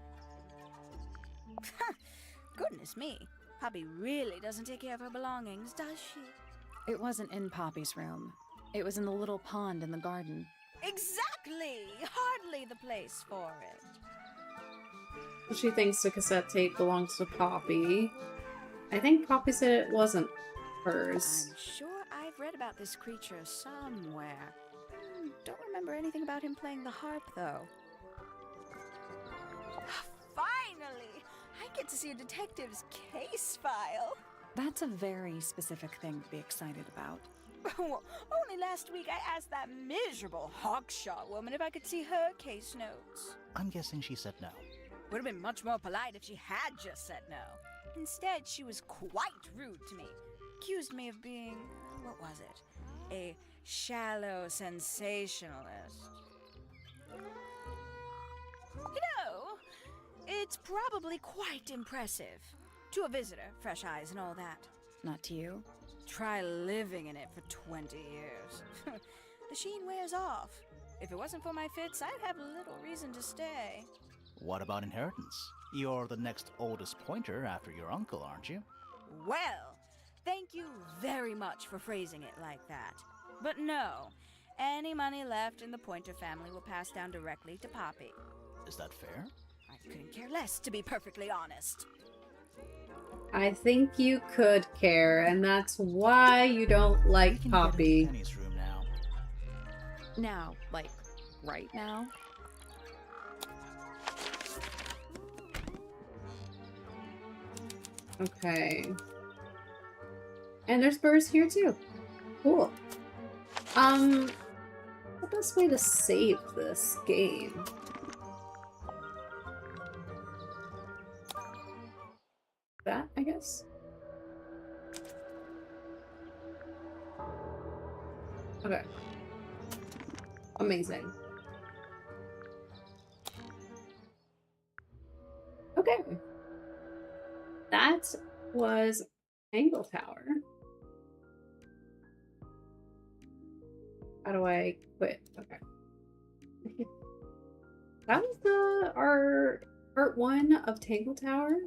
Goodness me, Poppy really doesn't take care of her belongings, does she? It wasn't in Poppy's room. It was in the little pond in the garden. Exactly! Hardly the place for it. She thinks the cassette tape belongs to Poppy. I think Poppy said it wasn't hers. I'm sure I've read about this creature somewhere. Don't remember remember anything about him playing the harp, though. Finally! I get to see a detective's case file. That's a very specific thing to be excited about. Well, only last week I asked that miserable hawkshaw woman if I could see her case notes. I'm guessing she said no. Would have been much more polite if she had just said no. Instead, she was quite rude to me. Accused me of being, what was it? A shallow sensationalist. You know, it's probably quite impressive. To a visitor, fresh eyes and all that. Not to you? Try living in it for 20 years. The sheen wears off. If it wasn't for my fits, I'd have little reason to stay. What about inheritance? You're the next oldest pointer after your uncle, aren't you? Well, thank you very much for phrasing it like that. But no, any money left in the Pointer family will pass down directly to Poppy. Is that fair? I couldn't care less, to be perfectly honest. I think you could care, and that's why you don't like We can Poppy. Get into Penny's room now. Now, like, right now? Okay. And there's birds here too. Cool. The best way to save this game? That, I guess. Okay. Amazing. Okay. That was Tangle Tower. How do I quit? Okay. That was our part 1 of Tangle Tower.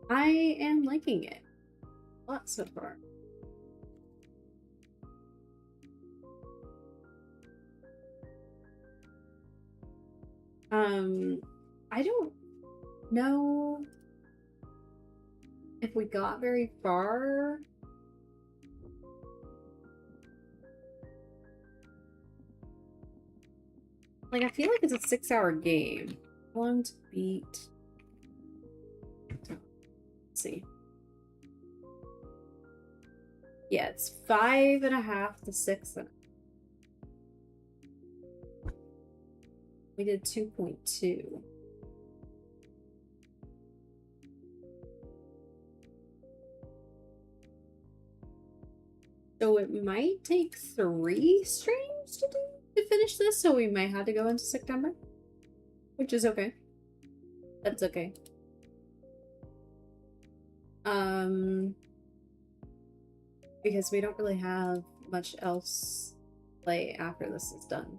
I am liking it a lot so far. I don't know if we got very far. Like, I feel like it's a 6-hour game. How long to beat? Let's see. Yeah, it's 5.5 to 6. We did 2.2. So it might take 3 streams to finish this, so we might have to go into September. Which is okay. That's okay. Because we don't really have much else to play after this is done.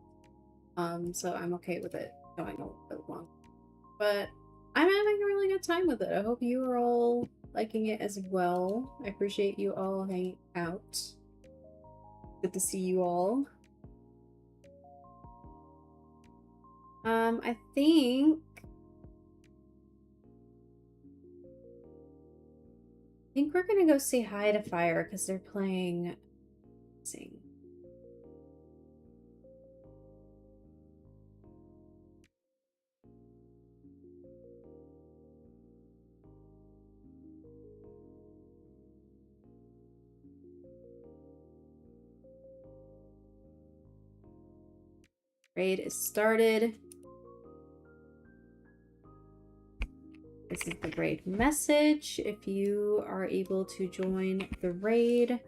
So I'm okay with it going a little bit long. But I'm having a really good time with it. I hope you are all liking it as well. I appreciate you all hanging out. Good to see you all. I think we're gonna go say hi to Fire because they're playing Sing. Raid is started. This is the raid message. If you are able to join the raid,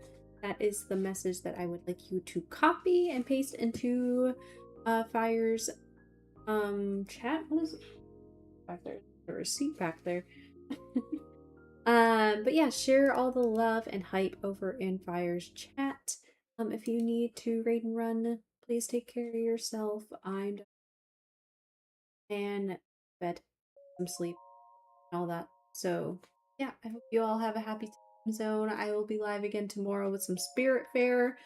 that is the message that I would like you to copy and paste into Fire's chat. What is it? Back there. The receipt back there. But yeah, share all the love and hype over in Fire's chat. If you need to raid and run, please take care of yourself. I'm and bed, some sleep, and all that. So yeah, I hope you all have a happy time zone. I will be live again tomorrow with some Spirit Fair,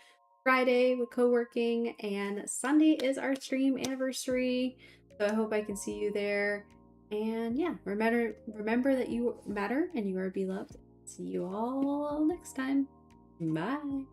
Friday with co-working, and Sunday is our stream anniversary. So I hope I can see you there. And yeah, remember that you matter and you are beloved. See you all next time. Bye.